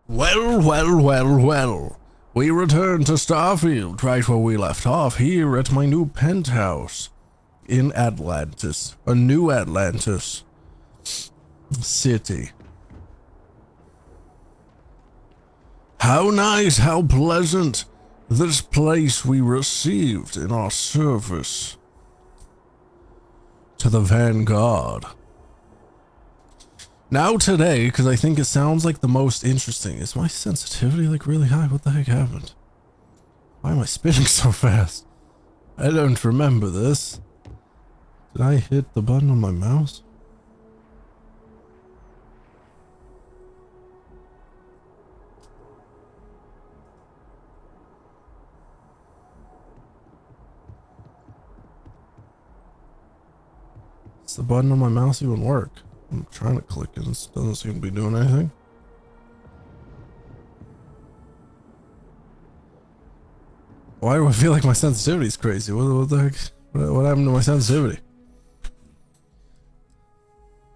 Well. We return to Starfield, right where we left off, here at my new penthouse in Atlantis. A new Atlantis city. How nice, how pleasant this place we received in our service to the Vanguard. Now today, because I think it sounds like the most interesting, is my sensitivity like really high? What the heck happened? Why am I spinning so fast? I don't remember this. Did I hit the button on my mouse? Does the button on my mouse even work? I'm trying to click it, it doesn't seem to be doing anything. Why do I feel like my sensitivity is crazy? What the heck? What happened to my sensitivity?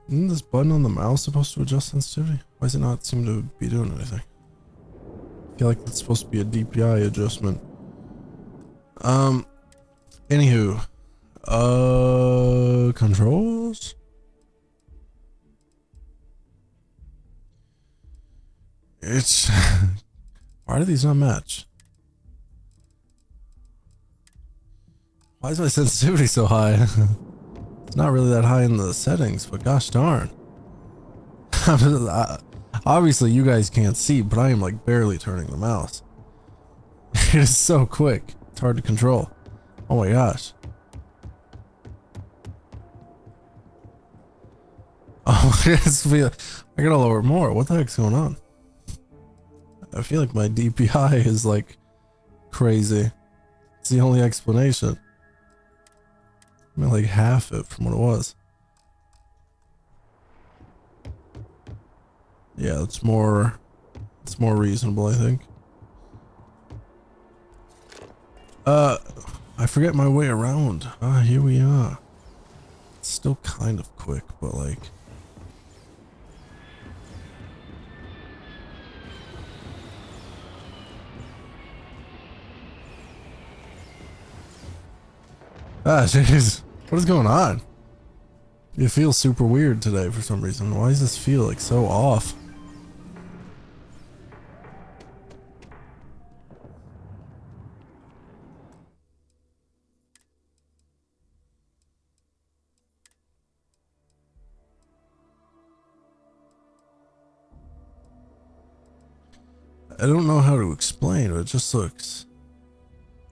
Isn't this button on the mouse supposed to adjust sensitivity? Why does it not seem to be doing anything? I feel like it's supposed to be a DPI adjustment. Anywho. Controls? It's... Why do these not match? Why is my sensitivity so high? It's not really that high in the settings, but gosh darn. Obviously you guys can't see, but I am like barely turning the mouse. It is so quick. It's hard to control. Oh my gosh. Oh, I gotta lower it more. What the heck's going on? I feel like my DPI is like crazy. It's the only explanation. I'm at like half it from what it was. Yeah, it's more reasonable, I think. I forget my way around. Here we are. It's still kind of quick, but like... Jeez. What is going on? It feels super weird today for some reason. Why does this feel like so off? I don't know how to explain, but it just looks...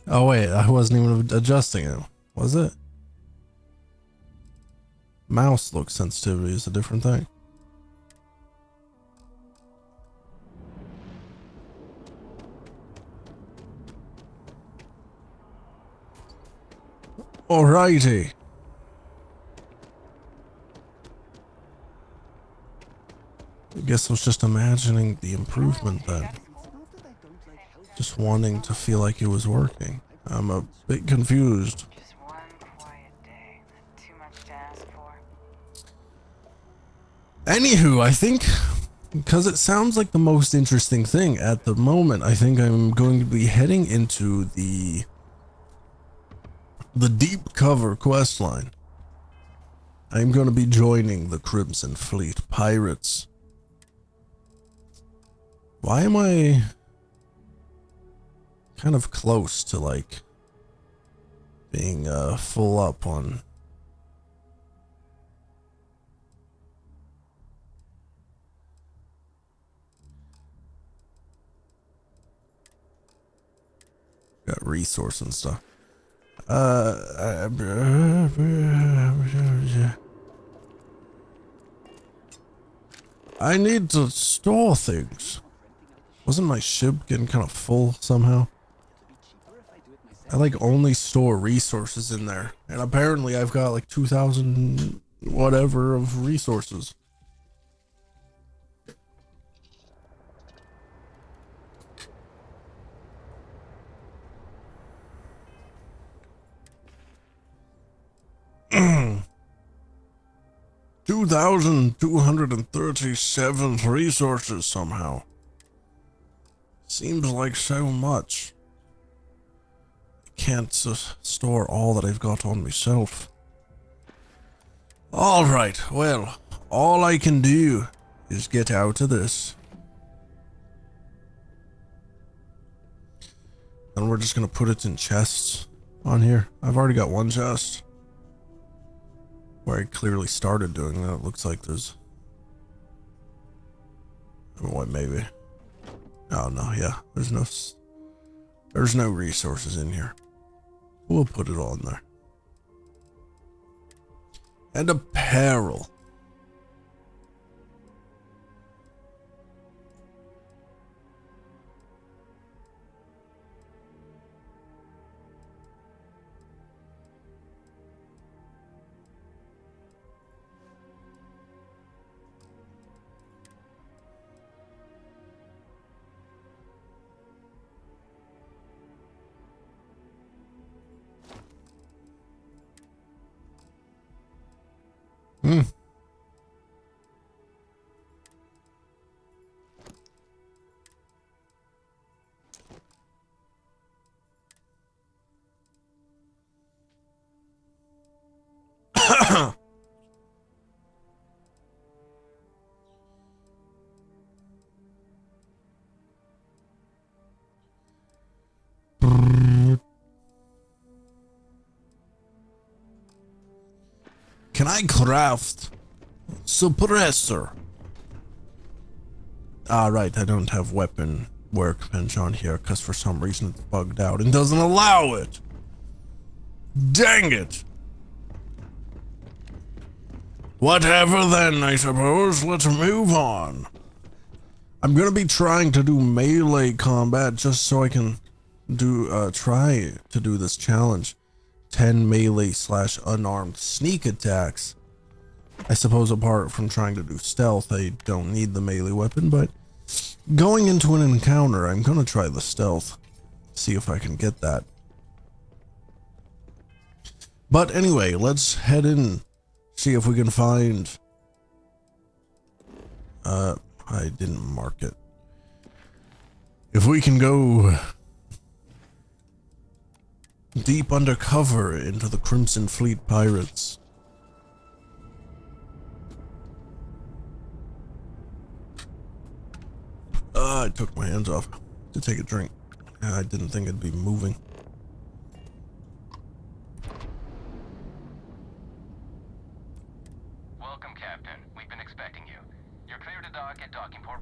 Oh wait, I wasn't even adjusting it. Was it? Mouse look sensitivity is a different thing. Alrighty. I guess I was just imagining the improvement then. Just wanting to feel like it was working. I'm a bit confused. Just one quiet day. Not too much to ask for. Anywho, I think because it sounds like the most interesting thing at the moment, I think I'm going to be heading into the deep cover questline. I'm going to be joining the Crimson Fleet Pirates. Why am I kind of close to like being full up on got resource and stuff. I need to store things. Wasn't my ship getting kind of full somehow? I like only store resources in there, and apparently I've got like 2,000 whatever of resources. $2,237 resources somehow. Seems like so much. I can't store all that I've got on myself. Alright, well, all I can do is get out of this. And we're just gonna put it in chests on here. I've already got one chest where I clearly started doing that. It looks like there's... what, maybe? Oh, no, yeah. There's no resources in here. We'll put it all in there. And apparel. Hmm. Can I craft suppressor? Ah, right, I don't have weapon workbench on here because for some reason it's bugged out and doesn't allow it. Dang it. Whatever then, I suppose. Let's move on. I'm gonna be trying to do melee combat just so I can do try to do this challenge. 10 melee / unarmed sneak attacks. I suppose apart from trying to do stealth, I don't need the melee weapon, but going into an encounter, I'm gonna try the stealth. See if I can get that. But anyway, let's head in. See if we can find... I didn't mark it. If we can go deep undercover into the Crimson Fleet pirates. I took my hands off to take a drink. I didn't think it'd be moving. Welcome, Captain. We've been expecting you. You're clear to dock at docking port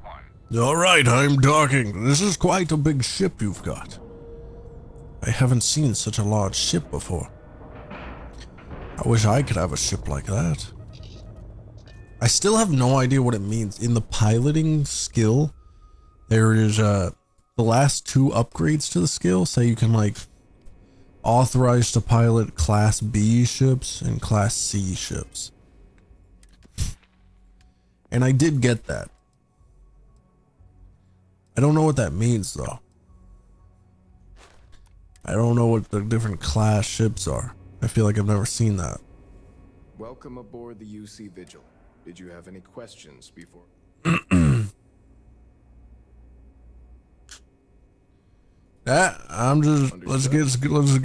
1. Alright, I'm docking. This is quite a big ship you've got. I haven't seen such a large ship before. I wish I could have a ship like that. I still have no idea what it means. In the piloting skill, there is the last 2 upgrades to the skill say you can like authorize to pilot Class B ships and Class C ships. And I did get that. I don't know what that means though. I don't know what the different class ships are. I feel like I've never seen that. Welcome aboard the UC Vigil. Did you have any questions before? I'm just let's get started.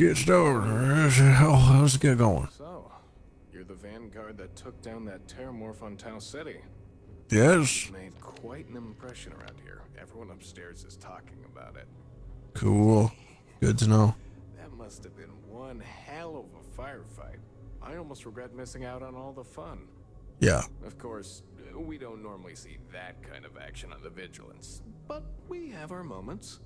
Let's get going. So, you're the vanguard that took down that terramorph on Tau City. Yes. You've made quite an impression around here. Everyone upstairs is talking about it. Cool. Good to know. That must have been one hell of a firefight. I almost regret missing out on all the fun. Yeah. Of course, we don't normally see that kind of action on the Vigilance, but we have our moments.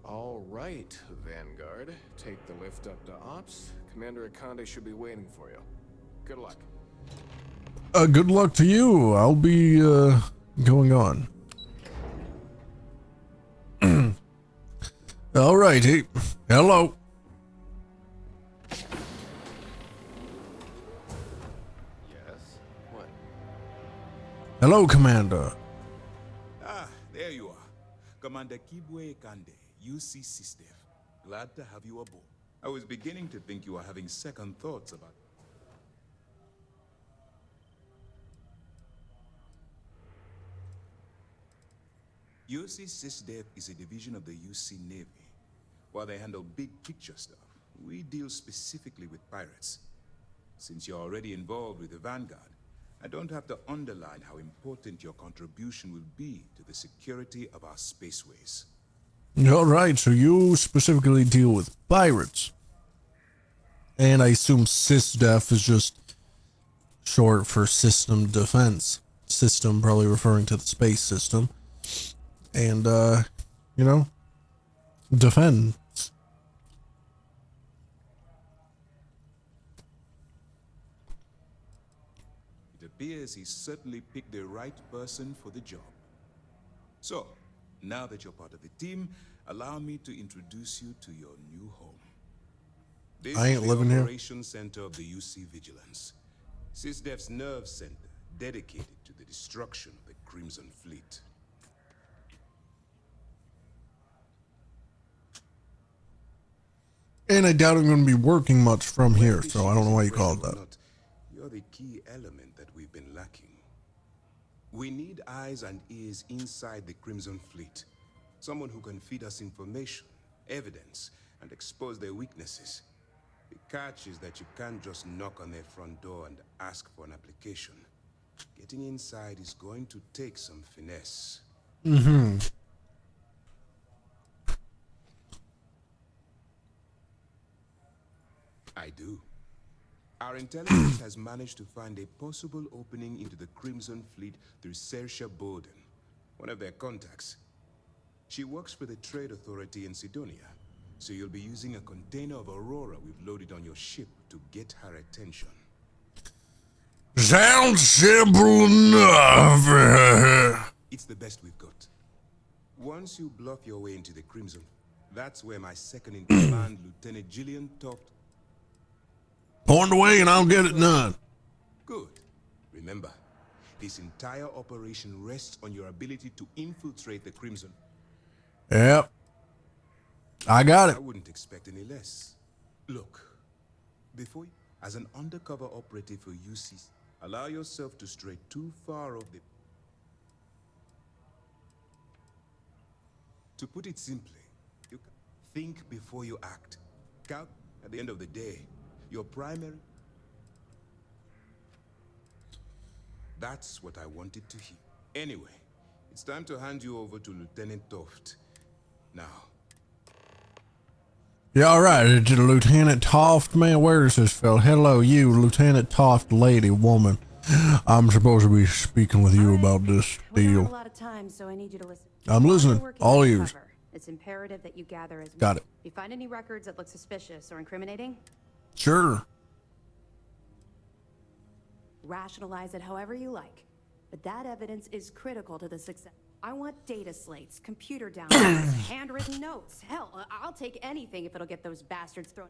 All right, Vanguard. Take the lift up to Ops. Commander Akande should be waiting for you. Good luck. Good luck to you. I'll be going on. Alrighty. Hello. Yes? What? Hello, Commander. Ah, there you are. Commander Kibwe Kande, UC System. Glad to have you aboard. I was beginning to think you were having second thoughts about... UC SysDev is a division of the UC Navy. While they handle big picture stuff, we deal specifically with pirates. Since you're already involved with the Vanguard, I don't have to underline how important your contribution will be to the security of our spaceways. All right, so you specifically deal with pirates. And I assume SysDef is just short for system defense. System probably referring to the space system. And, you know, defend. It appears he's certainly picked the right person for the job. So, now that you're part of the team, allow me to introduce you to your new home. This I ain't is living the here. Operations Center of the UC Vigilance. SysDef's nerve center, dedicated to the destruction of the Crimson Fleet. And I doubt I'm going to be working much from here, so I don't know why you call it that. Not, you're the key element that we've been lacking. We need eyes and ears inside the Crimson Fleet. Someone who can feed us information, evidence, and expose their weaknesses. The catch is that you can't just knock on their front door and ask for an application. Getting inside is going to take some finesse. I do. Our intelligence has managed to find a possible opening into the Crimson Fleet through Saoirse Bowden, one of their contacts. She works for the Trade Authority in Sidonia, so you'll be using a container of Aurora we've loaded on your ship to get her attention. Sounds simple enough. It's the best we've got. Once you bluff your way into the Crimson, that's where my second-in-command, Lieutenant Gillian Toft. Point away and I'll get it done. Good. Remember, this entire operation rests on your ability to infiltrate the Crimson. Yep. I got I it. wouldn't expect any less. Look, before you, as an undercover operative for UC, allow yourself to stray too far off the... To put it simply, you think before you act. Count, at the end of the day, your primary... That's what I wanted to hear. Anyway, it's time to hand you over to Lieutenant Toft. Now, Yeah, all right. It's Lieutenant Toft, man. Where is this fella? Hello, you, Lieutenant Toft, lady, woman. I'm supposed to be speaking with you about this We don't have a deal. lot of time, so I need you to listen. I'm While listening. you're working All undercover, ears. It's imperative that you gather as Got it. If you find any records that look suspicious or incriminating, Sure. rationalize it however you like. But that evidence is critical to the success. I want data slates, computer downloads, handwritten notes. Hell, I'll take anything if it'll get those bastards thrown.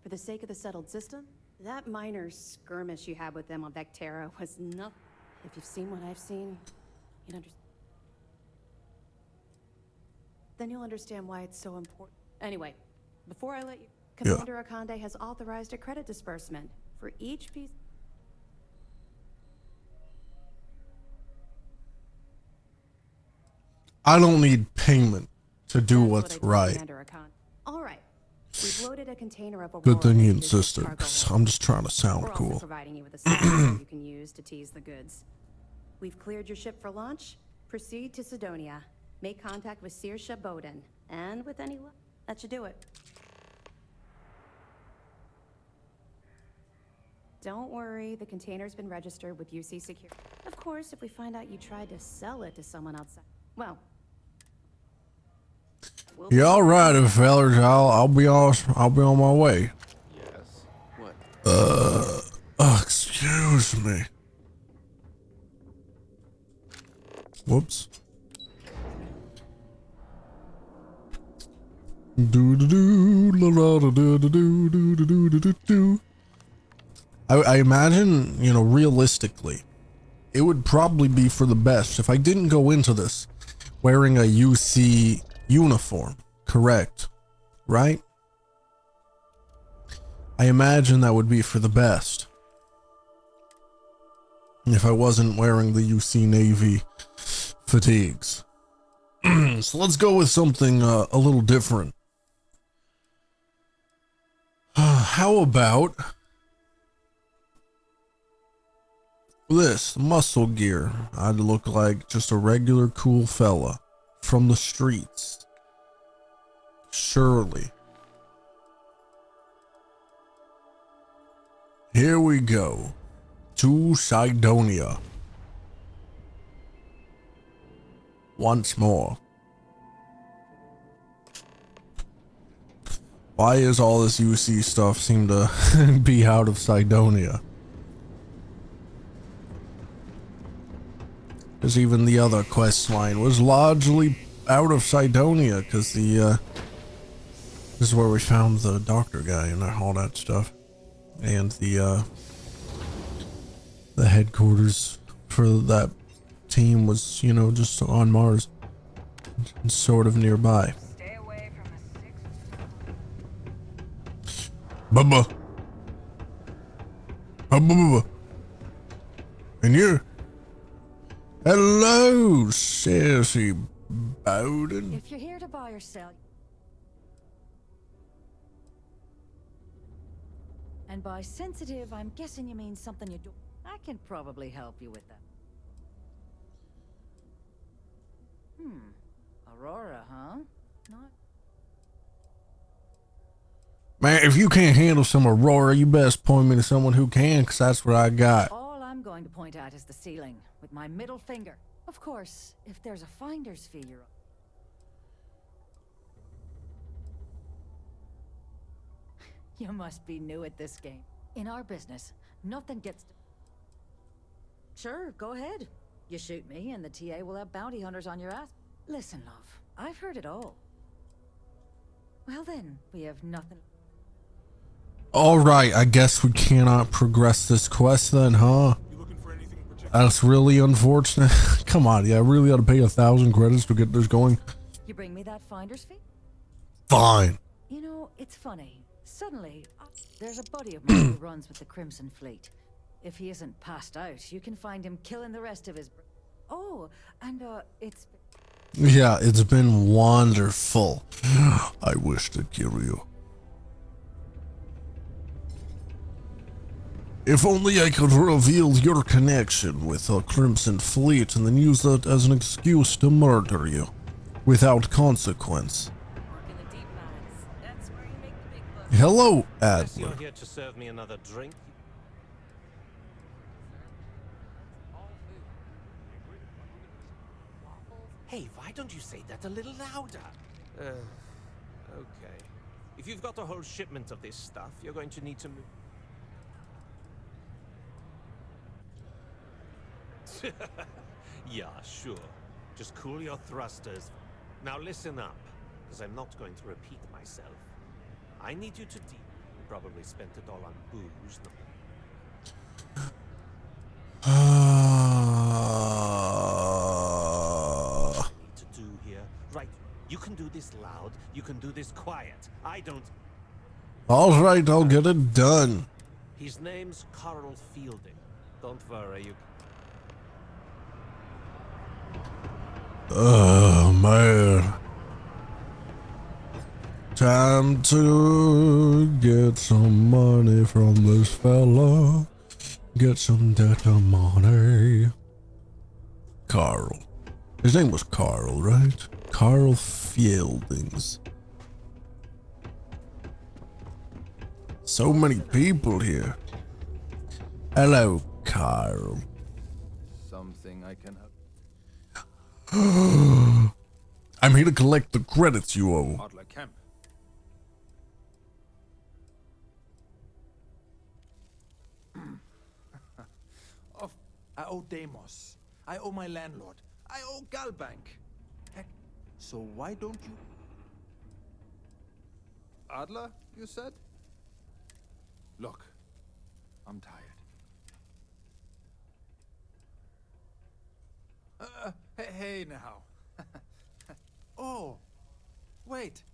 For the sake of the settled system, that minor skirmish you had with them on Vectera was nothing. If you've seen what I've seen, you'd understand. Then you'll understand why it's so important. Anyway, before I let you, Yeah. Commander Akande has authorized a credit disbursement for each piece. I don't need payment to do That's what's what I told right. Commander Akande. All right. We've loaded a container of Good thing Aurora you into this insisted, cargo 'cause hold. I'm just trying to sound We're also cool. providing you with a sample you can use to tease the goods. We've cleared your ship for launch. Proceed to Sidonia. Make contact with Saoirse Bowden. And with any luck, that should do it. Don't worry, the container's been registered with UC Security. Of course, if we find out you tried to sell it to someone outside, well... we'll be Yeah, all around. right, fellas. I'll be on my way. Yes. What? Excuse me. Whoops. Do do do la la da do do do do do do do do. I imagine, you know, realistically, it would probably be for the best if I didn't go into this wearing a UC uniform. Correct, right? I imagine that would be for the best. If I wasn't wearing the UC Navy fatigues. So let's go with something a little different. How about this muscle gear? I'd look like just a regular cool fella from the streets. Surely. Here we go. To Cydonia. Once more. Why is all this UC stuff seem to be out of Cydonia? Because even the other quest line was largely out of Cydonia, because this is where we found the doctor guy and all that stuff. And the headquarters for that team was, you know, just on Mars, sort of nearby. Stay away from the six. Bubba. Bubba. And you. Hello, sassy Bowden. If you're here to buy or sell, and by sensitive, I'm guessing you mean something you do. I can probably help you with that. Aurora, huh? Not. Man, if you can't handle some Aurora, you best point me to someone who can, because that's what I got. All I'm going to point at is the ceiling, with my middle finger. Of course, if there's a finder's fee, you're... You must be new at this game. In our business, nothing gets... Sure, go ahead. You shoot me, and the TA will have bounty hunters on your ass. Listen, love, I've heard it all. Well then, we have nothing... Alright, I guess we cannot progress this quest then, huh? That's really unfortunate. Come on, yeah, I really ought to pay 1,000 credits to get this going. You bring me that finder's fee? Fine. You know, it's funny. Suddenly, there's a buddy of mine who runs with the Crimson Fleet. If he isn't passed out, you can find him killing the rest of his... Oh, and it's... Yeah, it's been wonderful. I wish to kill you. If only I could reveal your connection with the Crimson Fleet and then use that as an excuse to murder you without consequence. Hello, Guess Adler. you're here to serve me another drink. Hey, why don't you say that a little louder? Okay. If you've got a whole shipment of this stuff, you're going to need to move. Yeah, sure. Just cool your thrusters. Now listen up, because I'm not going to repeat myself. I need you to deal. You probably spent it all on booze. Need to do here, right? You can do this loud. You can do this quiet. I don't. All right, I'll get it done. His name's Carl Fielding. Don't worry, you. Oh, man. Time to get some money from this fella. Get some data money. Carl. His name was Carl, right? Carl Fieldings. So many people here. Hello, Carl. Something I can help. I'm here to collect the credits you owe. Adler Camp. I owe Deimos. I owe my landlord. I owe Galbank. Heck, so why don't you... Adler, you said? Look, I'm tired. Hey now. Oh, wait.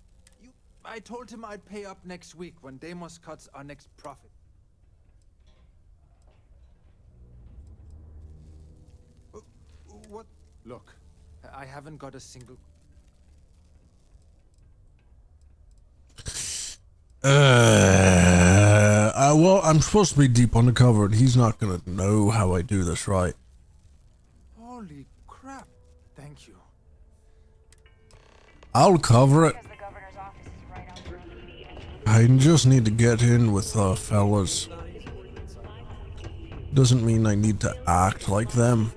I told him I'd pay up next week when Deimos cuts our next profit. What? Look, I haven't got a single... Well, I'm supposed to be deep undercover, and he's not gonna know how I do this right. Holy crap. Thank you. I'll cover it. Because the governor's office is right out front. I just need to get in with fellas. Doesn't mean I need to act like them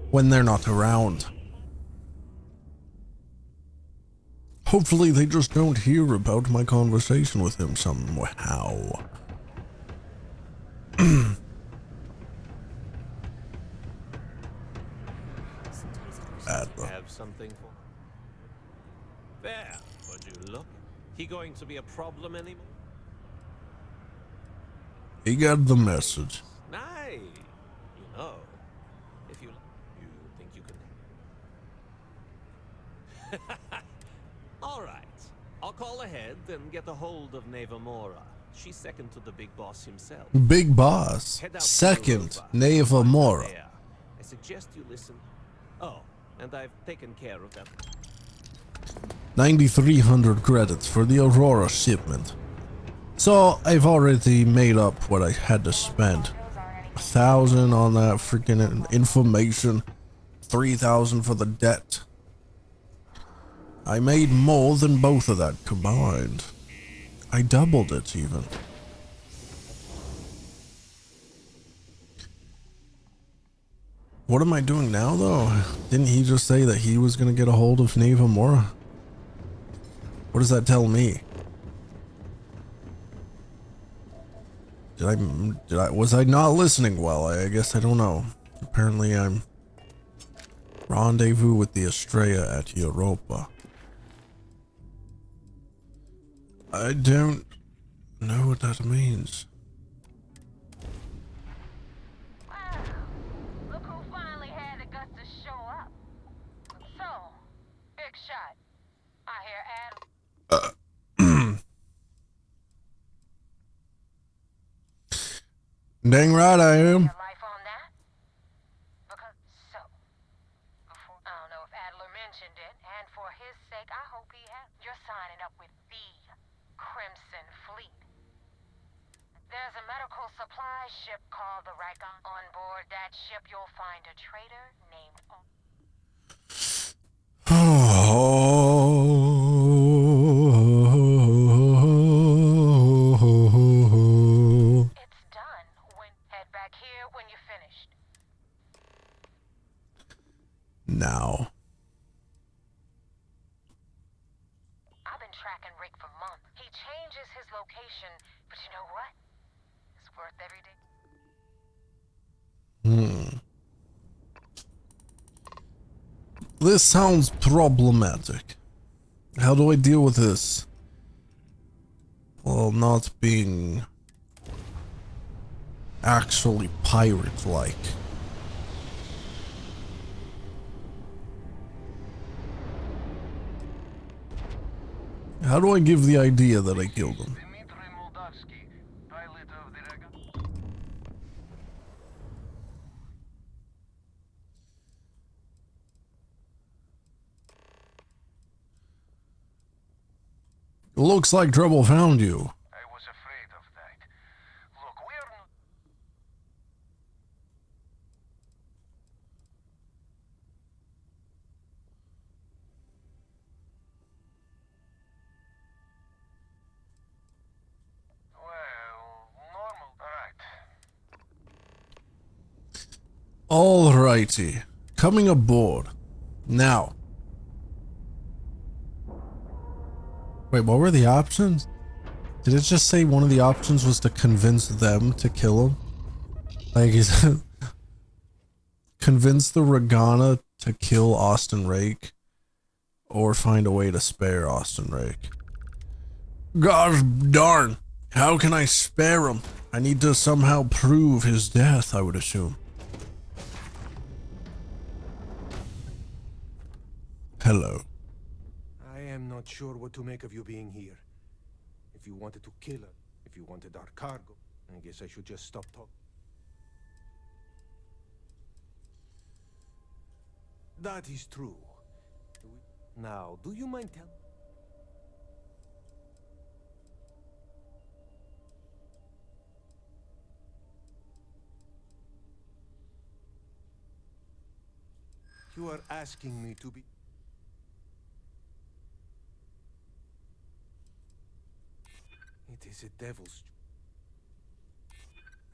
when they're not around. Hopefully they just don't hear about my conversation with him somehow. Have something for... There, would you look? He going to be a problem anymore? He got the message. Nice. You know, if you think you can... All right. I'll call ahead and get a hold of Neva. She's second to the big boss himself. Big boss. Head out Second, to Neva. There. I suggest you listen. Oh, and I've taken care of that. 9,300 credits for the Aurora shipment. So I've already made up what I had to spend. 1,000 on that freaking information. 3,000 for the debt. I made more than both of that combined. I doubled it even. What am I doing now though? Didn't he just say that he was gonna get a hold of Neva? What does that tell me? Was I not listening well? I guess I don't know. Apparently I'm rendezvous with the Estrella at Europa. I don't know what that means. Wow. Look who finally had the guts to show up. So, big shot. I hear Adam. Dang right I am. Your life on that? Because so. Before, I don't know if Adler mentioned it, and for his sake, I hope he has. You're signing up with the Crimson Fleet. There's a medical supply ship called the Rikon. On board that ship, you'll find a traitor named. It's done. Head back here when you're finished. Now. I've been tracking Rick for months. He changes his location, but you know what? It's worth every day. This sounds problematic. How do I deal with this? Well, not being actually pirate-like. How do I give the idea that I killed him? Looks like trouble found you. I was afraid of that. Look, we're not... Well, normal. Alright. Alrighty. Coming aboard. Now. Wait, what were the options? Did it just say one of the options was to convince them to kill him? Like, convince the Regana to kill Austin Rake, or find a way to spare Austin Rake. Gosh darn! How can I spare him? I need to somehow prove his death, I would assume. Hello. I am not sure what to make of you being here. If you wanted to kill her, if you wanted our cargo, I guess I should just stop talking. That is true. Now, do you mind telling? You are asking me to be... It is a devil's...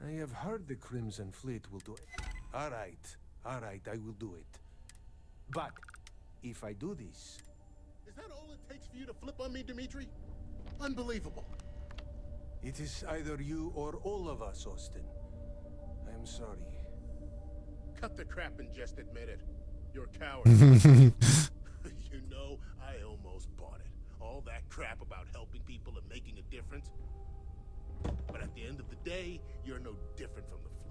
I have heard the Crimson Fleet will do it. All right, I will do it. But if I do this... Is that all it takes for you to flip on me, Dimitri? Unbelievable. It is either you or all of us, Austin. I am sorry. Cut the crap and just admit it. You're a coward. You know, I almost bought it. All that crap about helping people and making a difference. But at the end of the day, you're no different from the fleet.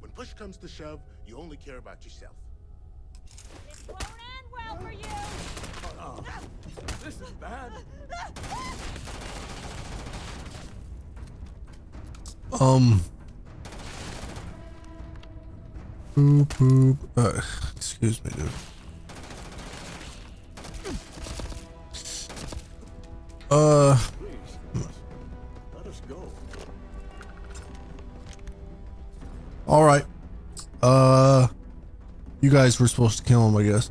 When push comes to shove, you only care about yourself. It won't end well for you! Oh, this is bad. Boop, boop. Excuse me, dude. Let us go. All right. You guys were supposed to kill him, I guess.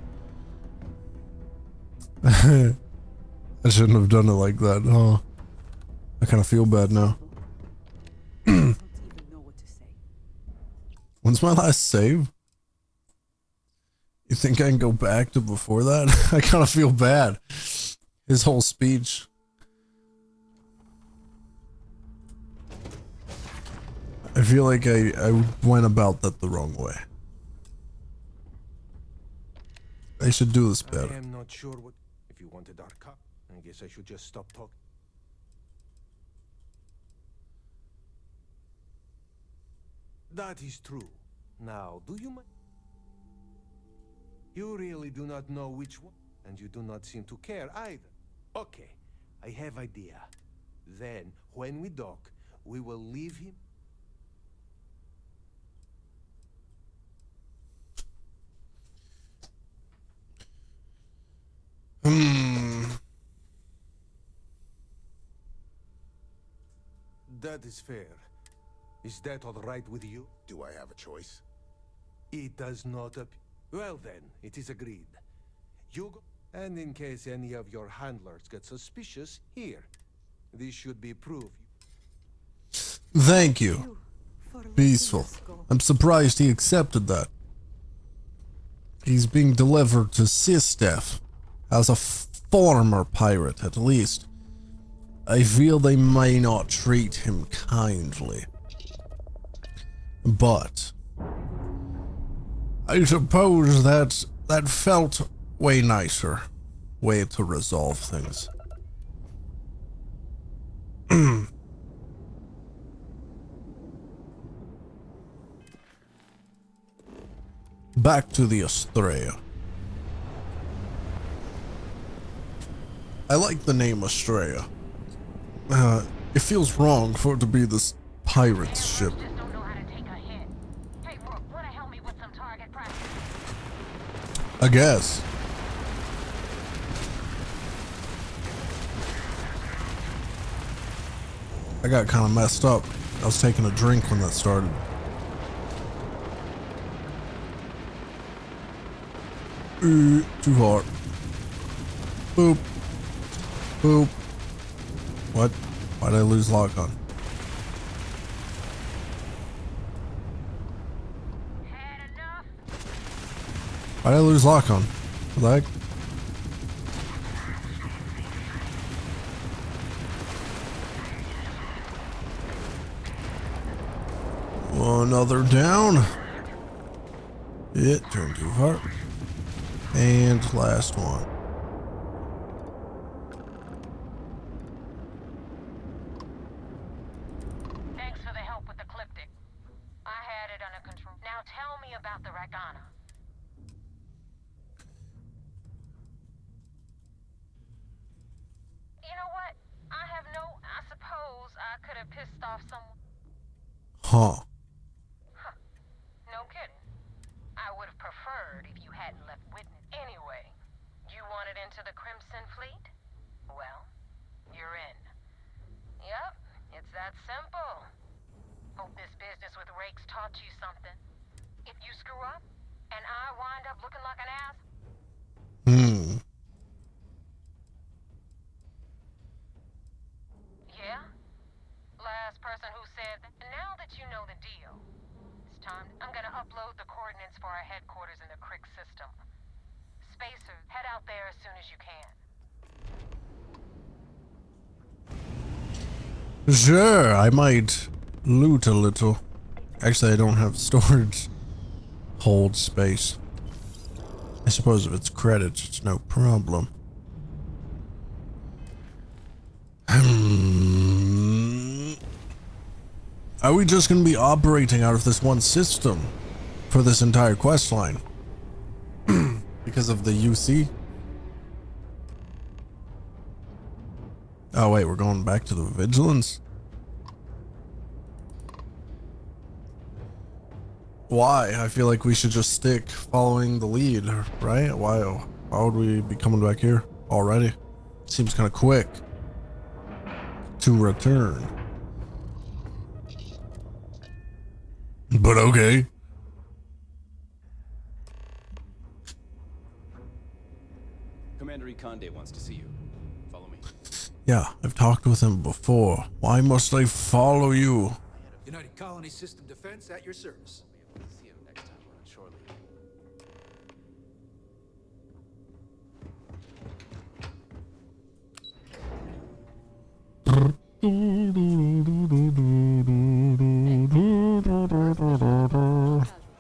I shouldn't have done it like that. Oh, I kind of feel bad now. When's my last save? You think I can go back to before that? I kind of feel bad. His whole speech. I feel like I went about that the wrong way. I should do this better. I am not sure what... If you wanted our cup, I guess I should just stop talking. That is true. Now, do you mind? You really do not know which one, and you do not seem to care either. Okay, I have idea. Then, when we dock, we will leave him. That is fair. Is that all right with you? Do I have a choice? It does not appear. Well then, it is agreed. You go, and in case any of your handlers get suspicious, here. This should be proof. Thank you. Peaceful. I'm surprised he accepted that. He's being delivered to Sistef as a former pirate, at least. I feel they may not treat him kindly. But I suppose that felt way nicer way to resolve things. Back to the Estrella. I like the name Estrella. It feels wrong for it to be this pirate's ship. Just don't know how to take a hit. Hey, Rook, wanna help me with some target practice? I guess. I got kind of messed up. I was taking a drink when that started. Too hard. Boop. Boop. What? Why'd I lose lock on? Had enough? Why'd I lose lock on? What the heck? Another down. It turned too far. And last one. Thanks for the help with the Cliptic. I had it under control. Now tell me about the Ragana. You know what? I suppose I could have pissed off someone. Huh. No kidding. I would have preferred if you hadn't Yeah? Last person who said that. Now that you know the deal, it's time. I'm gonna upload the coordinates for our headquarters in the Crick system. Spacer, head out there as soon as you can. Sure, I might loot a little. Actually, I don't have storage hold space. I suppose if it's credits, it's no problem. Are we just going to be operating out of this one system for this entire quest line? Because of the UC? Oh wait, we're going back to the Vigilance? Why? I feel like we should just stick following the lead, right? Why would we be coming back here already? Seems kind of quick to return. But okay. Commander Conde wants to see you. Follow me. Yeah, I've talked with him before. Why must I follow you? United Colony System Defense at your service. We'll see him next time we're on shore leave.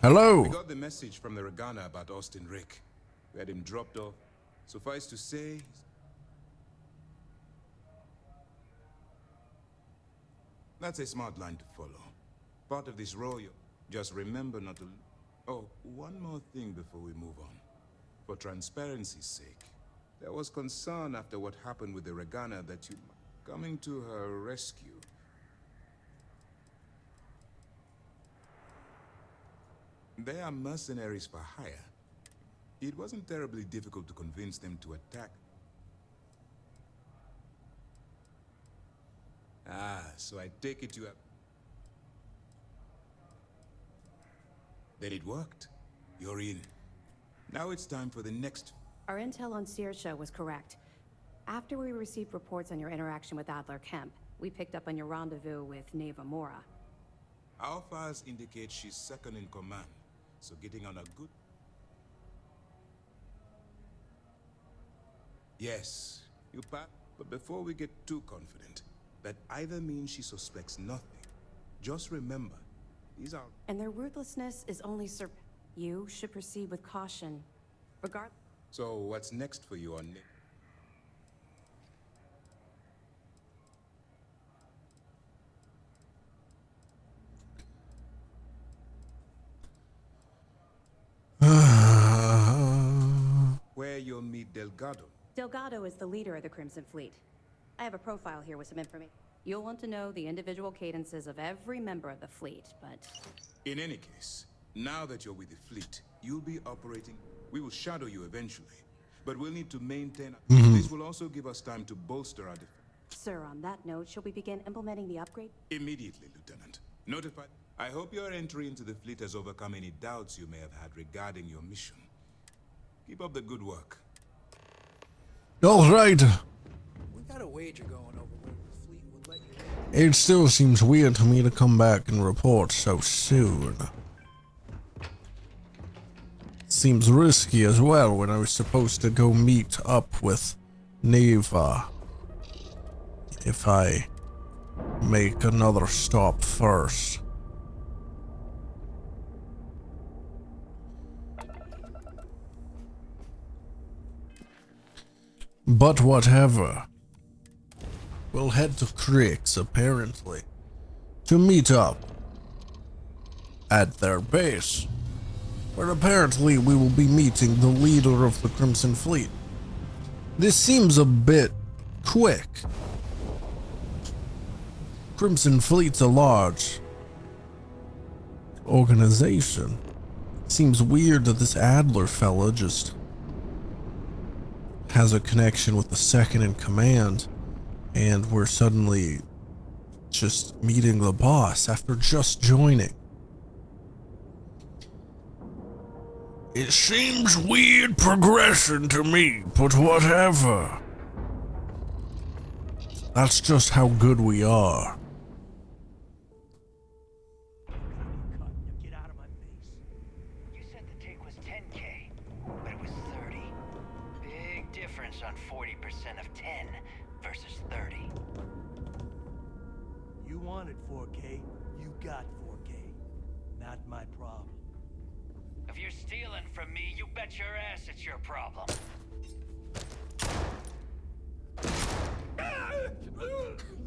Hello. We got the message from the Regana about Austin Rick. We had him dropped off. Suffice to say, that's a smart line to follow. Part of this role, you just remember not to... Oh, one more thing before we move on. For transparency's sake, there was concern after what happened with the Regana that you... coming to her rescue. They are mercenaries for hire. It wasn't terribly difficult to convince them to attack. Ah, so I take it you have... Then it worked. You're in. Now it's time for the next... Our intel on Saoirse was correct. After we received reports on your interaction with Adler Kemp, we picked up on your rendezvous with Neva Mora. Our files indicate she's second in command, so getting on a good... Yes, you pat. But before we get too confident, that either means she suspects nothing. Just remember, these are... And their ruthlessness is only You should proceed with caution. So what's next for you on... Where you'll meet Delgado. Delgado is the leader of the Crimson Fleet. I have a profile here with some information. You'll want to know the individual cadences of every member of the fleet, but... In any case, now that you're with the fleet, you'll be operating... We will shadow you eventually, but we'll need to maintain... This will also give us time to bolster our defense. Sir, on that note, shall we begin implementing the upgrade? Immediately, Lieutenant. Notify... I hope your entry into the fleet has overcome any doubts you may have had regarding your mission. Keep up the good work. All right. We got a wager going over whether the fleet would let you... It still seems weird to me to come back and report so soon. Seems risky as well when I was supposed to go meet up with Neva. If I make another stop first. But whatever. We'll head to Crick's, apparently, to meet up at their base, where apparently we will be meeting the leader of the Crimson Fleet. This seems a bit quick. Crimson Fleet's a large organization. Seems weird that this Adler fella just has a connection with the second in command, and we're suddenly just meeting the boss after just joining. It seems weird progression to me, but whatever. That's just how good we are. Get out of my face. You said the take was 10K, but it was 30. Big difference on 40% of 10 versus 30. You wanted 4K, you got 4K. Not my problem. If you're stealing from me, you bet your ass it's your problem.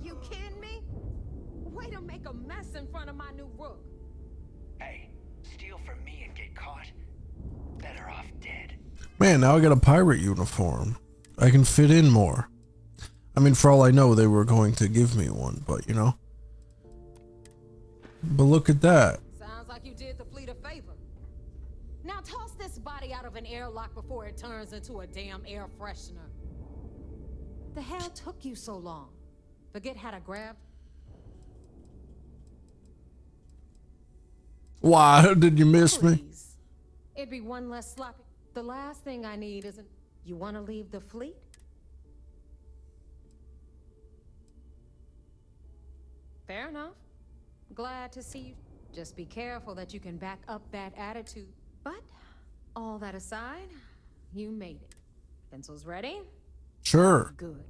You kidding me? Way to make a mess in front of my new rook. Hey, steal from me and get caught? Better off dead. Man, now I got a pirate uniform. I can fit in more. I mean, for all I know, they were going to give me one, but you know. But look at that. Sounds like you did the fleet a favor. Now toss this body out of an airlock before it turns into a damn air freshener. The hell took you so long? Forget how to grab? Why did you miss me? Please. It'd be one less sloppy. The last thing I need isn't... You want to leave the fleet? Fair enough. Glad to see you. Just be careful that you can back up that attitude. But, all that aside, you made it. Pencils ready? Sure. Good.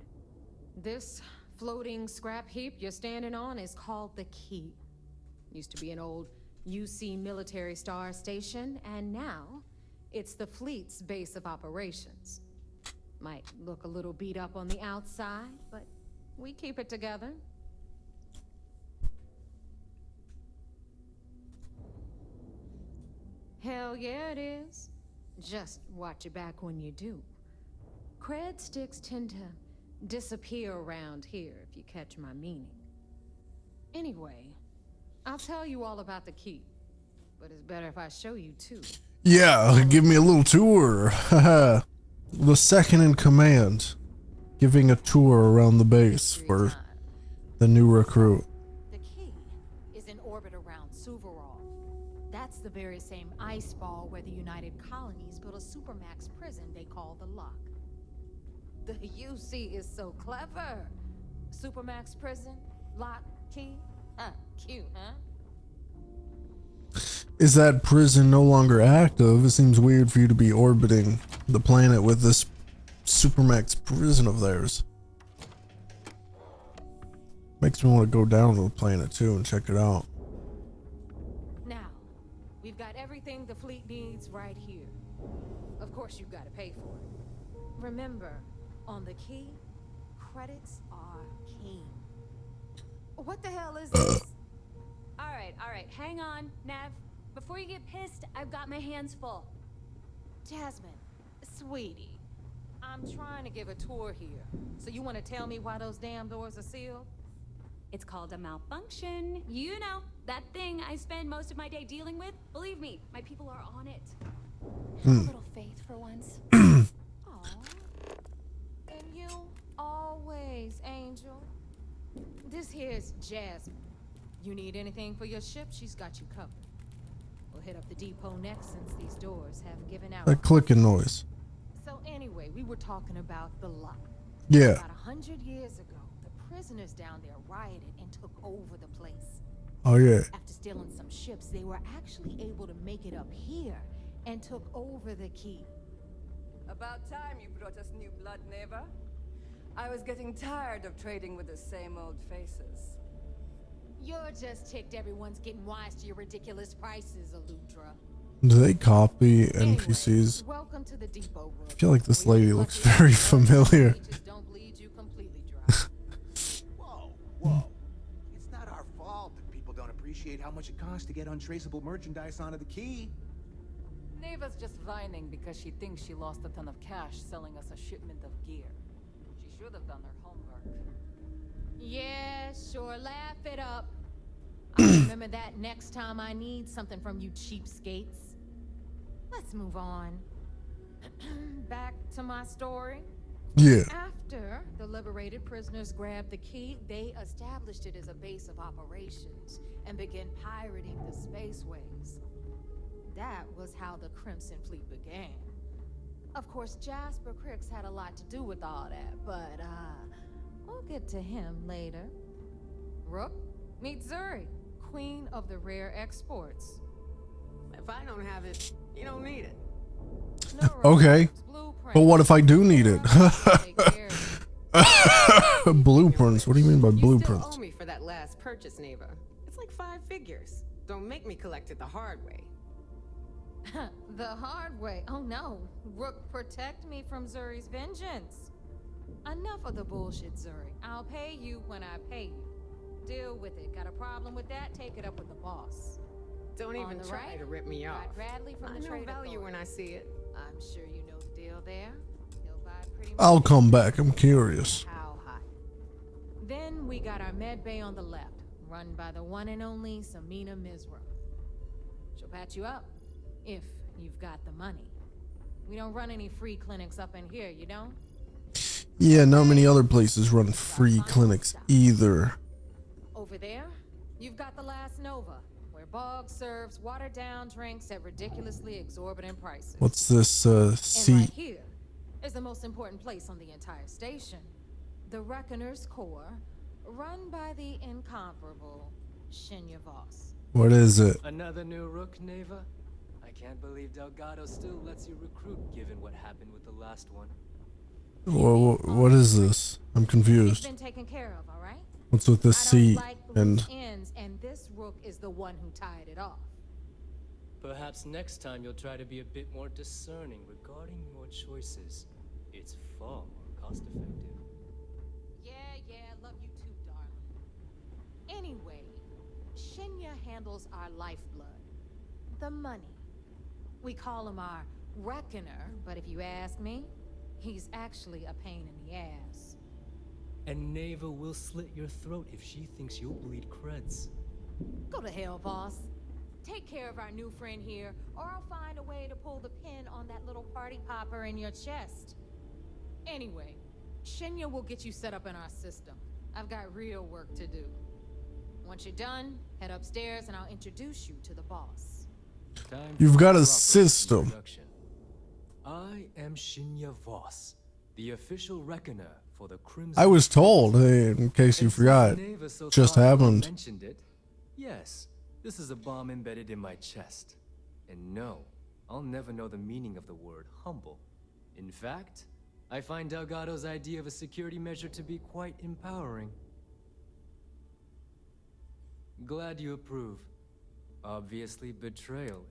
This floating scrap heap you're standing on is called the Key. Used to be an old UC military star station, and now it's the fleet's base of operations. Might look a little beat up on the outside, but we keep it together. Hell yeah, it is. Just watch your back when you do. Cred sticks tend to disappear around here, if you catch my meaning. Anyway, I'll tell you all about the Key, but it's better if I show you too. Yeah, give me a little tour. Haha. The second in command, giving a tour around the base for the new recruit. The Key is in orbit around Suvorov. That's the very same ice ball where the United Colonies built a supermax prison they call the Lock. The UC is so clever. Supermax prison, Lock, Key. Cute, huh? Is that prison no longer active? It seems weird for you to be orbiting the planet with this supermax prison of theirs. Makes me want to go down to the planet too and check it out. Now, we've got everything the fleet needs right here. Of course, you've got to pay for it. Remember, on the Key, credits are king. What the hell is this? All right, hang on, Nav. Before you get pissed, I've got my hands full. Jasmine, sweetie, I'm trying to give a tour here. So you want to tell me why those damn doors are sealed? It's called a malfunction. You know, that thing I spend most of my day dealing with. Believe me, my people are on it. Have a little faith for once. Aw. And you always, Angel. This here's Jasmine. You need anything for your ship, she's got you covered. We'll hit up the depot next since these doors have given out. That clicking noise. So anyway, we were talking about the Lock. Yeah. About 100 years ago, the prisoners down there rioted and took over the place. Oh yeah. After stealing some ships, they were actually able to make it up here and took over the Key. About time you brought us new blood, Neva. I was getting tired of trading with the same old faces. You're just ticked everyone's getting wise to your ridiculous prices, Aludra. Do they copy NPCs? Welcome to the depot room. I feel like this lady looks very familiar. Don't bleed you completely dry. Whoa. It's not our fault that people don't appreciate how much it costs to get untraceable merchandise onto the Key. Neva's just whining because she thinks she lost a ton of cash selling us a shipment of gear. She should have done her homework. Yeah, sure, laugh it up. I'll remember that next time I need something from you cheapskates. Let's move on. Back to my story. Yeah. After the liberated prisoners grabbed the Key, they established it as a base of operations and began pirating the spaceways. that was how the Crimson Fleet began. Of course, Jasper Cricks had a lot to do with all that, but we'll get to him later. Rook, meet Zuri, queen of the rare exports. If I don't have it, you don't need it. Okay. But what if I do need it? Blueprints. What do you mean by blueprints? You still owe me for that last purchase, Neva. It's like 5 figures. Don't make me collect it the hard way. The hard way? Oh no. Rook, protect me from Zuri's vengeance. Enough of the bullshit, Zuri. I'll pay you when I pay you. Deal with it. Got a problem with that? Take it up with the boss. Don't even try to rip me off. Bradley from the I know trade value authority. when I see it. I'm sure you know the deal there. He'll buy pretty much I'll come back. I'm curious. how hot. Then we got our med bay on the left, run by the one and only Samina Mizra. She'll patch you up if you've got the money. We don't run any free clinics up in here, you don't? Yeah, not many other places run free clinics either. Over there, you've got the last Nova, where Bog serves watered-down drinks at ridiculously exorbitant prices. What's this, And seat? right here is the most important place on the entire station. The Reckoner's Core, run by the incomparable Shinya Voss. What is it? Another new Rook, Neva? I can't believe Delgado still lets you recruit given what happened with the last one. What is this? I'm It's confused. been taken care of, all right? What's with this I don't seat like and loose ends, and this Rook is the one who tied it off. Perhaps next time you'll try to be a bit more discerning regarding your choices. It's far more cost effective. Yeah, love you too, darling. Anyway, Shinya handles our lifeblood, the money. We call him our Reckoner, but if you ask me, he's actually a pain in the ass. And Neva will slit your throat if she thinks you'll bleed creds. Go to hell, boss. Take care of our new friend here, or I'll find a way to pull the pin on that little party popper in your chest. Anyway, Shinya will get you set up in our system. I've got real work to do. Once you're done, head upstairs and I'll introduce you to the boss. you've got a system. I am Shinya Voss, the official reckoner for the Crimson. I was told, hey, in case you forgot, just happened. Mentioned it. Yes, this is a bomb embedded in my chest. And no, I'll never know the meaning of the word humble. In fact, I find Delgado's idea of a security measure to be quite empowering. Glad you approve. Obviously betrayal,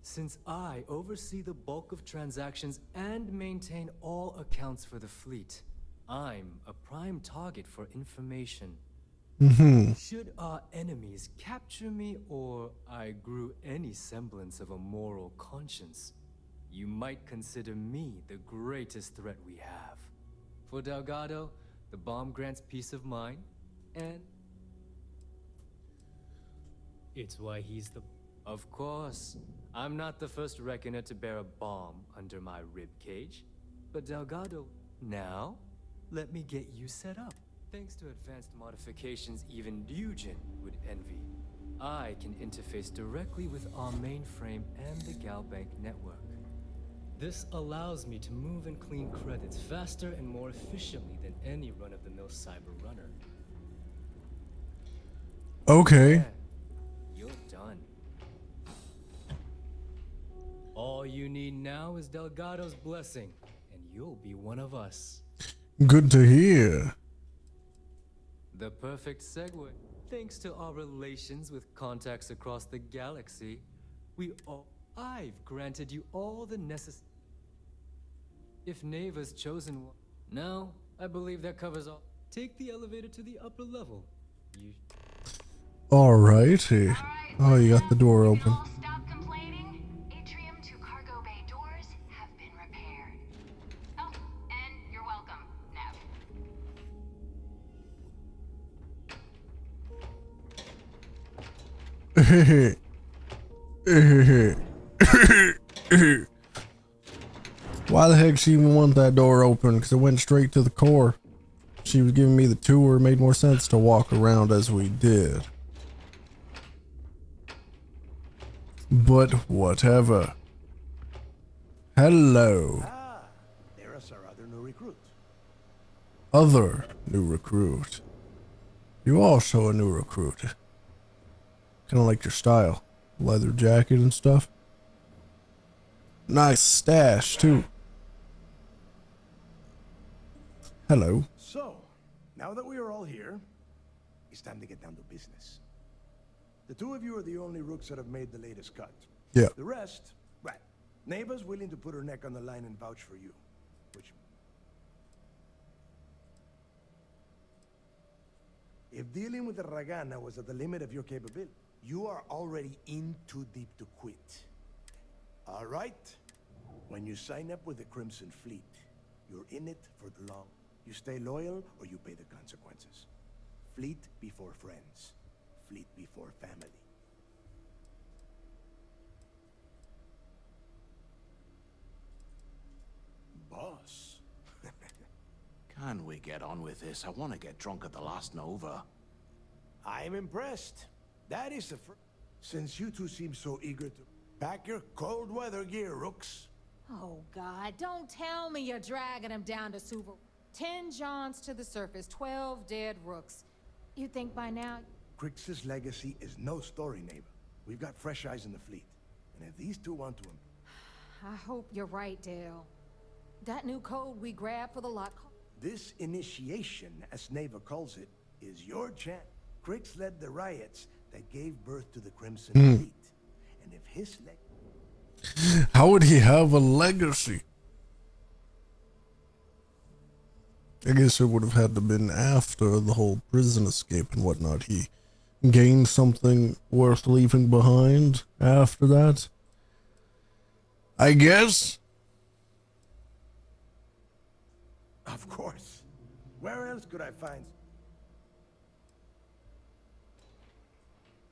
since I oversee the bulk of transactions and maintain all accounts for the fleet. I'm a prime target for information. Should our enemies capture me or I grew any semblance of a moral conscience, you might consider me the greatest threat we have. For Delgado, the bomb grants peace of mind, and it's why he's the... Of course, I'm not the first reckoner to bear a bomb under my rib cage. But Delgado, now, let me get you set up. Thanks to advanced modifications even Eugen would envy, I can interface directly with our mainframe and the Galbank network. This allows me to move and clean credits faster and more efficiently than any run-of-the-mill cyber runner. Okay. You're done. All you need now is Delgado's blessing, and you'll be one of us. Good to hear. The perfect segue. Thanks to our relations with contacts across the galaxy, I've granted you all the necessary... If Neva's chosen one... Now, I believe that covers all. Take the elevator to the upper level. Alrighty. Oh, you got the door open. Stop complaining. Atrium to cargo bay doors have been repaired. Oh, and you're welcome, Nav. Why the heck she even want that door open? Because it went straight to the core. She was giving me the tour. It made more sense to walk around as we did. But whatever. Hello. Ah, there's our other new recruit. Other new recruit. You also a new recruit. Kind of like your style. Leather jacket and stuff. Nice stash too. Hello. So, now that we are all here, it's time to get down to business. The two of you are the only rooks that have made the latest cut. Yeah. The rest, right. Neva's willing to put her neck on the line and vouch for you. Which... If dealing with the Ragana was at the limit of your capability, you are already in too deep to quit. All right? When you sign up with the Crimson Fleet, you're in it for the long. You stay loyal or you pay the consequences. Fleet before friends. Fleet before family. Boss. Can we get on with this? I want to get drunk at the last Nova. I am impressed. That is the since you two seem so eager to pack your cold weather gear, rooks. Oh, God, don't tell me you're dragging him down to Suva. 10 Johns to the surface, 12 dead rooks. You think by now... Crix's legacy is no story, neighbor. We've got fresh eyes in the fleet. And if these two want to... I hope you're right, Dale. That new code we grabbed for the lock... This initiation, as Neva calls it, is your chance. Crix led the riots that gave birth to the Crimson Fleet. And if his How would he have a legacy? I guess it would have had to been after the whole prison escape and whatnot. He gained something worth leaving behind after that. I guess. Of course. Where else could I find...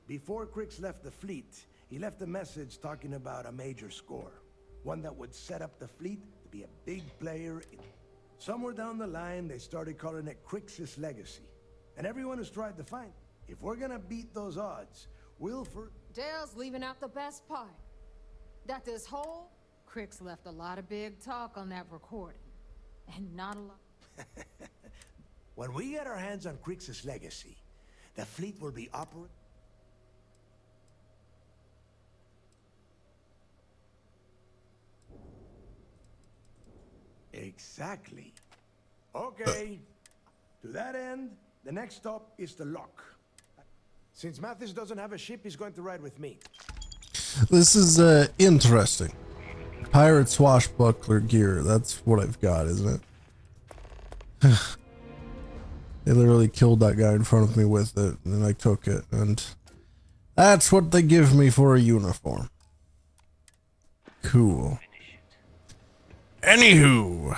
Before Crix left the fleet, he left a message talking about a major score. One that would set up the fleet to be a big player in... Somewhere down the line, they started calling it Crix's legacy. And everyone has tried to find it. If we're gonna beat those odds, we'll Dale's leaving out the best part. That this whole... Crix left a lot of big talk on that recording. And not a lot... When we get our hands on Crix's legacy, the fleet will be operating... Exactly. Okay. To that end, the next stop is the lock. Since Mathis doesn't have a ship, he's going to ride with me. This is interesting. Pirate swashbuckler gear. That's what I've got, isn't it? They literally killed that guy in front of me with it, and then I took it, and that's what they give me for a uniform. Cool. Anywho,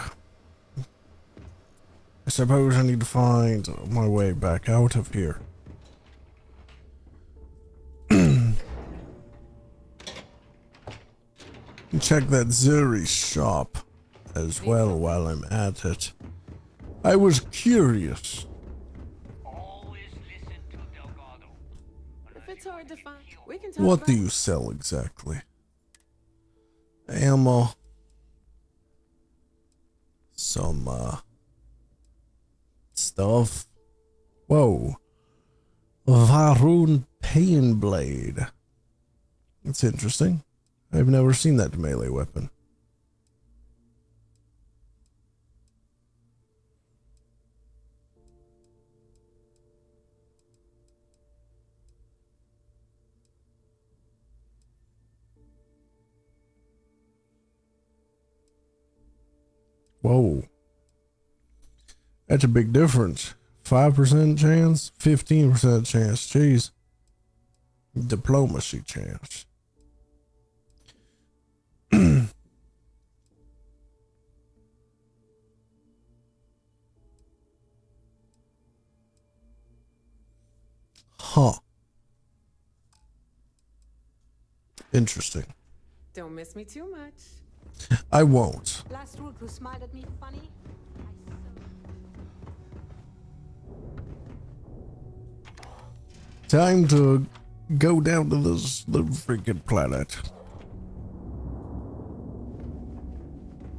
I suppose I need to find my way back out of here. Check that Zuri shop as well while I'm at it. I was curious. If it's hard to find, we can talk What about do you sell exactly? Ammo. Some stuff. Whoa. Varun Pain Blade. That's interesting. I've never seen that melee weapon. Whoa. That's a big difference. 5% chance, 15% chance. Jeez. Diplomacy chance. Huh. Interesting. Don't miss me too much. I won't. Last rook who smiled at me funny. Time to go down to this little freaking planet.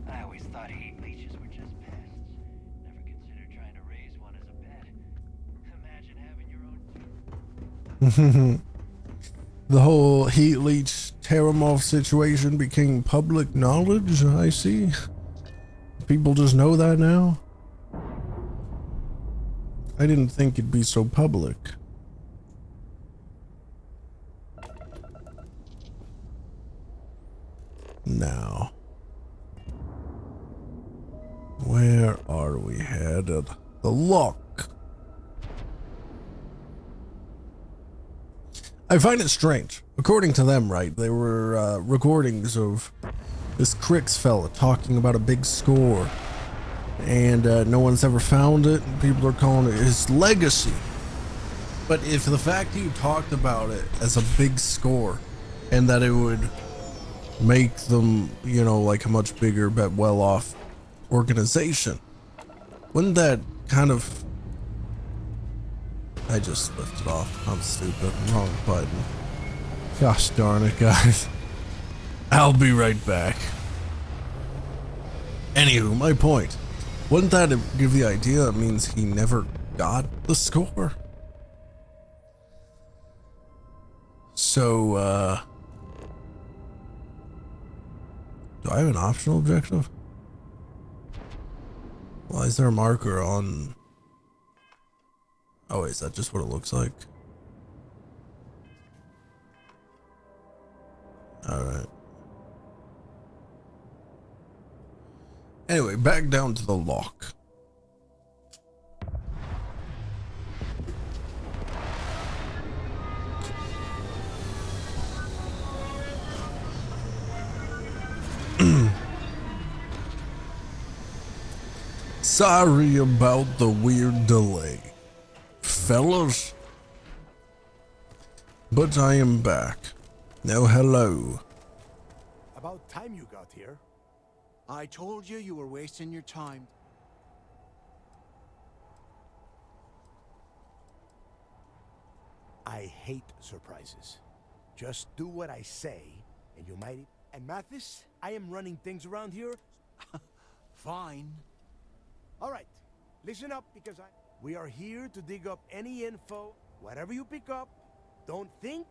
I always thought heat leeches were just pests. Never considered trying to raise one as a pet. Imagine having your own. The whole heat leech Terramorph situation became public knowledge, I see. People just know that now. I didn't think it'd be so public. Now, where are we headed? The lock. I find it strange. According to them, right, they were recordings of this Crix fella talking about a big score, and no one's ever found it. People are calling it his legacy. But if the fact you talked about it as a big score, and that it would make them, you know, like a much bigger but well-off organization, wouldn't that kind of... I just lifted off. I'm stupid. Wrong button. Gosh darn it, guys. I'll be right back. Anywho, my point. Wouldn't that give the idea it means he never got the score? So, do I have an optional objective? Why is there a marker on... Oh, wait, is that just what it looks like? Alright. Anyway, back down to the lock. Sorry about the weird delay, fellas, but I am back. Now, hello. About time you got here. I told you you were wasting your time. I hate surprises. Just do what I say, and you might... And Mathis, I am running things around here. Fine. All right, listen up, because we are here to dig up any info. Whatever you pick up, don't think,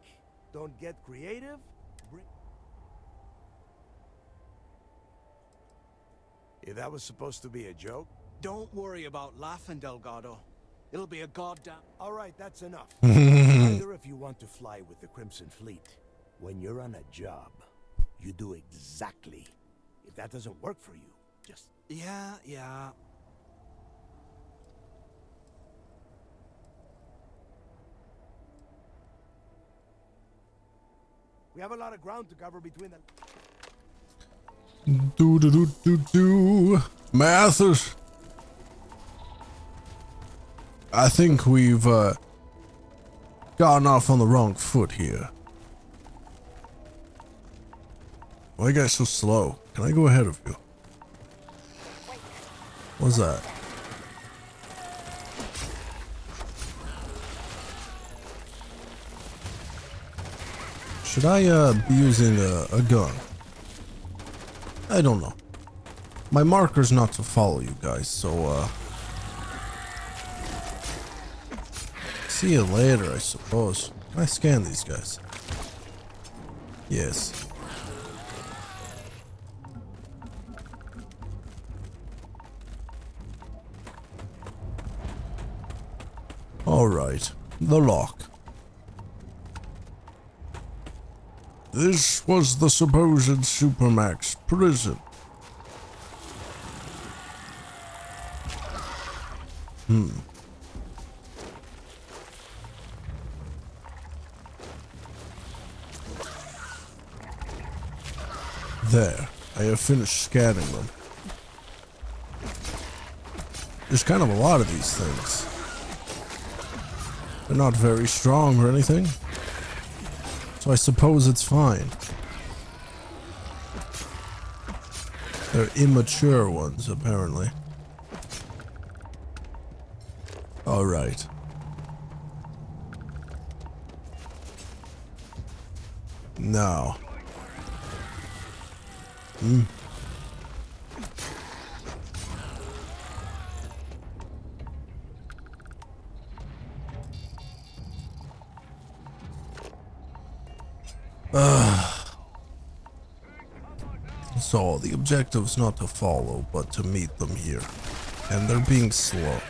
don't get creative. If that was supposed to be a joke? Don't worry about laughing, Delgado. It'll be a goddamn... All right, that's enough. Either if you want to fly with the Crimson Fleet, when you're on a job, you do exactly. If that doesn't work for you, just... Yeah. We have a lot of ground to cover between the... Mathis, I think we've gotten off on the wrong foot here. Why are you guys so slow? Can I go ahead of you? What's that? Should I be using a gun? I don't know. My marker's not to follow you guys, so see you later, I suppose. Can I scan these guys? Yes. Alright, the lock. This was the supposed Supermax prison. There, I have finished scanning them. There's kind of a lot of these things. They're not very strong or anything, so I suppose it's fine. They're immature ones, apparently. Alright. No. Hmm. So the objective's not to follow, but to meet them here. And they're being slow.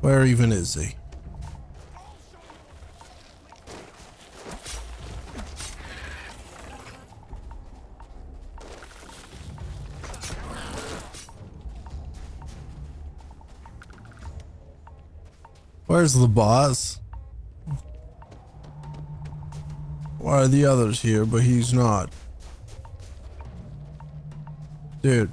Where even is he? Where's the boss? Why are the others here, but he's not? Dude.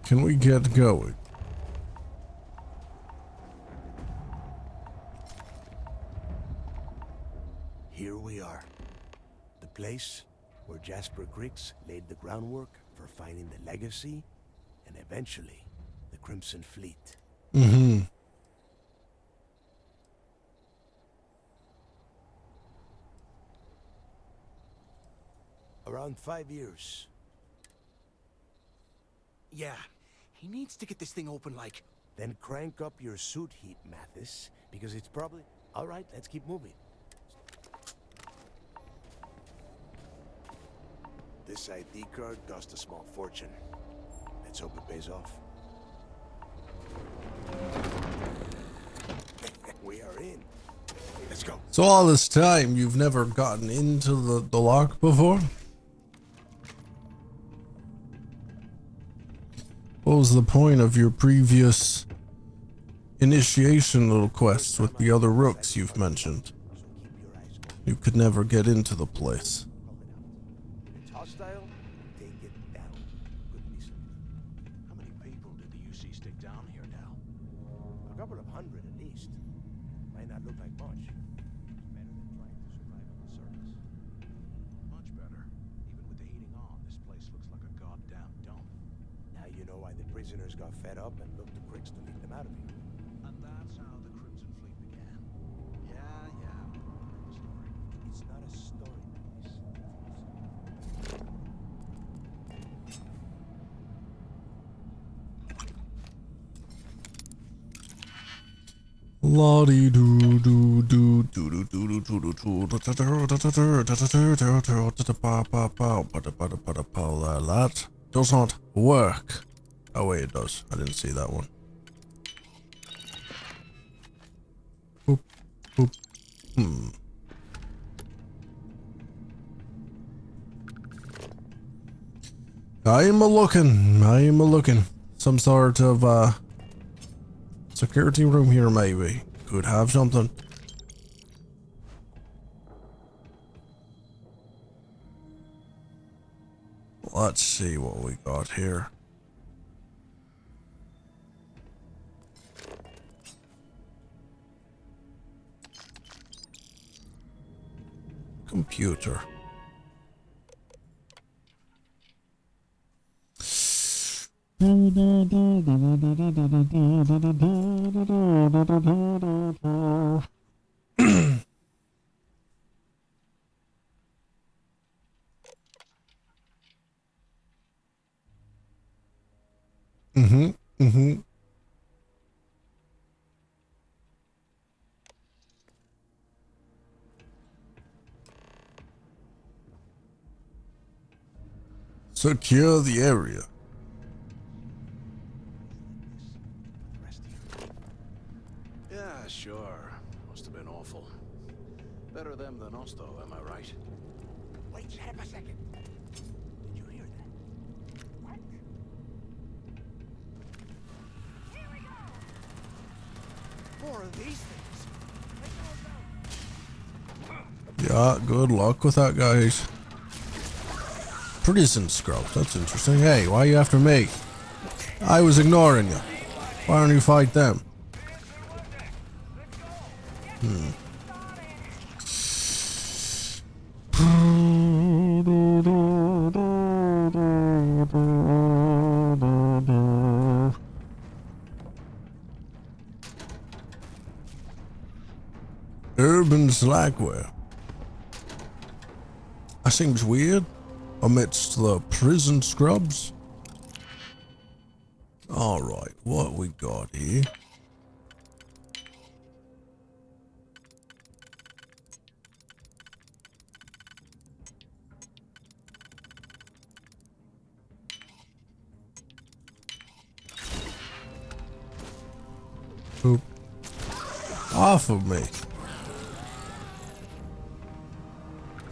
Can we get going? Here we are. The place where Jasper Griggs laid the groundwork for finding the legacy and eventually the Crimson Fleet. Mm-hmm. Around 5 years. Yeah, he needs to get this thing open like... Then crank up your suit heat, Mathis, because it's probably... All right, let's keep moving. This ID card cost a small fortune. Let's hope it pays off. We are in. Let's go. So all this time, you've never gotten into the lock before? What was the point of your previous initiation little quests with the other rooks you've mentioned? You could never get into the place. It's hostile. Take it down. Couldn't be simple. How many people did the UC stick down here now? A couple of hundred at least. Might not look like much. Better than trying to survive on the surface. Much better. Even with the heating on, this place looks like a goddamn dump. Now you know why the prisoners got fed up and looked to Griggs to lead them out of here. And that's how the Crimson Fleet began. Yeah. Story. It's not a story, Mathis. Lottie doo doo doo doo doo doo doo doo that does not work. Oh wait, it does. I didn't see that one. Boop, boop. I am a looking. Some sort of security room here, maybe. Could have something. Let's see what we got here. Computer. Secure the area. Yeah, sure. Must have been awful. Better them than us, though, am I right? Wait, half a second. Did you hear that? What? Here we go! More of these things. Yeah, good luck with that, guys. Prison scrubs, that's interesting. Hey, why are you after me? I was ignoring you. Why don't you fight them? Urban slackware. That seems weird. Amidst the prison scrubs. Alright, what we got here? Oop. Off of me.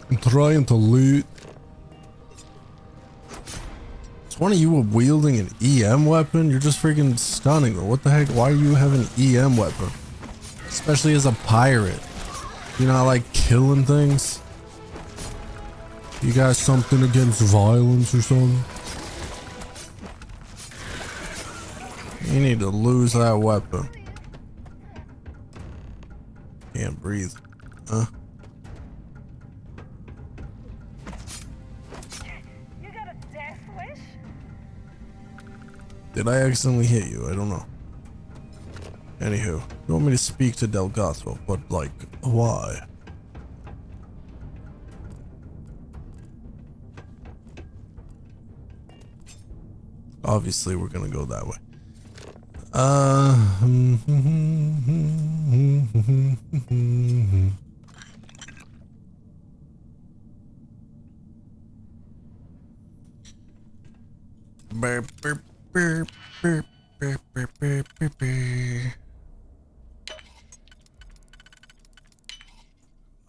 I'm trying to loot. Is one of you wielding an EM weapon? You're just freaking stunning. What the heck? Why do you have an EM weapon? Especially as a pirate. You're not like killing things? You got something against violence or something? You need to lose that weapon. Can't breathe. Huh? You got a death wish? Did I accidentally hit you? I don't know. Anywho, you want me to speak to Delgado, but like, why? Obviously, we're gonna go that way.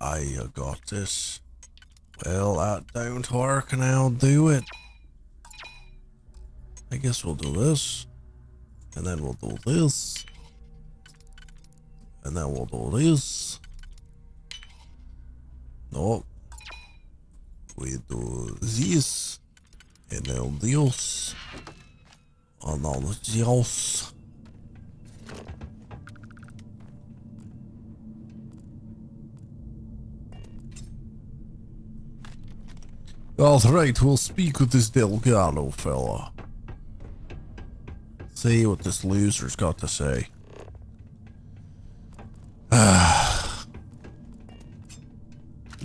I got this. Well, that don't work and I'll do it. I guess we'll do this. And then we'll do this. And then we'll do this. No. We do this. And then this. And now this. Alright, we'll speak with this Delgado fella. See what this loser's got to say.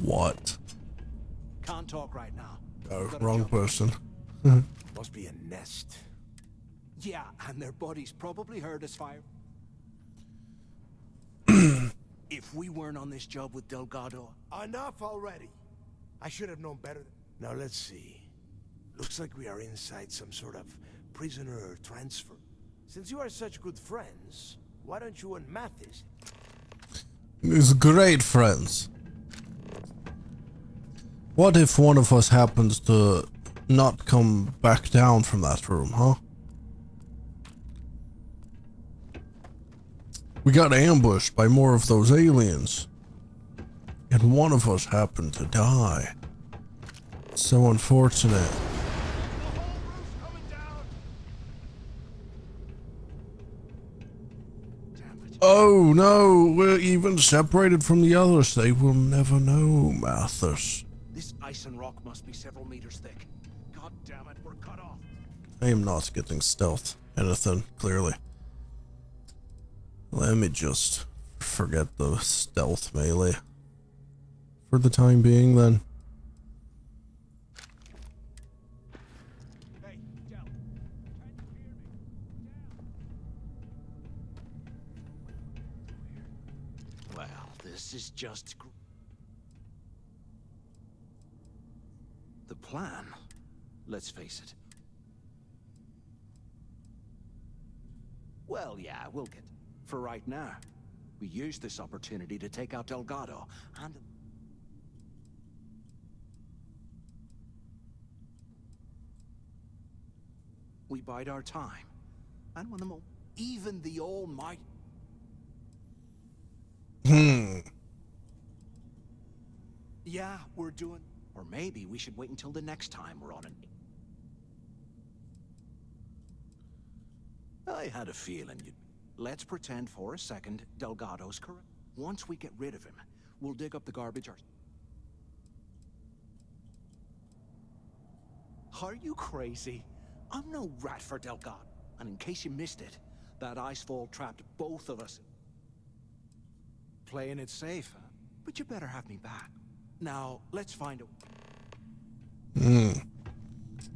What? Can't talk right now. Oh, wrong person. Must be a nest. Yeah, and their bodies probably heard us fire. If we weren't on this job with Delgado... Enough already. I should have known better. Now let's see. Looks like we are inside some sort of prisoner transfer. Since you are such good friends, why don't you and Mathis? He's great friends. What if one of us happens to not come back down from that room, huh? We got ambushed by more of those aliens. And one of us happened to die. So unfortunate. Oh no, we're even separated from the others. They will never know, Mathis. This ice and rock must be several meters thick. God damn it, we're cut off. I am not getting stealth anything, clearly. Let me just forget the stealth melee. For the time being, then. Well, this is just... The plan? Let's face it. Well, yeah, we'll get... For right now, we use this opportunity to take out Delgado, and... We bide our time. And when the even the Almighty... Yeah, we're doing... Or maybe we should wait until the next time we're on an... I had a feeling you'd... Let's pretend for a second Delgado's correct. Once we get rid of him, we'll dig up the garbage ourselves. Are you crazy? I'm no rat for Delgado. And in case you missed it, that icefall trapped both of us. Playing it safe, huh? But you better have me back. Now, let's find a...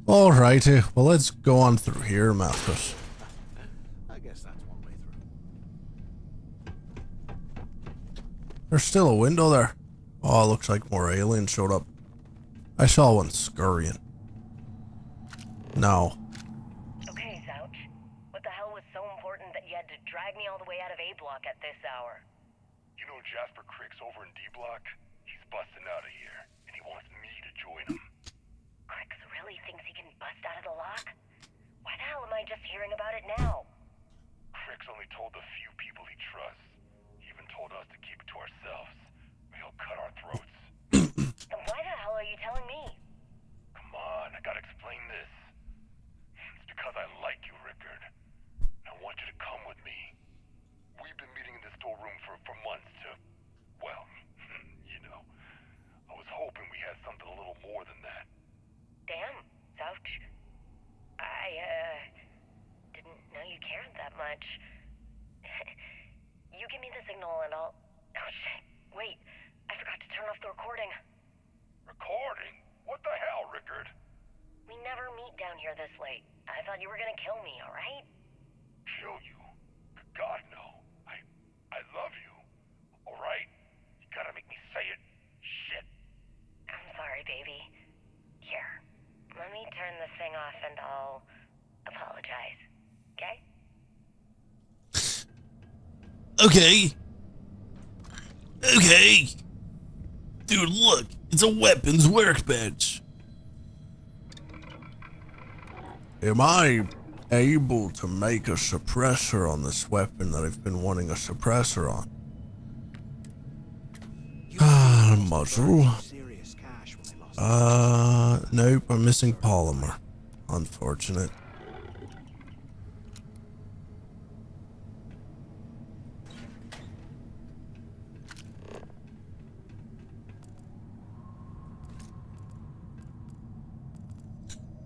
Alrighty, well let's go on through here, Mathis. I guess that's one way through. There's still a window there. Oh, it looks like more aliens showed up. I saw one scurrying. No. Okay, Zouch. What the hell was so important that you had to drag me all the way out of A block at this hour? You know Jasper Crick's over in D block? He's busting out of here, and he wants me to join him. Crix really thinks he can bust out of the lock? Why the hell am I just hearing about it now? Crick's only told the few people he trusts. He even told us to keep it to ourselves, or he'll cut our throats. Then why the hell are you telling me? Come on, I gotta explain this. It's because I like you, Rickard. I want you to come with me. We've been meeting in the storeroom for months to, well, you know. I was hoping we had something a little more than that. Damn, Zouch. I, didn't know you cared that much. You give me the signal and I'll... Oh, shit. Wait, I forgot to turn off the recording. Recording? What the hell, Rickard? We never meet down here this late. I thought you were gonna kill me, alright? Kill you? God, no. I love you. Alright? You gotta make me say it. Shit. I'm sorry, baby. Here, let me turn this thing off and I'll apologize. Okay? Okay. Okay. Dude, look. It's a weapons workbench. Am I able to make a suppressor on this weapon that I've been wanting a suppressor on? Muzzle. Nope, I'm missing polymer. Unfortunate.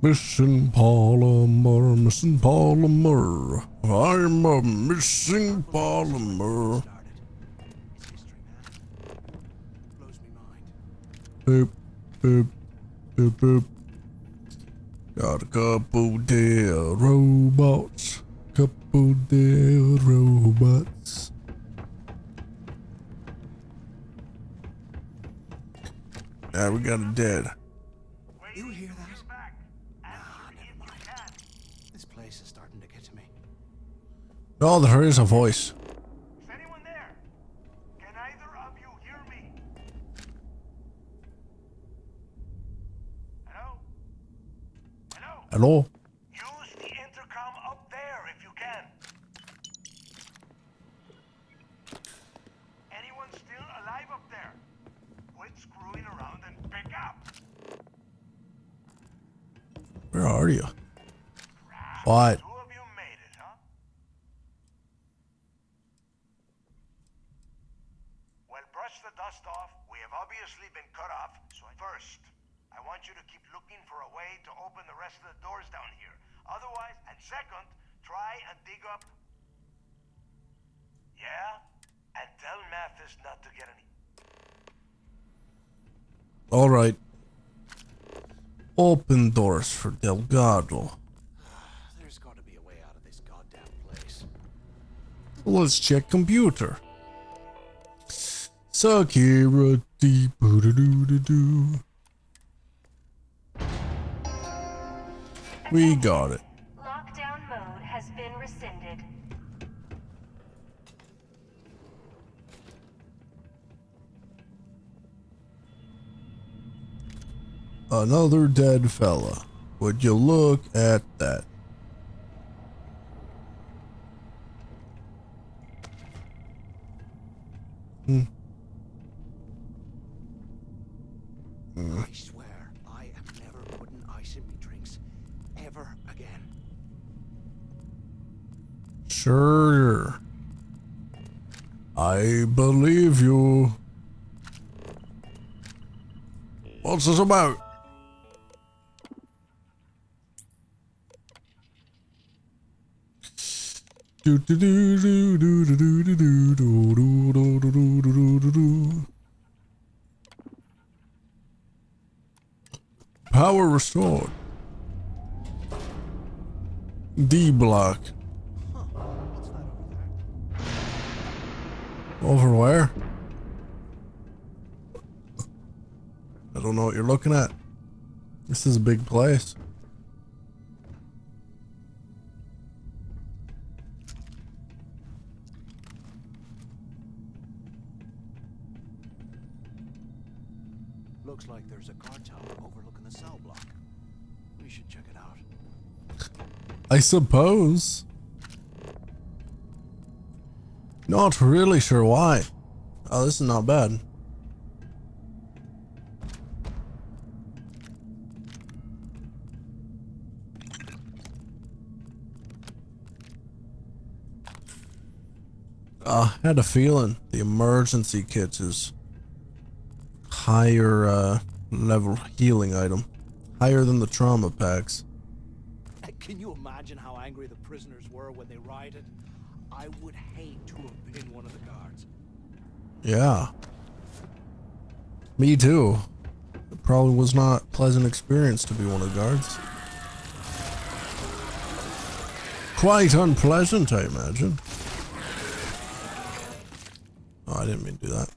Missing polymer, missing polymer. I'm a missing polymer. Boop, boop, boop, boop. Got a couple dead robots. Couple dead robots. Yeah, we got a dead. You hear that? Nah, never mind. This place is starting to get to me. Oh, there is a voice. Is anyone there? Can either of you hear me? Hello? Hello? Hello? Use the intercom up there if you can. Anyone still alive up there? Quit screwing around and pick up. Where are you? What? Two of you made it, huh? Well, brush the dust off. We have obviously been cut off. So first, I want you to keep looking for a way to open the rest of the doors down here. Otherwise, and second, try and dig up. Yeah? And tell Mathis not to get any. All right. Open doors for Delgado. There's got to be a way out of this goddamn place. Let's check computer. Security. Boo-doo-doo-doo-doo. We got it. Lockdown mode has been rescinded. Another dead fella. Would you look at that? I swear, I am never putting ice in me drinks ever again. Sure. I believe you. What's this about? Do do do do do do do do do do do do do do do. Power restored. D block. Over where? I don't know what you're looking at. This is a big place. Looks like there's a guard tower overlooking the cell block. We should check it out. I suppose. Not really sure why. Oh, this is not bad. I had a feeling the emergency kit is higher level healing item. Higher than the trauma packs. Can you imagine how angry the prisoners were when they rioted? I would hate to have been one of the guards. Yeah. Me too. It probably was not a pleasant experience to be one of the guards. Quite unpleasant, I imagine. Oh, I didn't mean to do that.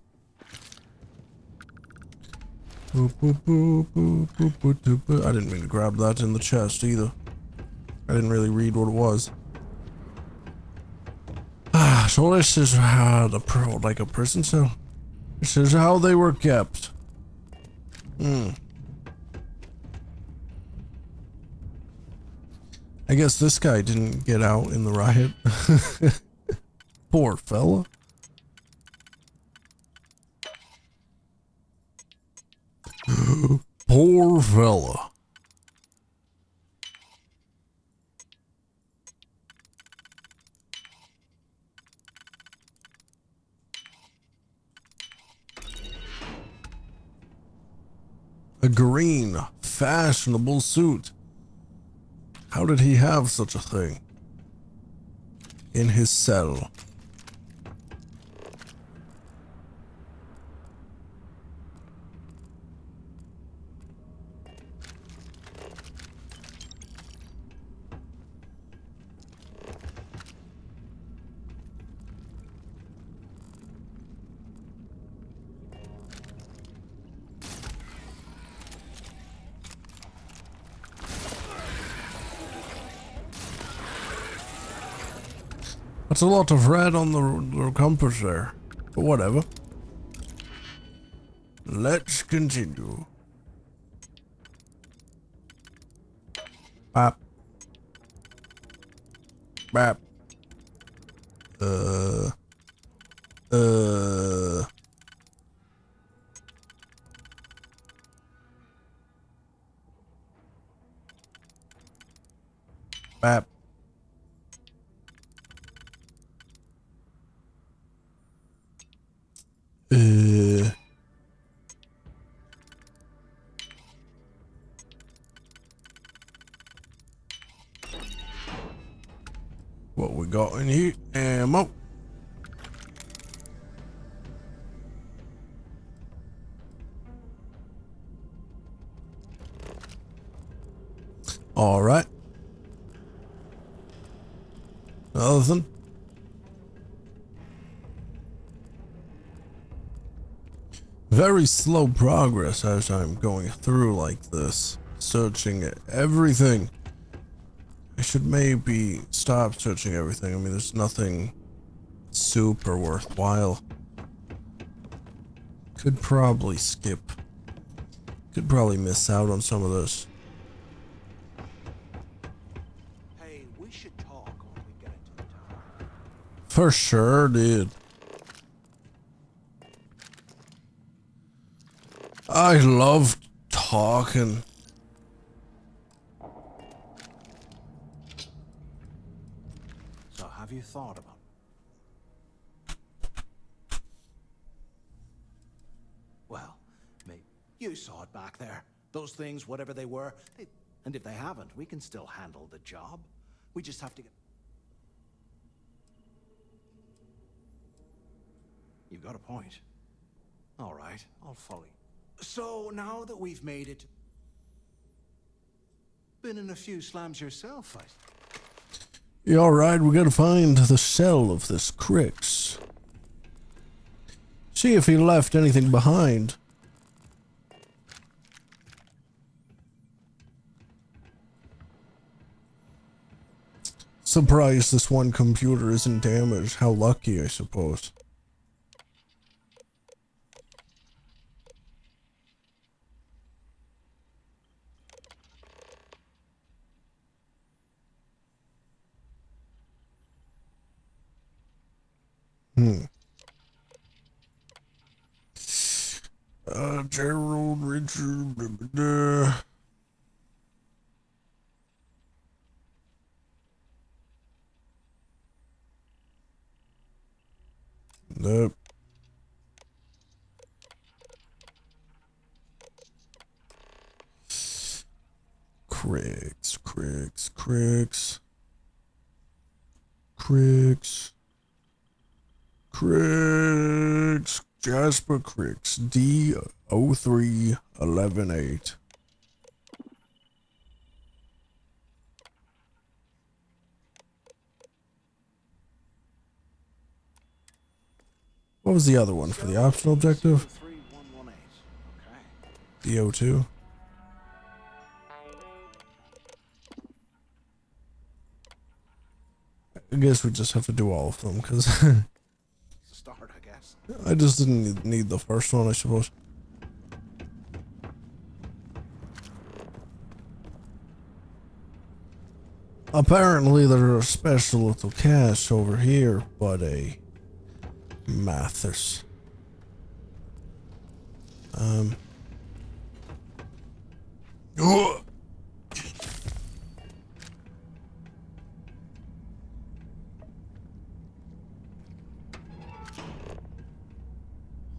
Boop, boop, boop, boop, boop, boop, boop, boop. I didn't mean to grab that in the chest either. I didn't really read what it was. Ah, so this is how like a prison cell. This is how they were kept. I guess this guy didn't get out in the riot. Poor fella. Poor fella. A green, fashionable suit. How did he have such a thing in his cell? That's a lot of red on the compass there, but whatever. Let's continue. Bap. Bap. Bap. What we got in here? Ammo. All right. Nothing. Very slow progress as I'm going through like this, searching everything. I should maybe stop searching everything. I mean, there's nothing super worthwhile. Could probably skip. Could probably miss out on some of this. Hey, we should talk when we get into the tower. For sure, dude. I love talking. So have you thought about You saw it back there. Those things, whatever they were, and if they haven't, we can still handle the job. We just have to get... You've got a point. All right, I'll follow you. So, now that we've made it... Been in a few slams yourself, You alright? We gotta find the cell of this Crix. See if he left anything behind. Surprised this one computer isn't damaged. How lucky, I suppose. Gerald, Richard, blah, blah, blah. Nope. Crix. Jasper Crix. D03118. What was the other one for the optional objective? D02. I guess we just have to do all of them because start, I guess. I just didn't need the first one, I suppose. Apparently there's a special little cache over here, but a Mathers.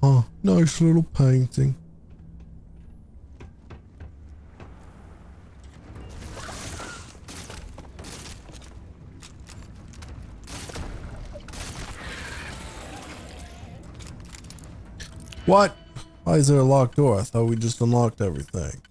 Oh, nice little painting. What? Why is there a locked door? I thought we just unlocked everything.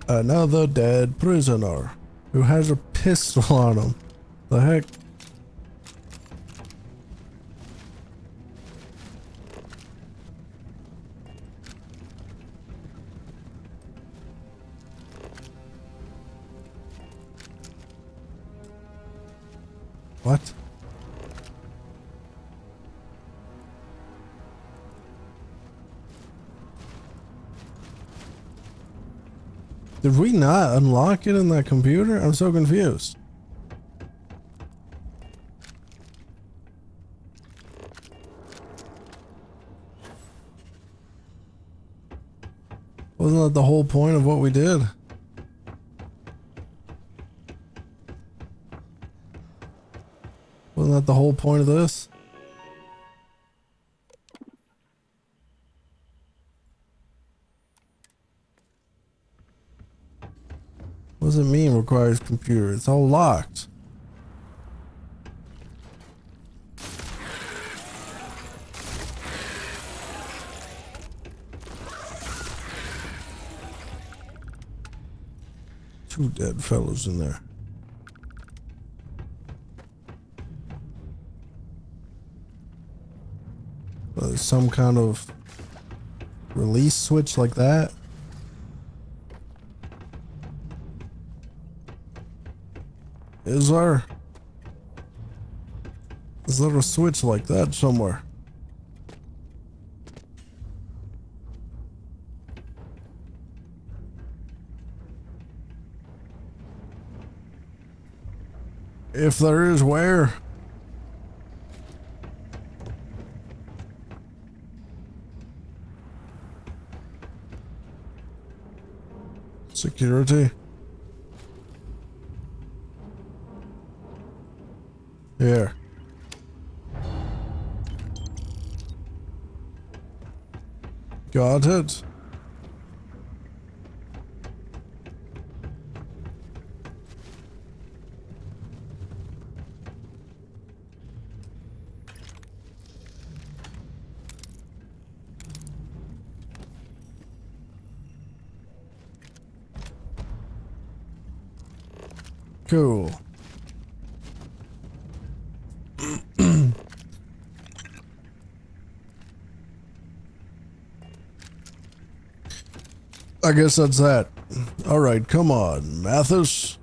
Another dead prisoner who has a pistol on him. The heck? What? Did we not unlock it in that computer? I'm so confused. Wasn't that the whole point of what we did? Wasn't that the whole point of this? What does it mean requires computer? It's all locked. Two dead fellows in there. Some kind of release switch like that. Is there a switch like that somewhere? If there is, where? security. Here. Got it. Cool. I guess that's that. All right, come on, Mathis.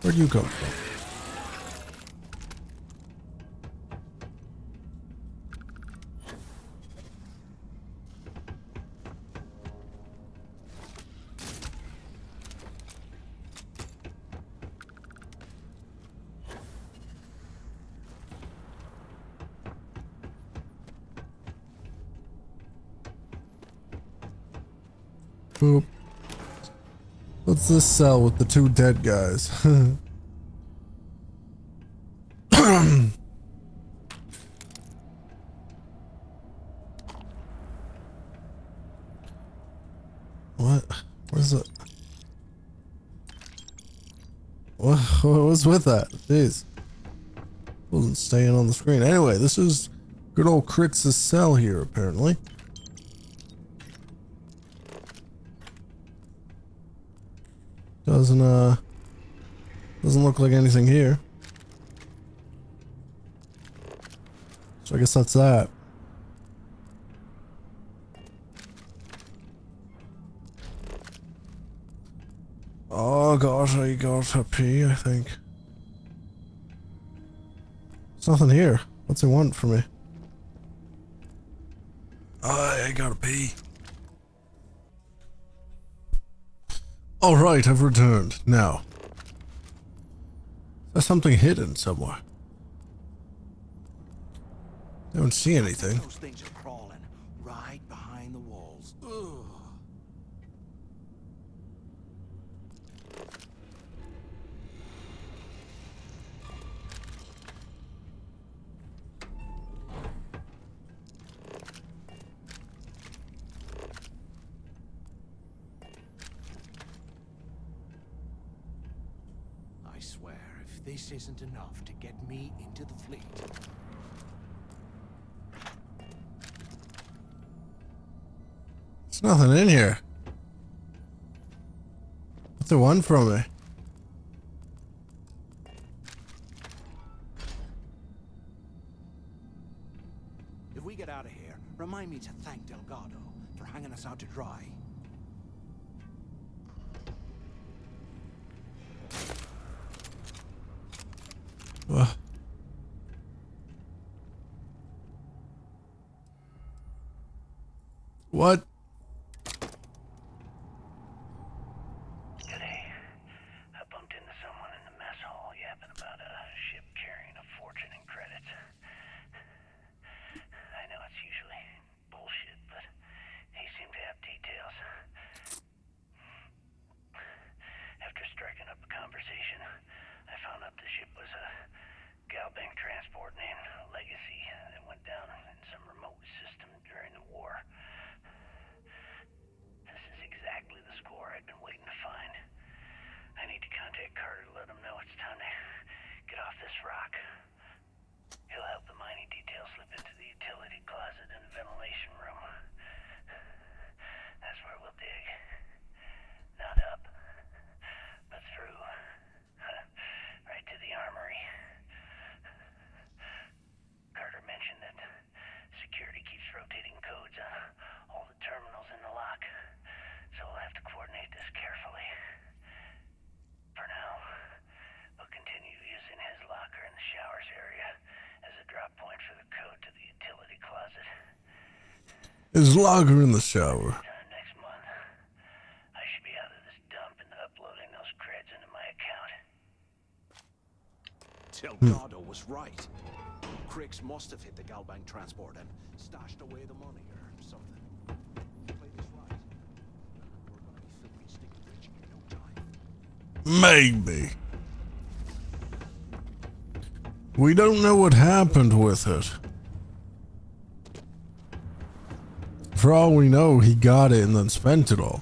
Where'd you come from? Boop. What's this cell with the 2 dead guys? What? Where's it? What was with that? Jeez. Wasn't staying on the screen. Anyway, this is good old Kritz's cell here, apparently. Doesn't look like anything here. So I guess that's that. Oh gosh, I got a pee, I think. There's nothing here. What's it want from me? I gotta pee. Alright, I've returned. Now. There's something hidden somewhere. I don't see anything. Those things are crawling right behind the walls. Ugh. I swear, if this isn't enough to get me into the fleet. There's nothing in here. What's the one from me? If we get out of here, remind me to thank Delgado for hanging us out to dry. What? Today, I bumped into someone in the mess hall yapping about a ship carrying a fortune in credits. I know it's usually bullshit, but he seemed to have details. After striking up a conversation, I found out the ship was a Galbank transport named Legacy that went down in some remote system during the war. This is exactly the score I'd been waiting to find. I need to contact Carter to let him know it's time to get off this rock. He'll help the mining details slip into the utility closet in the ventilation room. That's where we'll dig. Not up, but through. Right to the armory. Carter mentioned that security keeps rotating codes on all the terminals in the lock, so we'll have to coordinate this carefully. For now, we'll continue using his locker in the showers area as a drop point for the code to the utility closet. His locker in the shower. Next month, I should be out of this dump and uploading those creds into my account. Delgado was right. Cricks must have hit the Galbank transport and stashed away the money or something. Play this Maybe. We don't know what happened with it. For all we know, he got it and then spent it all.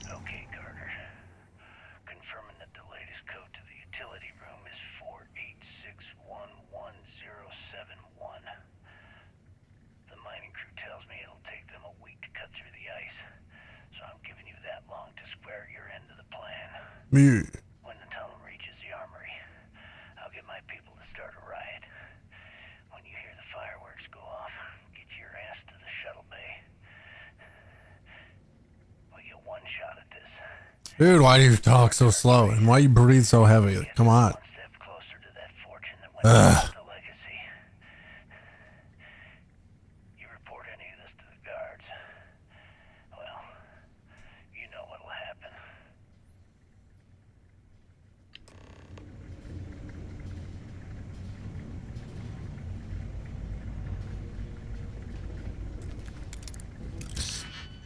Okay, Carter. Confirming that the latest code to the utility room is 486111071. The mining crew tells me it'll take them a week to cut through the ice, so I'm giving you that long to square your end of the plan. Yeah. When the tunnel reaches the armory, I'll get my people to start a riot. When you hear the fireworks go off, get your ass to the shuttle bay. We get one shot at this. Dude, why do you talk so slow? And why you breathe so heavy? Come on. Ugh. You report any of this to the guards, well, you know what'll happen.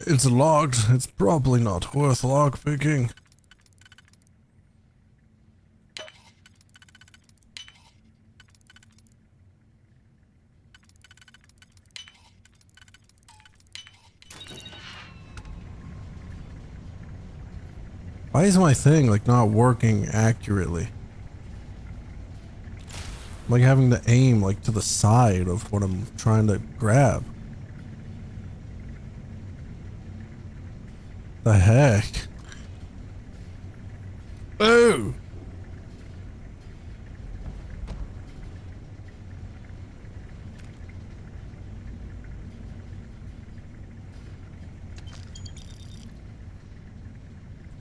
It's locked. It's probably not worth lockpicking. Why is my thing like not working accurately? Like having to aim like to the side of what I'm trying to grab. The heck? Ooh!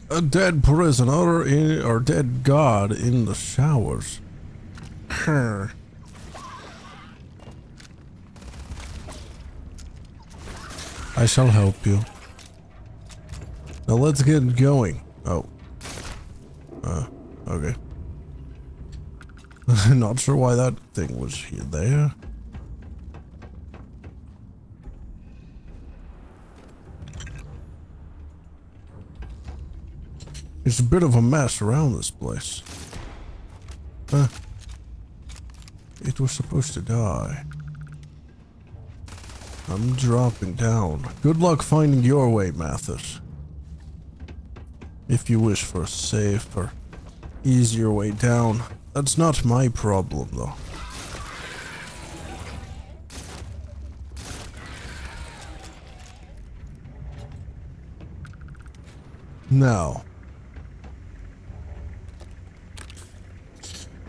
A dead prisoner in, or dead god in the showers. I shall help you. Now let's get going. Oh. Okay. Not sure why that thing was here there. It's a bit of a mess around this place. It was supposed to die. I'm dropping down. Good luck finding your way, Mathis. If you wish for a safer, easier way down. That's not my problem, though. Now,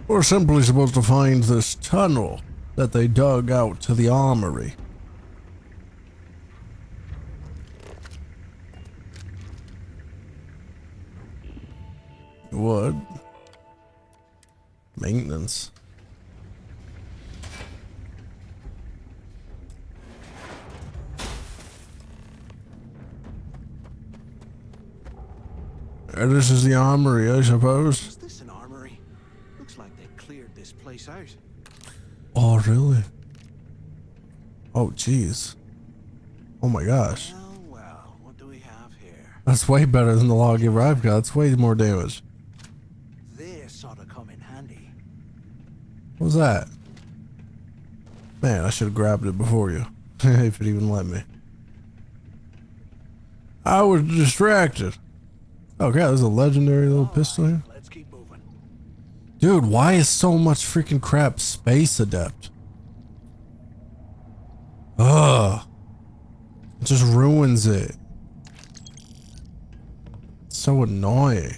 we're simply supposed to find this tunnel that they dug out to the armory. What? Maintenance. This is the armory, I suppose. Is this an armory? Looks like they cleared this place out. Oh, really? Oh, jeez. Oh my gosh. Well, what do we have here? That's way better than the lawgiver I've got. It's way more damage. This ought to come in handy. What was that? Man, I should have grabbed it before you. If it even let me. I was distracted. Okay, there's a legendary little pistol here. Let's keep moving. Dude, why is so much freaking crap space adept? Ugh. It just ruins it. It's so annoying.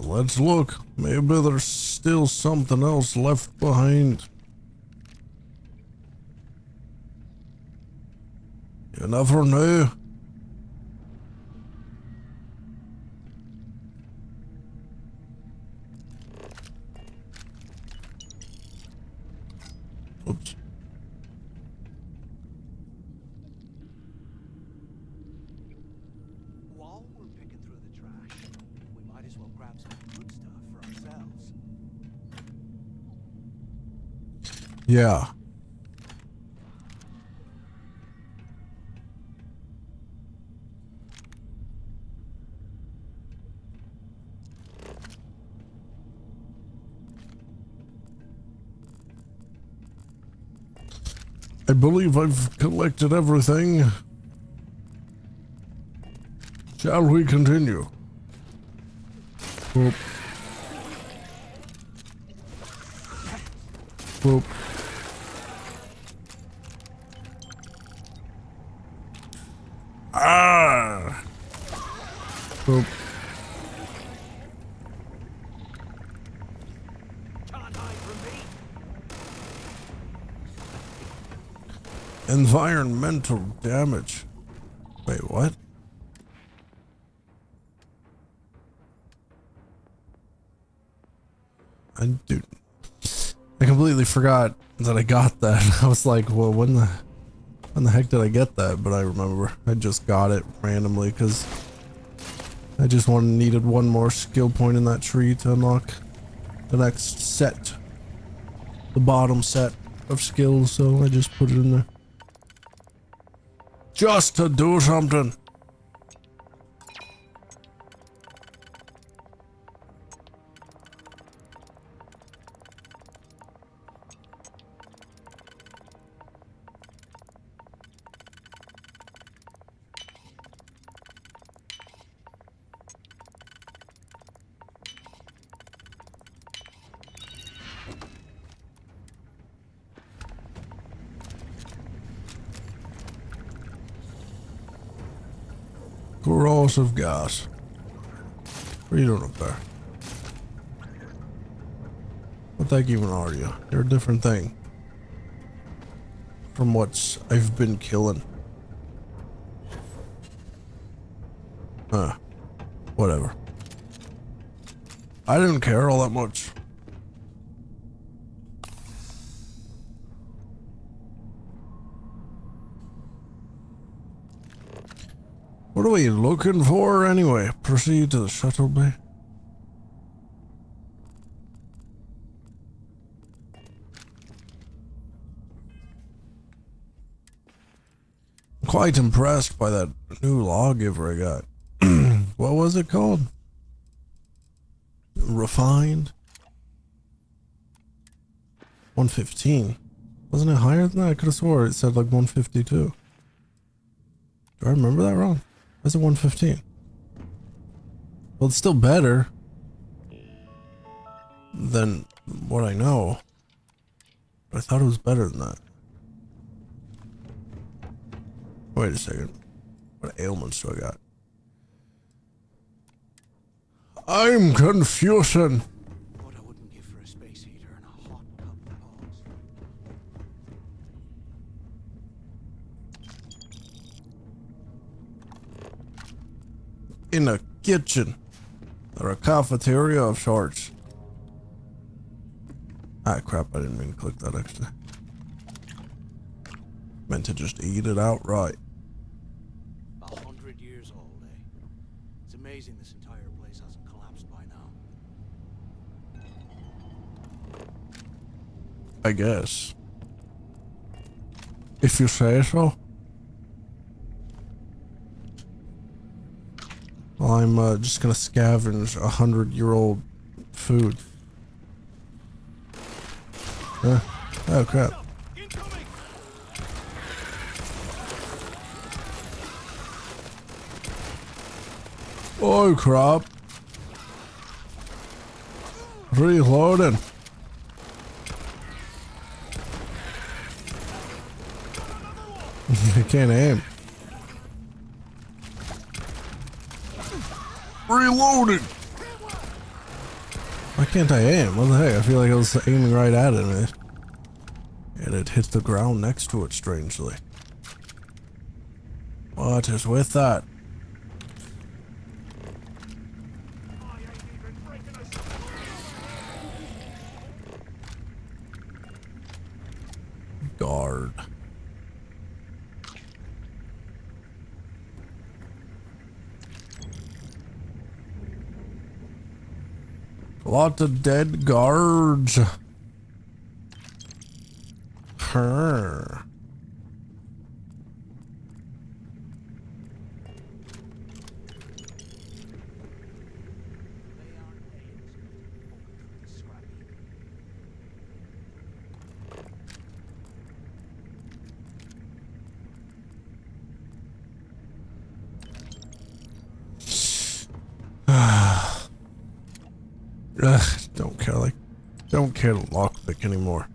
Let's look. Maybe there's still something else left behind. You never know. Oops. grab some good stuff for ourselves. Yeah. I believe I've collected everything. Shall we continue? Whoop. Whoop. Ah! Whoop. Environmental damage. Wait, what? I completely forgot that I got that. I was like, well, when the heck did I get that? But I remember I just got it randomly because I just needed one more skill point in that tree to unlock the next set, the bottom set of skills. So I just put it in there just to do something. Corrosive gas. What are you doing up there? What the heck even are you? You're a different thing from what I've been killing. Huh. Whatever. I didn't care all that much. What are we looking for anyway? Proceed to the shuttle bay. I'm quite impressed by that new lawgiver I got. What was it called? Refined? 115. Wasn't it higher than that? I could have swore it said like 152. Do I remember that wrong? Why's it 115? Well, it's still better than what I know. But I thought it was better than that. Wait a second. What ailments do I got? I'm confusion. What I wouldn't give for a space heater and a hot cup of pause. In a kitchen or a cafeteria of sorts. Ah, crap, I didn't mean to click that actually. Meant to just eat it outright. 100 years old, eh? It's amazing this entire place hasn't collapsed by now. I guess. If you say so. Well, I'm just gonna scavenge 100-year-old food. Oh crap. Oh crap. Reloading. I can't aim. Reloading. Why can't I aim? What the heck? I feel like I was aiming right at it and it hit the ground next to it strangely. What is with that? Guard. A lot of dead guards. Her. Don't care to lockpick anymore.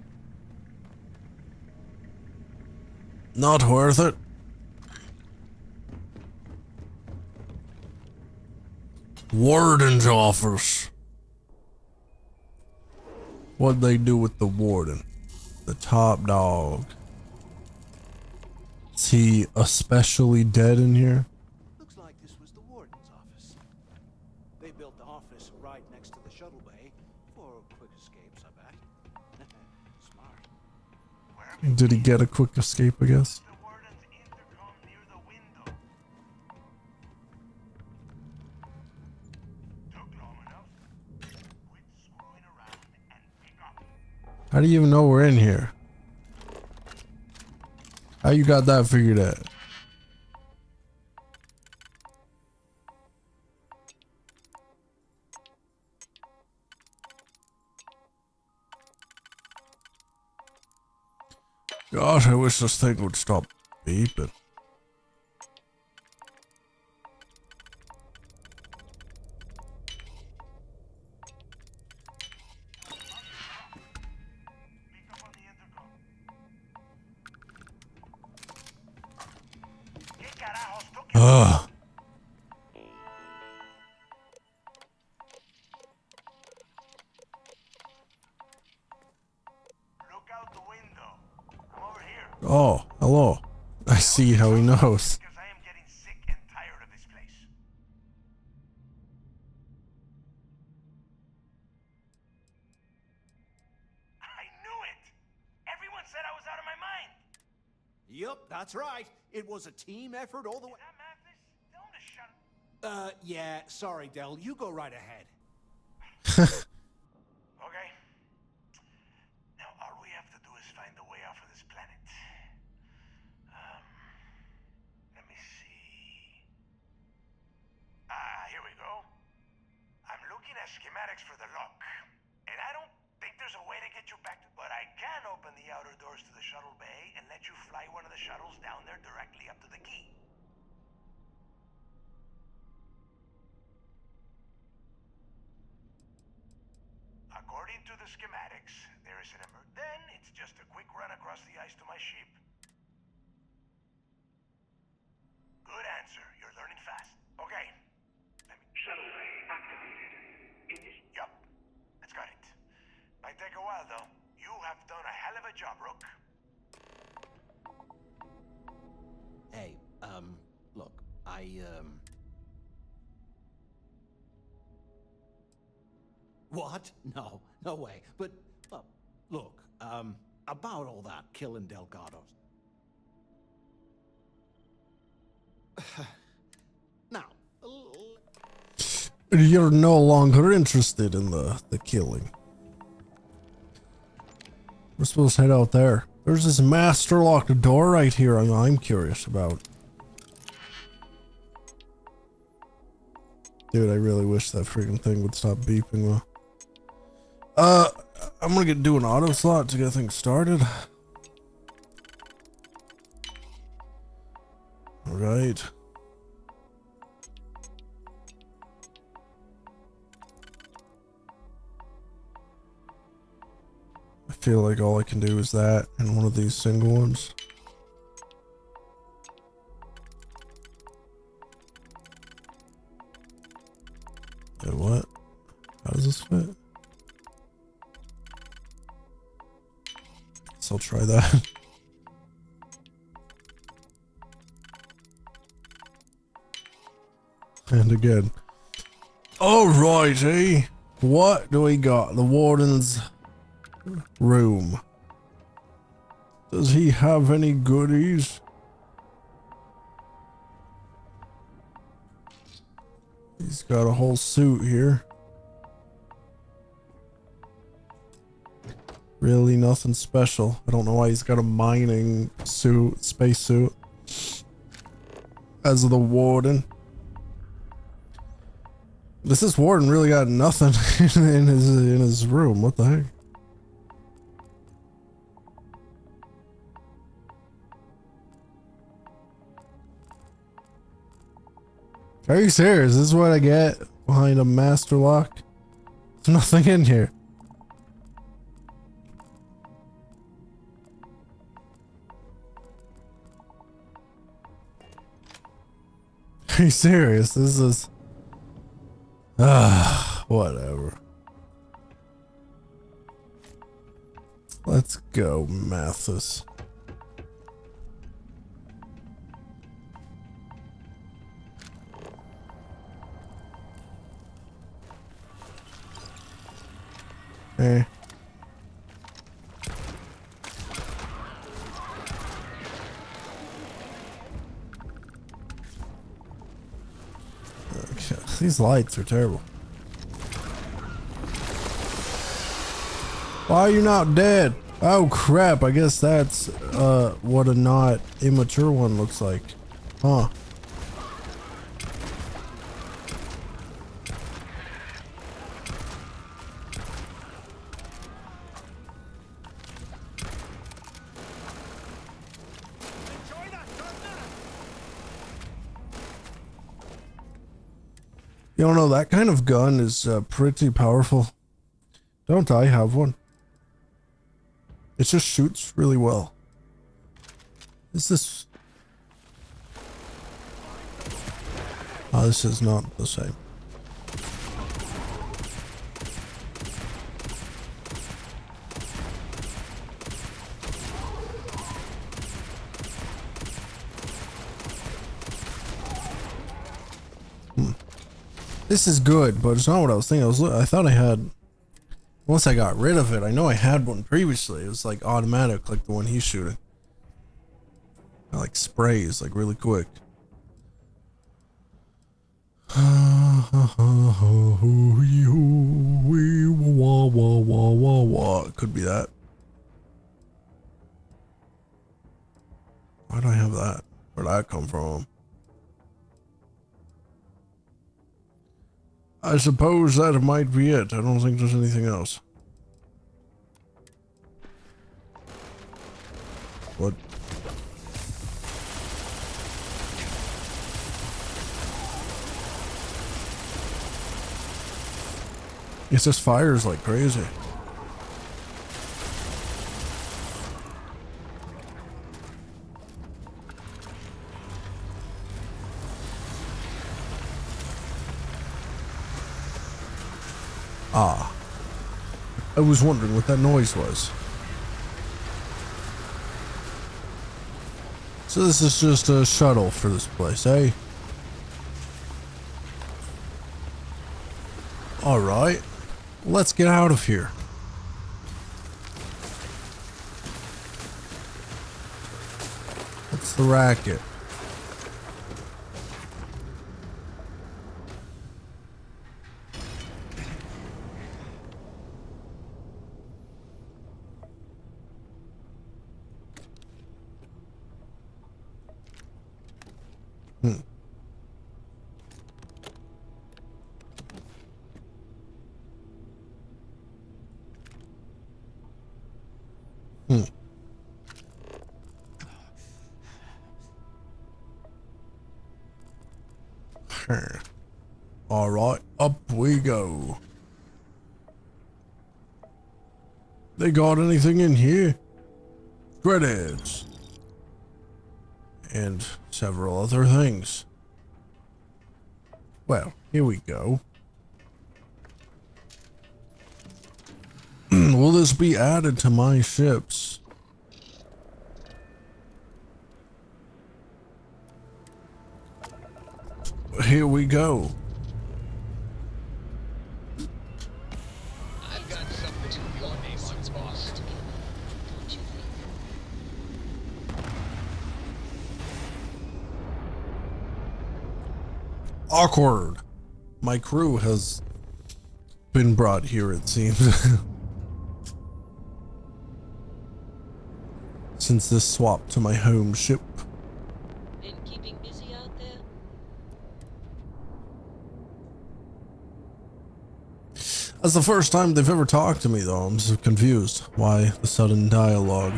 Not worth it. Warden's office. What'd they do with the warden? The top dog. Is he especially dead in here? Looks like this was the warden's office. They built the office right next to the shuttle bay for quick escapes, I bet. Smart. Did he get a quick escape, I guess? How do you even know we're in here? How you got that figured out? Gosh, I wish this thing would stop beeping. Ugh. Oh, hello. I see how he knows. Yup, that's right. It was a team effort all the way. Yeah, sorry, Del. You go right ahead. Okay. Now all we have to do is find a way off of this planet. Let me see. Here we go. I'm looking at schematics for the lock. And I don't think there's a way to get you back to... But I can open the outer doors to the shuttle bay and let you fly one of the shuttles down there directly up to the key. According to the schematics, there is an then it's just a quick run across the ice to my ship. Good answer. You're learning fast. Okay. Shuttle bay activated. Yup. That's got it. Might take a while though. You have done a hell of a job, Rook. Hey, look, What? No, no way. But, look, about all that killing Delgados. Now, You're no longer interested in the killing. We're supposed to head out there. There's this master locked door right here I'm curious about. Dude, I really wish that freaking thing would stop beeping though. I'm gonna do an auto slot to get things started. Alright. I feel like all I can do is that and one of these single ones. Wait, what? How does this fit? So I'll try that. And again. Alrighty. What do we got? The warden's room. Does he have any goodies? He's got a whole suit here. Really nothing special. I don't know why he's got a mining suit, space suit. As the warden. This warden really got nothing in his room. What the heck? Are you serious? This is what I get behind a master lock? There's nothing in here. Are you serious? This is... whatever. Let's go, Mathis. Hey. Okay. These lights are terrible. Why are you not dead? Oh crap, I guess that's what a not immature one looks like. Huh. You don't know, that kind of gun is pretty powerful. Don't I have one? It just shoots really well. Is this... Oh, this is not the same. This is good, but it's not what I was thinking. I thought I had... Once I got rid of it, I know I had one previously. It was like automatic, like the one he's shooting. It like sprays, like really quick. It could be that. Why do I have that? Where'd that come from? I suppose that might be it. I don't think there's anything else. What? It just fires like crazy. Ah. I was wondering what that noise was. So this is just a shuttle for this place, eh? Alright. Let's get out of here. What's the racket? Alright, up we go. They got anything in here? Credits. And several other things. Well, here we go. Will this be added to my ships? Here we go. I've got something to your name on its boss. Awkward. My crew has been brought here, it seems. since this swapped to my home ship. Been keeping busy out there? That's the first time they've ever talked to me, though. I'm so confused. Why the sudden dialogue?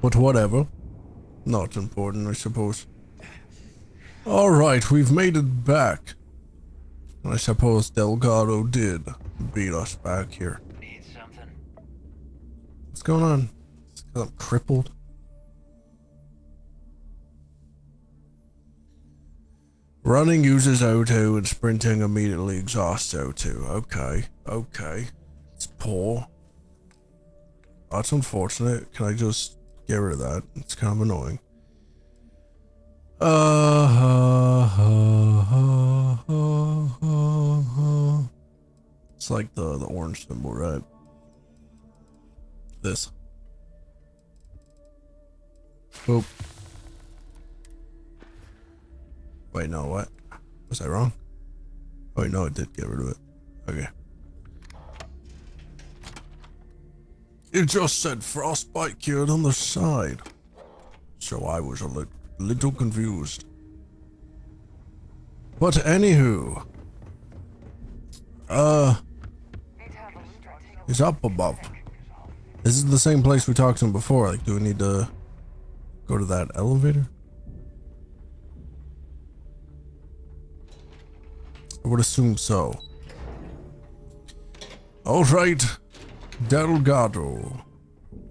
But whatever. Not important, I suppose. Alright, we've made it back. And I suppose Delgado did beat us back here. Need something? What's going on? It's 'cause I'm crippled. Running uses O2 and sprinting immediately exhausts O2. Okay, okay. It's poor. That's unfortunate. Can I just get rid of that? It's kind of annoying. It's like the orange symbol, right? This. Boop. Wait, no, what? Was I wrong? Oh, wait, no, it did get rid of it. Okay. It just said frostbite cured on the side. So I was a little confused. But anywho. He's up above. This is the same place we talked to him before. Like, do we need to go to that elevator? I would assume so. Alright. Delgado.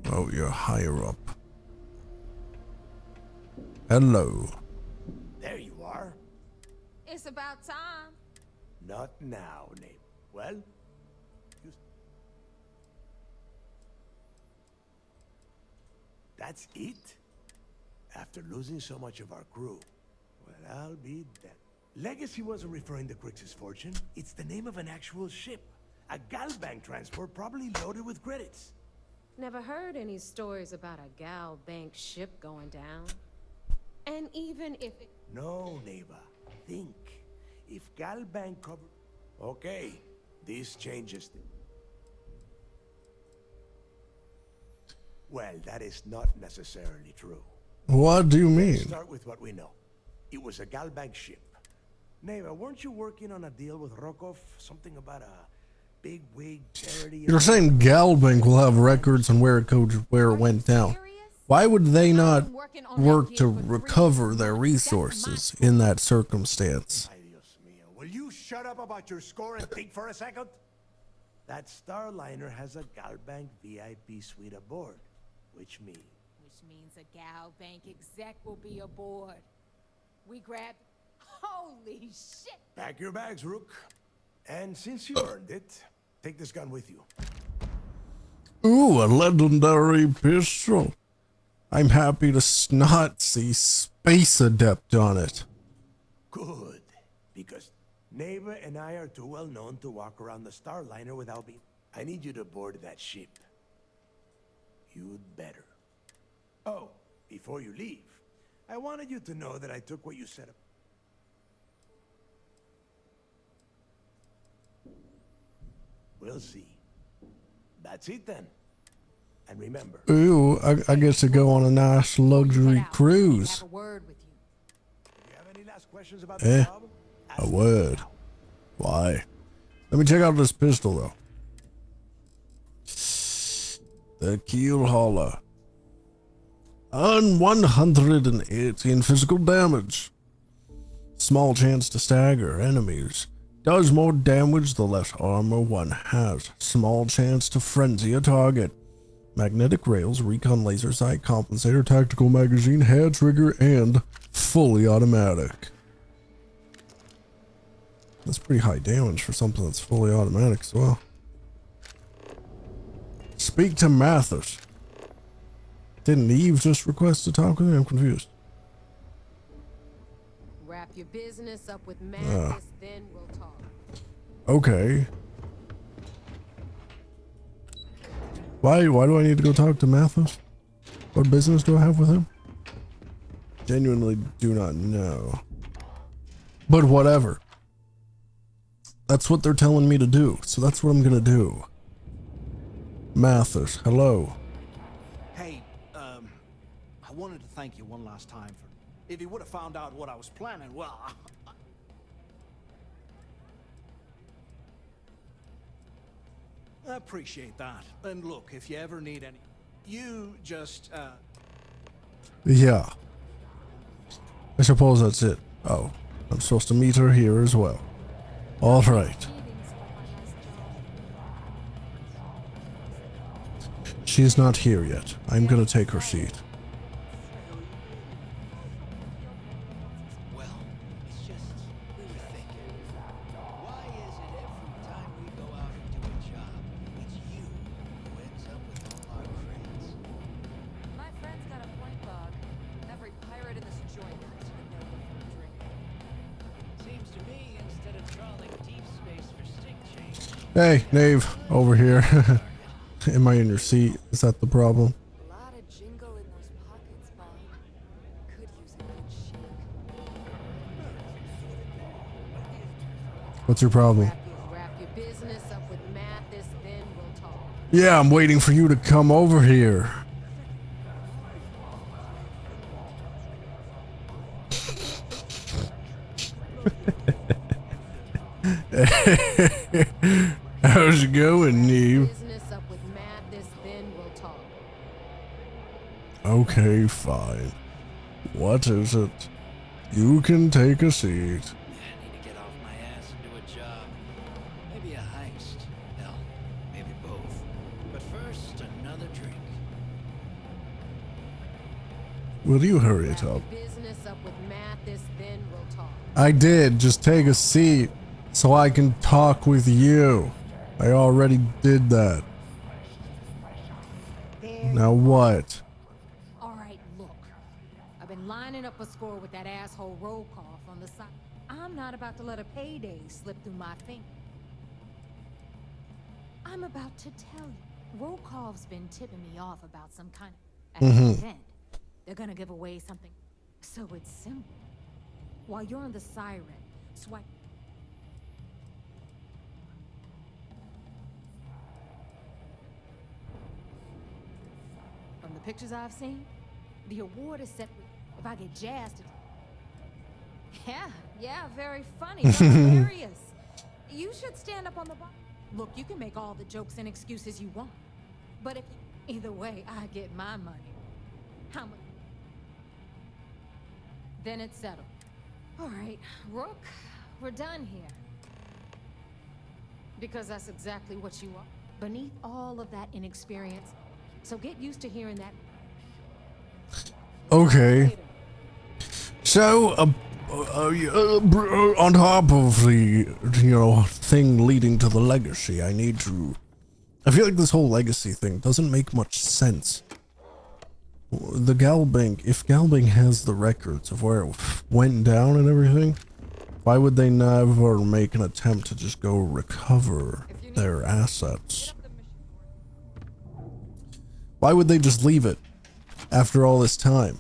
Oh, you're higher up. Hello. There you are. It's about time. Not now, Nate. Well, that's it? After losing so much of our crew. Well, I'll be dead. Legacy wasn't referring to Crix's fortune. It's the name of an actual ship. A Galbank transport probably loaded with credits. Never heard any stories about a Gal Bank ship going down. And even if it... No, neighbor. Think. If Galbank covered... Okay, this changes things. Well, that is not necessarily true. What do you mean? Let's start with what we know. It was a Galbank ship. Neighbor, weren't you working on a deal with Rokov? Something about a big wig charity? You're saying Galbank will have records on where it went down. Why would they not work to recover their resources in that circumstance? Will you shut up about your score and think for a second? That Starliner has a Galbank VIP suite aboard, which means a Gal Bank exec will be aboard. We grabbed... Holy shit! Pack your bags, Rook. And since you earned it, take this gun with you. Ooh, a legendary pistol. I'm happy to not see Space Adept on it. Good, because Neighbor and I are too well known to walk around the Starliner without being... I need you to board that ship. You'd better. Oh, before you leave, I wanted you to know that I took what you said up. We'll see. That's it then. And remember... Ooh, I get to go on a nice luxury cruise. Have a word with you. Do you have any last questions about the job? A word. Why? Let me check out this pistol, though. The Keel Hauler. On 118 physical damage. Small chance to stagger enemies. Does more damage the less armor one has. Small chance to frenzy a target. Magnetic rails, recon laser sight, compensator, tactical magazine, head trigger, and fully automatic. That's pretty high damage for something that's fully automatic as well. Speak to Mathis. Didn't Eve just request to talk with me? I'm confused. Wrap your business up with Mathis, then we'll talk. Okay. Why do I need to go talk to Mathis? What business do I have with him? Genuinely do not know. But whatever. That's what they're telling me to do, so that's what I'm gonna do. Mathis, hello. Hey, I wanted to thank you one last time for... If you would have found out what I was planning, well... I appreciate that. And look, if you ever need any... You just, Yeah. I suppose that's it. Oh, I'm supposed to meet her here as well. All right. She's not here yet. I'm gonna take her seat. Well, it's just, we were thinking, why is it every time we go out and do a job, it's you who ends up with all our credits? My friend's got a point, Bog. Every pirate in this joint comes to the Nova for a drink. Seems to me, instead of trawling deep space for stick change... Hey, Nave, over here. Am I in your seat? Is that the problem? A lot of jingle in those pockets, Bob. Could use a good shake. What's your problem? Wrap your business up with Mathis, then we'll talk. Yeah, I'm waiting for you to come over here. How's it going, Neve? Business up with Mathis, then we'll talk. Okay, fine. What is it? You can take a seat. I need to get off my ass and do a job. Maybe a heist. Hell, maybe both. But first, another drink. Will you hurry it up? Business up with Mathis, then we'll talk. I did. Just take a seat so I can talk with you. I already did that. Now what? All right, look. I've been lining up a score with that asshole Rokoff on the side. I'm not about to let a payday slip through my fingers. I'm about to tell you. Rokoff's been tipping me off about some kind of event. They're gonna give away something. So it's simple. While you're on the siren, swipe. From the pictures I've seen, the award is set with, if I get jazzed. Yeah, very funny, hilarious. You should stand up on the bar. Look, you can make all the jokes and excuses you want, but if either way, I get my money. How much? Then it's settled. All right, Rook, we're done here. Because that's exactly what you are. Beneath all of that inexperience. So get used to hearing that. Okay. So, on top of the, thing leading to the legacy, I feel like this whole legacy thing doesn't make much sense. The Galbank, if Galbank has the records of where it went down and everything, why would they never make an attempt to just go recover their assets? Why would they just leave it after all this time?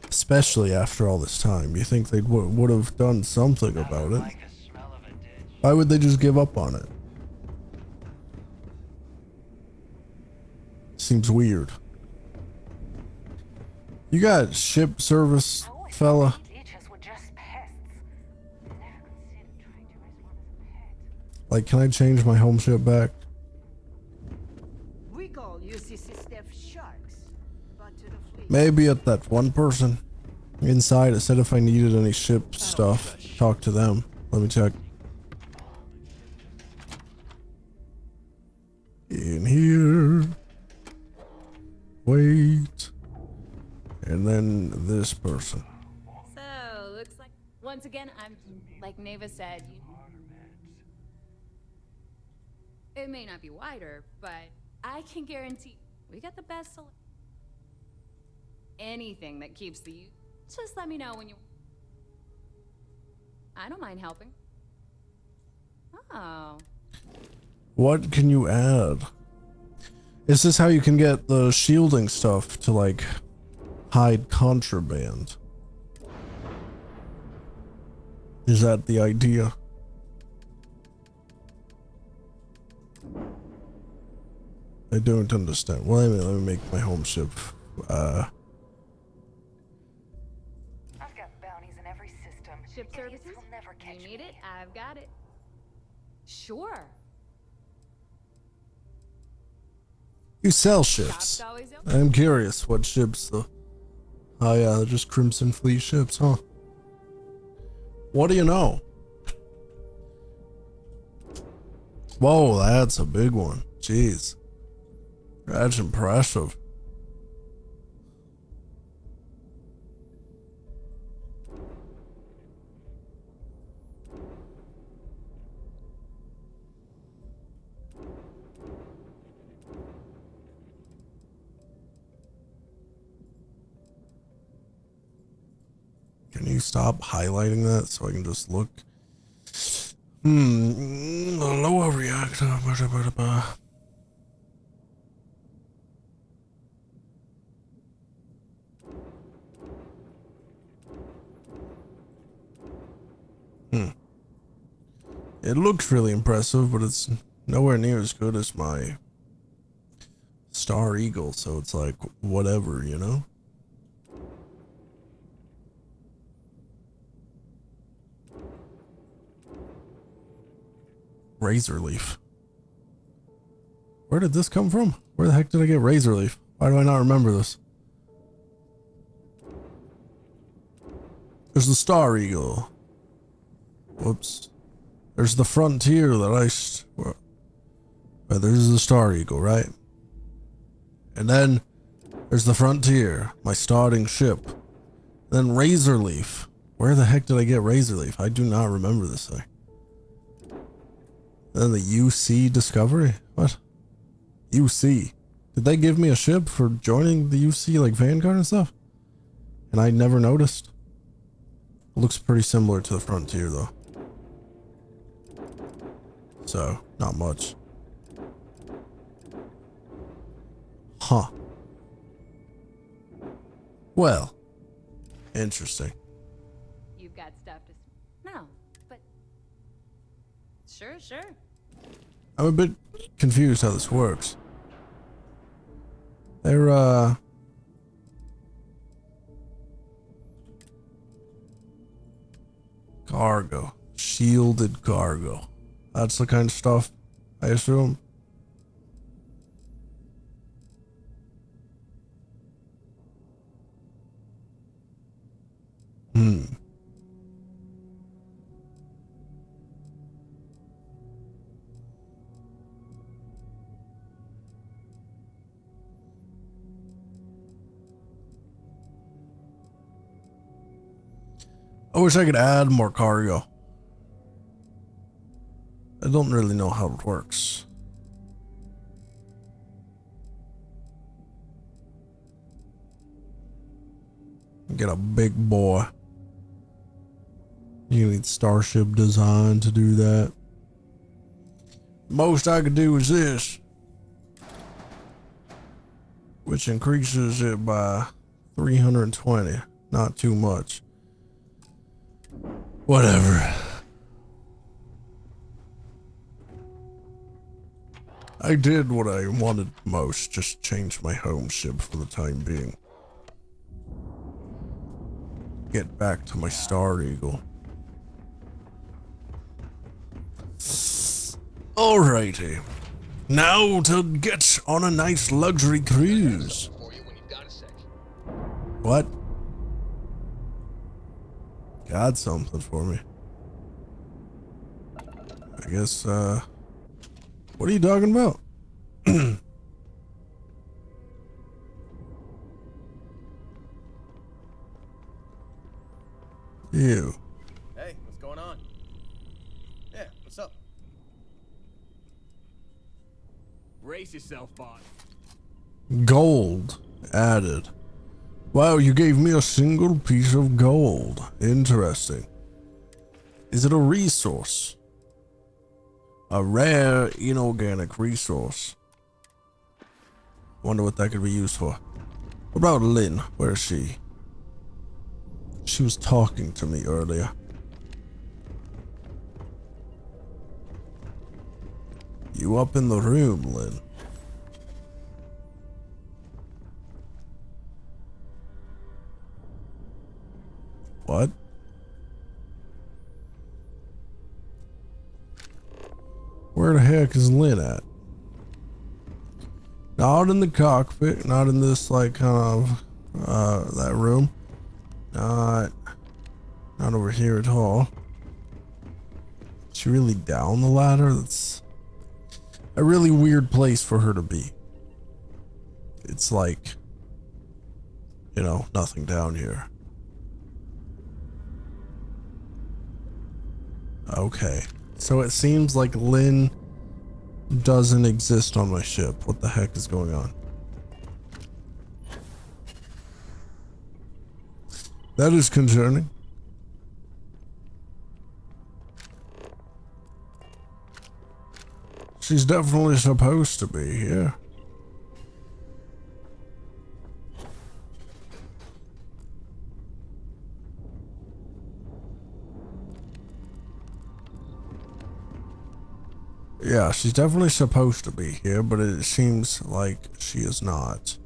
Especially after all this time. You think they would have done something about it? Why would they just give up on it? Seems weird. You got ship service, fella? Like, can I change my home ship back? We call UCC sharks, but to the fleet. Maybe at that one person inside, it said if I needed any ship stuff, talk to them. Let me check. In here. Wait. And then this person. So, looks like, once again, I'm, like Neva said, it may not be wider, but I can guarantee we got the best selection. Anything that keeps the youth, just let me know when you... I don't mind helping. Oh. What can you add? Is this how you can get the shielding stuff to, like, hide contraband? Is that the idea? I don't understand. Well, let me make my home ship. I've got bounties in every system. Ship services? Will never catch You need it? I've got it. Sure. You sell ships. I'm curious what ships though. Oh yeah, they're just Crimson Fleet ships, huh? What do you know? Whoa, that's a big one. Jeez. That's impressive. Can you stop highlighting that so I can just look? Lower reactor. It looks really impressive, but it's nowhere near as good as my Star Eagle, so it's like, whatever, you know? Razor Leaf. Where did this come from? Where the heck did I get Razor Leaf? Why do I not remember this? There's the Star Eagle. Whoops. There's the Frontier that there's the Star Eagle, right? And then there's the Frontier, my starting ship. Then Razor Leaf. Where the heck did I get Razor Leaf? I do not remember this thing. Then the UC Discovery? What? UC. Did they give me a ship for joining the UC, like Vanguard and stuff? And I never noticed. It looks pretty similar to the Frontier though. So, not much. Huh. Well, interesting. You've got stuff to... No, but... Sure. I'm a bit confused how this works. They're, cargo. Shielded cargo. That's the kind of stuff, I assume. I wish I could add more cargo. I don't really know how it works. Get a big boy. You need starship design to do that. Most I could do is this, which increases it by 320. Not too much. Whatever. I did what I wanted most, just change my home ship for the time being. Get back to my Star Eagle. Alrighty. Now to get on a nice luxury cruise. What? Got something for me. I guess, what are you talking about? Ew. Hey, what's going on? Yeah, what's up? Brace yourself, bot. Gold added. Wow, you gave me a single piece of gold. Interesting. Is it a resource? A rare inorganic resource. Wonder what that could be used for. What about Lynn? Where is she? She was talking to me earlier. You up in the room, Lynn? What? Where the heck is Lynn at? Not in the cockpit, not in this like kind of that room. Not over here at all. Is she really down the ladder? That's a really weird place for her to be. It's like, you know, nothing down here. Okay, so it seems like Lynn doesn't exist on my ship. What the heck is going on? That is concerning. She's definitely supposed to be here. Yeah, she's definitely supposed to be here, but it seems like she is not.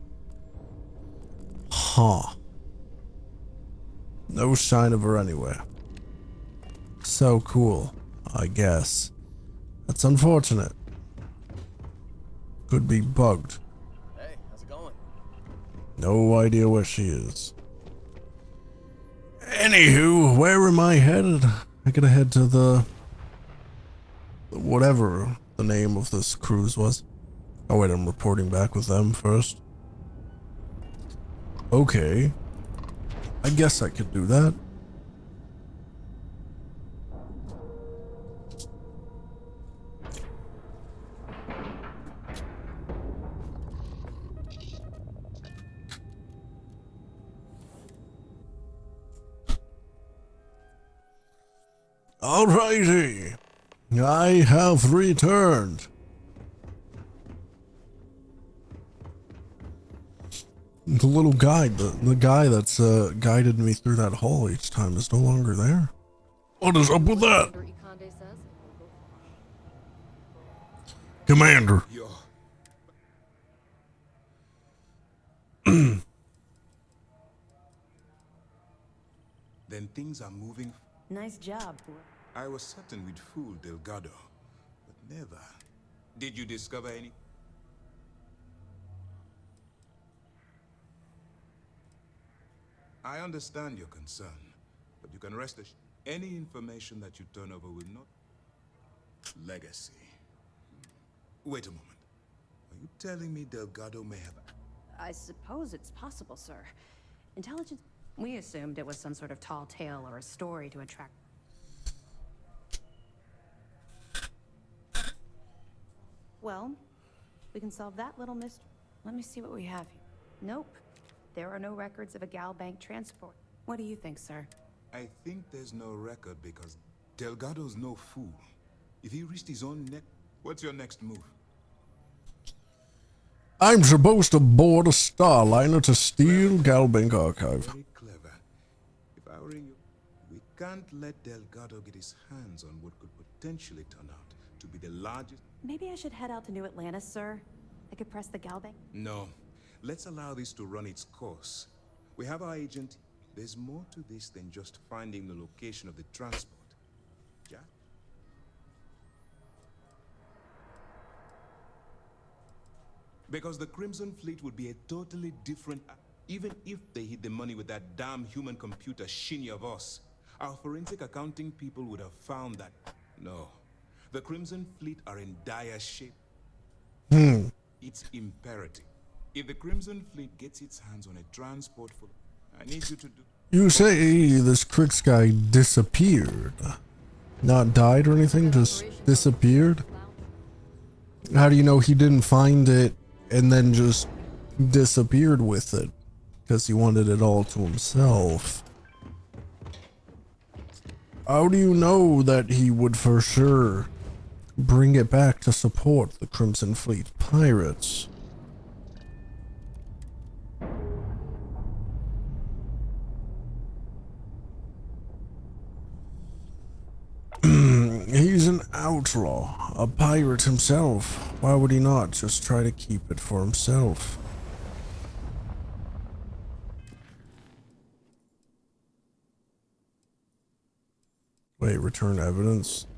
Huh. No sign of her anywhere. So cool, I guess. That's unfortunate. Could be bugged. Hey, how's it going? No idea where she is. Anywho, where am I headed? I gotta head to the... whatever the name of this cruise was. Oh wait, I'm reporting back with them first. Okay. I guess I could do that. Alrighty. I have returned. The little guide, the guy that's guided me through that hall each time is no longer there. What is up with that? Commander. Then things are moving. Nice job. I was certain we'd fool Delgado, but never. Did you discover any? I understand your concern, but you can rest assured any information that you turn over will not... Legacy. Wait a moment. Are you telling me Delgado may have... I suppose it's possible, sir. Intelligence... We assumed it was some sort of tall tale or a story to attract... Well, we can solve that little mystery. Let me see what we have here. Nope. There are no records of a Gal Bank transport. What do you think, sir? I think there's no record because Delgado's no fool. If he reached his own neck, what's your next move? I'm supposed to board a Starliner to steal Gal Bank archive. Very clever. If I were in you, we can't let Delgado get his hands on what could potentially turn out to be the largest... Maybe I should head out to New Atlantis, sir. I could press the Gal Bank. No. Let's allow this to run its course. We have our agent. There's more to this than just finding the location of the transport. Yeah? Because the Crimson Fleet would be a totally different... Even if they hid the money with that damn human computer Shinya Voss, our forensic accounting people would have found that... No. The Crimson Fleet are in dire shape. It's imperative. If the Crimson Fleet gets its hands on a transport for... I need you to do... You say this Crix guy disappeared. Not died or anything, just disappeared? How do you know he didn't find it and then just disappeared with it? Because he wanted it all to himself. How do you know that he would for sure bring it back to support the Crimson Fleet pirates? He's an outlaw, a pirate himself. Why would he not just try to keep it for himself? Wait, return evidence.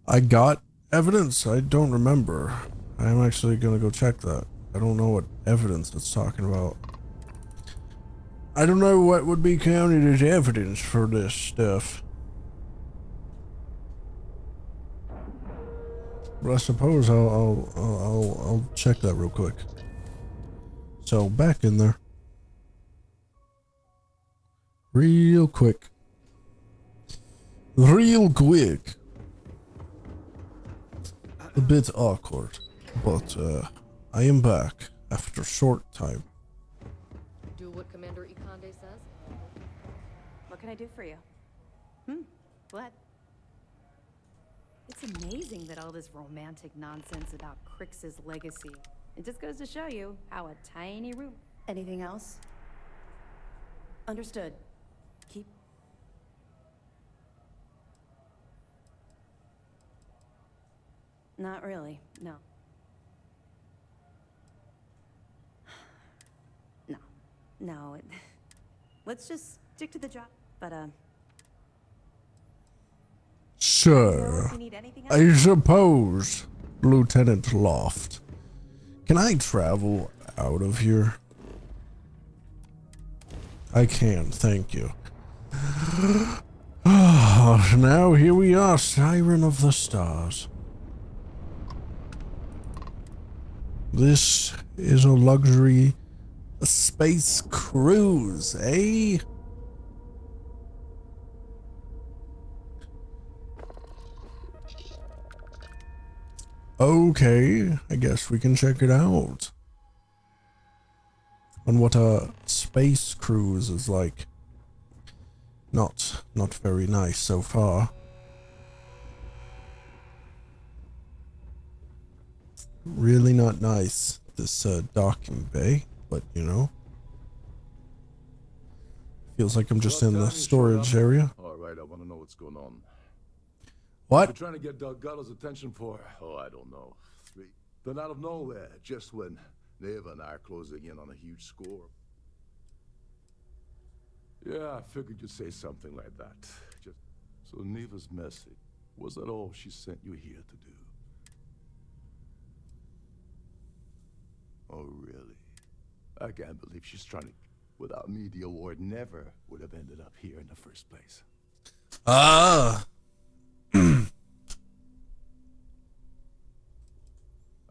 I got evidence? I don't remember. I'm actually gonna go check that. I don't know what evidence it's talking about. I don't know what would be counted as evidence for this stuff. But I suppose I'll check that real quick. So back in there. Real quick. Real quick. A bit awkward, but I am back after a short time. Do what Commander Ikande says. What can I do for you? What? It's amazing that all this romantic nonsense about Crix's legacy. It just goes to show you how a tiny room. Anything else? Understood. Keep. Not really, no. No. Let's just stick to the job. But, Sure. I suppose, Lieutenant Loft. Can I travel out of here? I can, thank you. Now here we are, Siren of the Stars. This is a luxury space cruise, eh? Okay, I guess we can check it out. On what a space cruise is like. Not very nice so far. Really not nice, this docking bay, but you know. Feels like I'm just in the storage area. Alright, I want to know what's going on. What? You're trying to get Delgado's attention for, I don't know, 3. Then out of nowhere, just when Neva and I are closing in on a huge score. Yeah, I figured you'd say something like that. So Neva's message, was that all she sent you here to do? Oh, really? I can't believe she's trying to... Without me, the award never would have ended up here in the first place. Ah!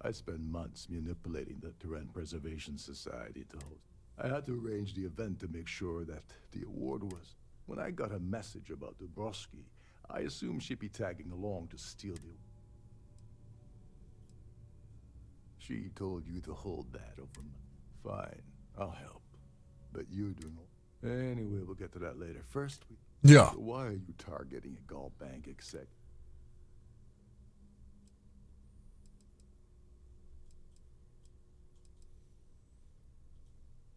I spent months manipulating the Terran Preservation Society to host. I had to arrange the event to make sure that the award was... When I got a message about Dubrovsky, I assumed she'd be tagging along to steal the... She told you to hold that over me. Fine, I'll help. But you're doing all... Anyway, we'll get to that later. First, yeah. So why are you targeting a Gall Bank exec?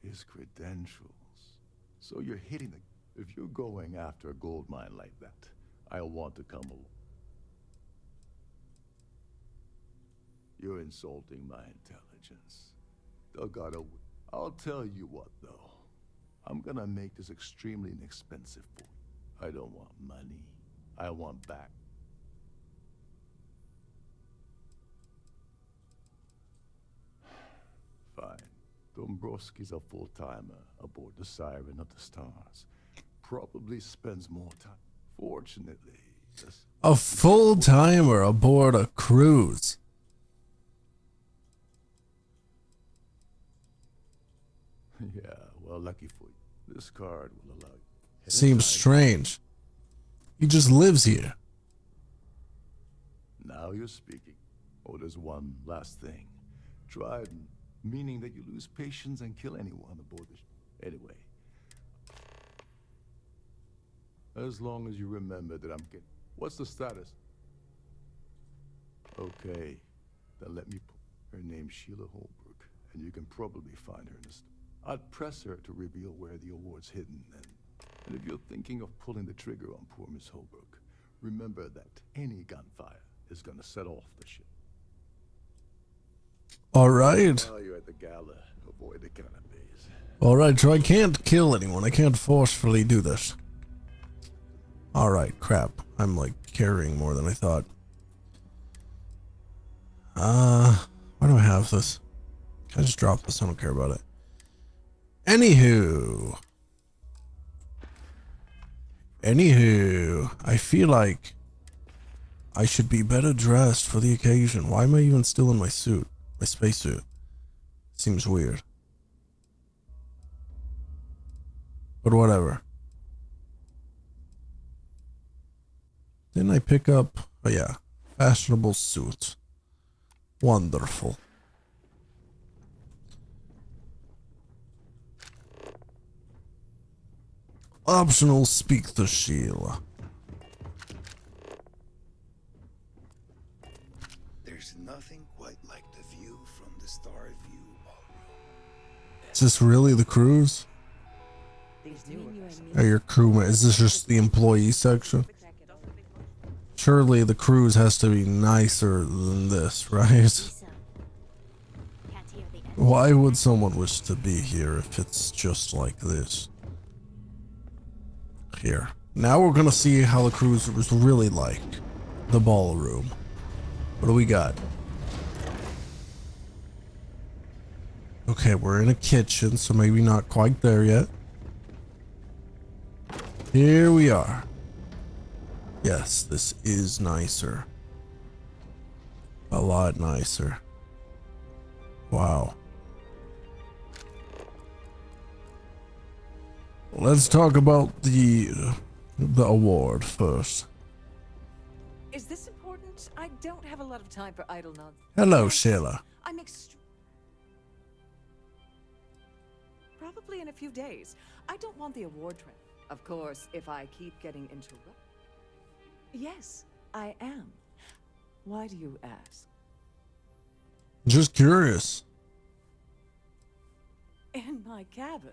His credentials. So you're hitting the... If you're going after a gold mine like that, I'll want to come along. You're insulting my intelligence. Delgado, I'll tell you what, though. I'm gonna make this extremely inexpensive for you. I don't want money. I want back. Fine. Dombrowski's a full-timer aboard the Siren of the Stars. Probably spends more time. Fortunately, a full-timer aboard a cruise. Yeah, well, lucky for you. This card will allow you. Seems strange. He just lives here. Now you're speaking. Oh, there's one last thing. Trident, meaning that you lose patience and kill anyone aboard the ship. Anyway. As long as you remember that I'm getting... What's the status? Okay. Then let me... Her name's Sheila Holbrook, and you can probably find her in the... I'd press her to reveal where the award's hidden, and if you're thinking of pulling the trigger on poor Miss Holbrook, remember that any gunfire is gonna set off the ship. Alright. While you're at the gala, avoid the canopies. Alright, so I can't kill anyone. I can't forcefully do this. Alright, crap. I'm like carrying more than I thought. Why do I have this? Can I just drop this? I don't care about it. Anywho, I feel like I should be better dressed for the occasion. Why am I even still in my suit? My spacesuit. Seems weird. But whatever. Didn't I pick up? Oh yeah. Fashionable suit. Wonderful. Optional speak to Sheila. There's nothing quite like the view from the Starview ballroom. Is this really the cruise? Or your crewmate? Is this just the employee section? Surely the cruise has to be nicer than this, right? Why would someone wish to be here if it's just like this? Here. Now we're gonna see how the cruise was really like. The ballroom. What do we got? Okay, we're in a kitchen, so maybe not quite there yet. Here we are. Yes, this is nicer. A lot nicer. Wow. Let's talk about the award first. Is this important? I don't have a lot of time for idle nonsense. Hello, Sheila. I'm probably in a few days. I don't want the award trend. Of course, if I keep getting interrupted. Yes, I am. Why do you ask? Just curious. In my cabin.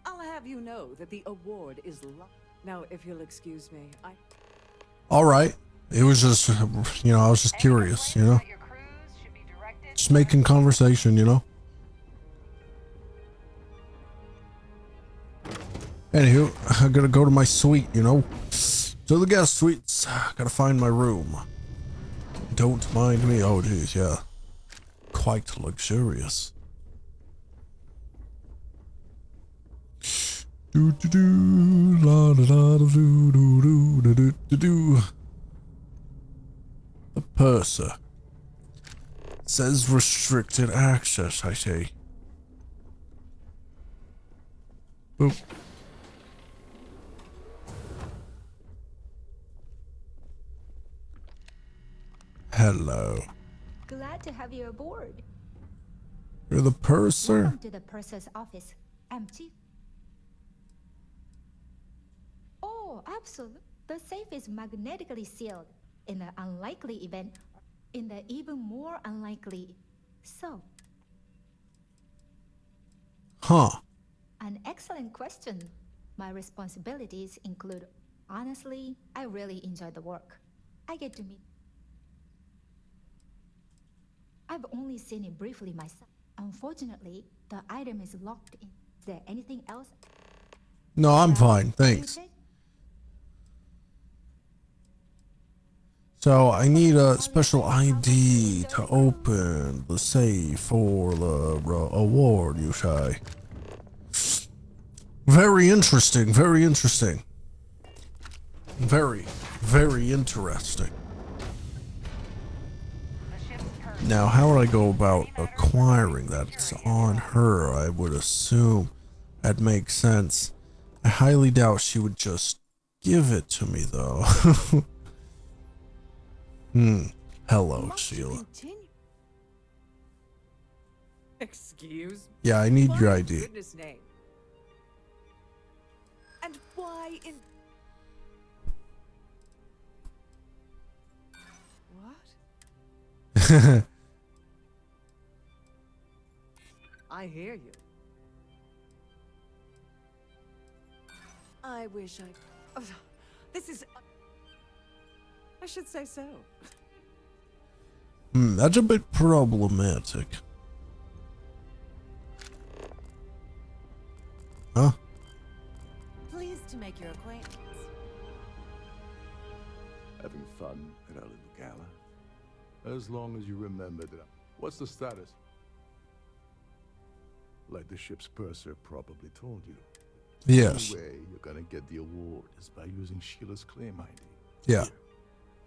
I'll have you know that the award is locked. Now, if you'll excuse me, All right. It was just, you know, I was just curious, you know. Just making conversation, you know. Anywho, I gotta go to my suite, you know. To the guest suites. Gotta find my room. Don't mind me. Oh, geez, yeah. Quite luxurious. Do do do la da da da do do do do do do do. The purser says restricted access. I say. Boop. Hello. Glad to have you aboard. You're the purser? Welcome to the purser's office. I'm Chief. Oh, absolutely. The safe is magnetically sealed. In the unlikely event, in the even more unlikely. So. Huh. An excellent question. My responsibilities include, honestly, I really enjoy the work. I get to meet. I've only seen it briefly myself. Unfortunately, the item is locked in. Is there anything else? No, I'm fine. Thanks. So I need a special ID to open the safe for the award, you say? Very interesting. Very interesting. Very, very interesting. Now, how would I go about acquiring that? It's on her, I would assume. That makes sense. I highly doubt she would just give it to me, though. Hello, Sheila. Excuse? Yeah, I need your Why, ID. Goodness name. And why in... What? I hear you. I wish I... Oh, this is... I should say so. That's a bit problematic. Huh? Pleased to make your acquaintance. Having fun at our little gala? As long as you remember that. What's the status? Like the ship's purser probably told you. Yes. The only way you're gonna get the award is by using Sheila's claim ID. Yeah. Here,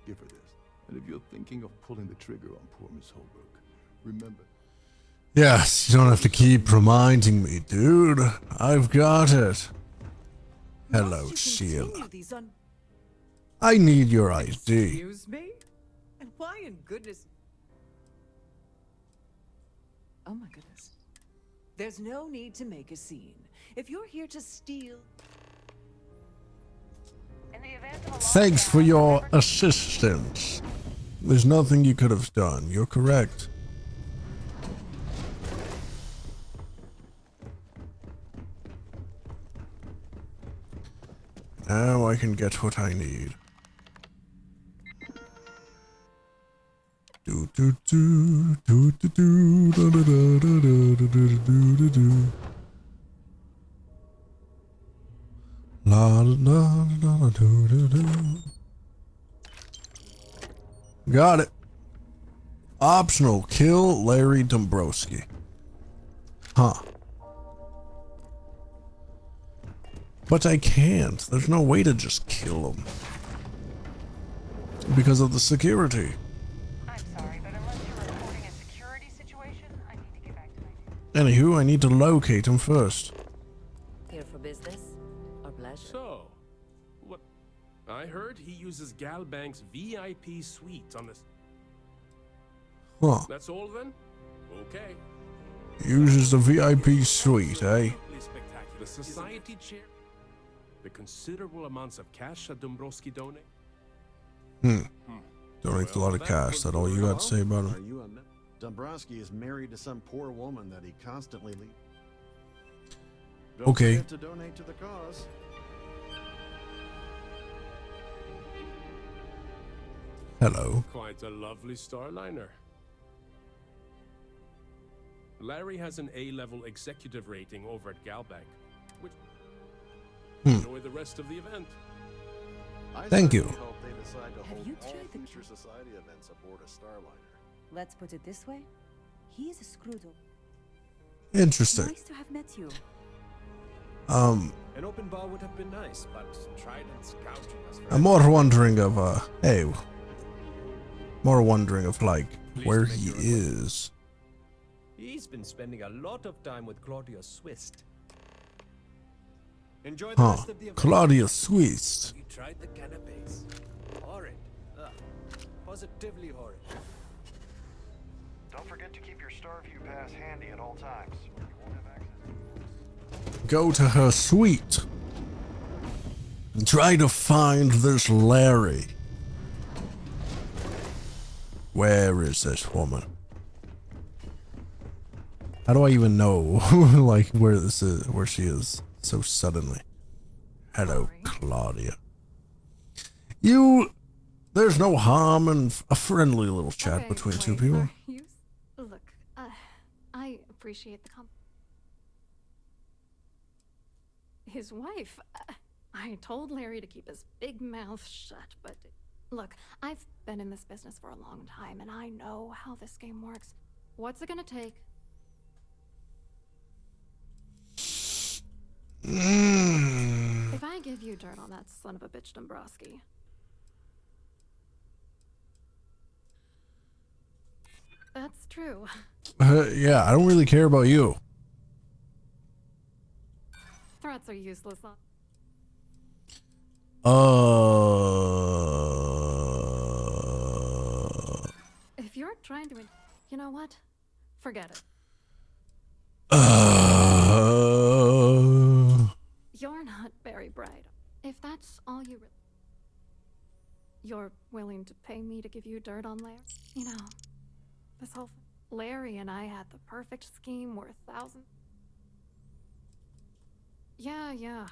give her this. And if you're thinking of pulling the trigger on poor Miss Holbrook, remember. Yes, you don't have to keep reminding me, dude. I've got it. Hello, Sheila. I need your ID. Excuse me? And why in goodness... Oh my goodness. There's no need to make a scene. If you're here to steal... Thanks for your assistance. There's nothing you could have done. You're correct. Now I can get what I need. Do do do do do do do do do do do do do do. La la la do do do. Got it. Optional, kill Larry Dombrowski. Huh. But I can't. There's no way to just kill him. Because of the security. I'm sorry, but unless you're reporting a security situation, I need to get back to my... Anywho, I need to locate him first. Here for business or pleasure? So, what? I heard he uses Galbank's VIP suite on this. Huh. That's all then? Okay. Uses the VIP suite, eh? The society chair. The considerable amounts of cash that Dombrowski donate. Donates a lot of cash. That all you got to say about Are him? you Dombrowski is married to some poor woman that he constantly leaves. Don't Okay. forget to donate to the cause. Hello. Quite a lovely starliner. Larry has an A-level executive rating over at Galbank, which enjoy the rest of the event. Thank you. Hope they decide to hold you all tried the future society events aboard a starliner. Let's put it this way. He is a Screwdle. Interesting. Nice to have met you. An open bar would have been nice, but Trident's gouging us for I'm more wondering of, hey. More wondering of, like, where he is. He's been spending a lot of time with Claudia Swist. Enjoy the Huh. rest of the event. Claudia Swist. You tried the canapes. Horrid. Positively horrid. Don't forget to keep your Starview pass handy at all times. You won't have access. Go to her suite. And try to find this Larry. Where is this woman? How do I even know, like, where this is, where she is so suddenly? Hello, Claudia. There's no harm in a friendly little chat between two people. Look, I appreciate the his wife. I told Larry to keep his big mouth shut, but look, I've been in this business for a long time, and I know how this game works. What's it gonna take? If I give you dirt on that son of a bitch Dombrowski. That's true. Yeah, I don't really care about you. Threats are useless. If you're trying to, you know what? Forget it. You're not very bright. If that's all you're willing to pay me to give you dirt on Larry? You know, this whole Larry and I had the perfect scheme worth thousands. Yeah.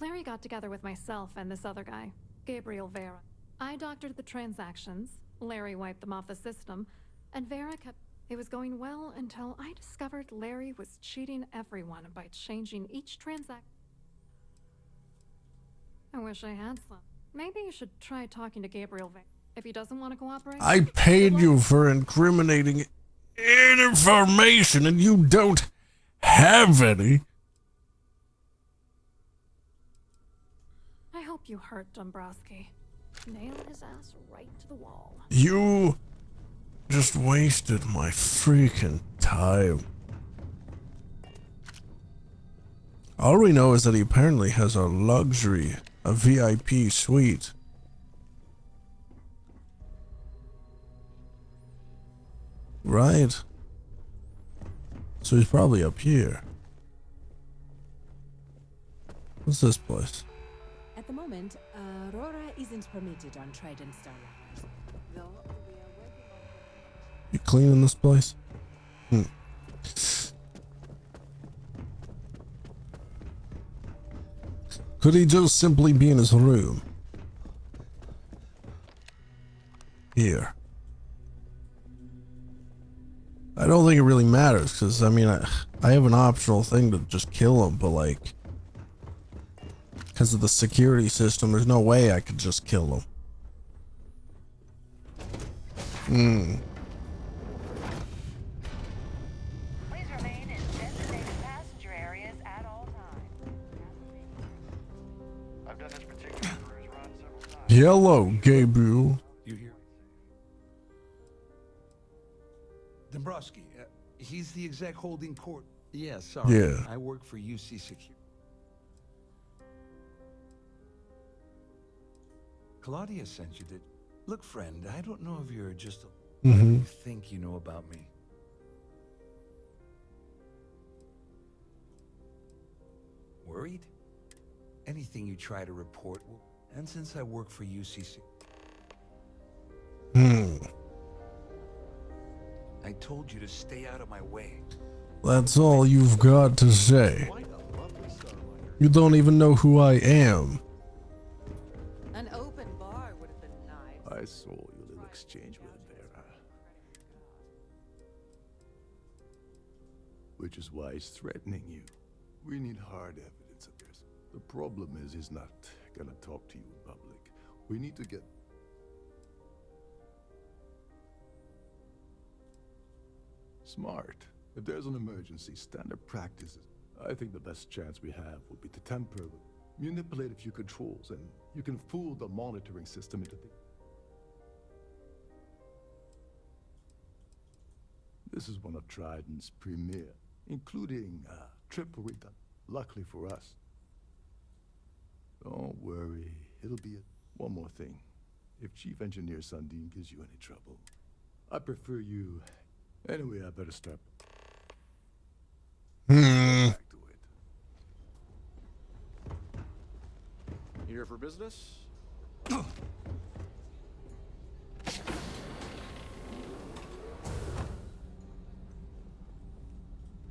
Larry got together with myself and this other guy, Gabriel Vera. I doctored the transactions, Larry wiped them off the system, and Vera kept... It was going well until I discovered Larry was cheating everyone by changing each transaction. I wish I had some. Maybe you should try talking to Gabriel if he doesn't want to cooperate. I paid you for incriminating information and you don't have any. I hope you hurt Dombrowski. Nail his ass right to the wall. You just wasted my freaking time. All we know is that he apparently has a luxury, a VIP suite. Right. So he's probably up here. What's this place? At the moment, Aurora isn't permitted on Trident Starliners. Though we are working on... You cleaning this place? Could he just simply be in his room? Here. I don't think it really matters, because, I mean, I have an optional thing to just kill him, but, like, because of the security system, there's no way I could just kill him. Please remain in designated passenger areas at all times. I've done this particular cruise run several times. Hello, Gabriel. You hear? Dombrowski, he's the exec holding court. Yeah, sorry. Yeah. I work for UC Security. Claudia sent you that. Look, friend, I don't know if you're just a... What do you think you know about me? Worried? Anything you try to report will... And since I work for UCC... I told you to stay out of my way. That's all you've got to say. You don't even know who I am. An open bar would have been nice. I saw your little exchange with Vera. Which is why he's threatening you. We need hard evidence of this. The problem is he's not gonna talk to you in public. We need to get... Smart. If there's an emergency, standard practices. I think the best chance we have would be to temper, manipulate a few controls, and you can fool the monitoring system into thinking. This is one of Trident's premier, including triple redone. Luckily for us. Don't worry, it'll be it. One more thing. If Chief Engineer Sundin gives you any trouble, I prefer you... Anyway, I better start. Back to it. Here for business?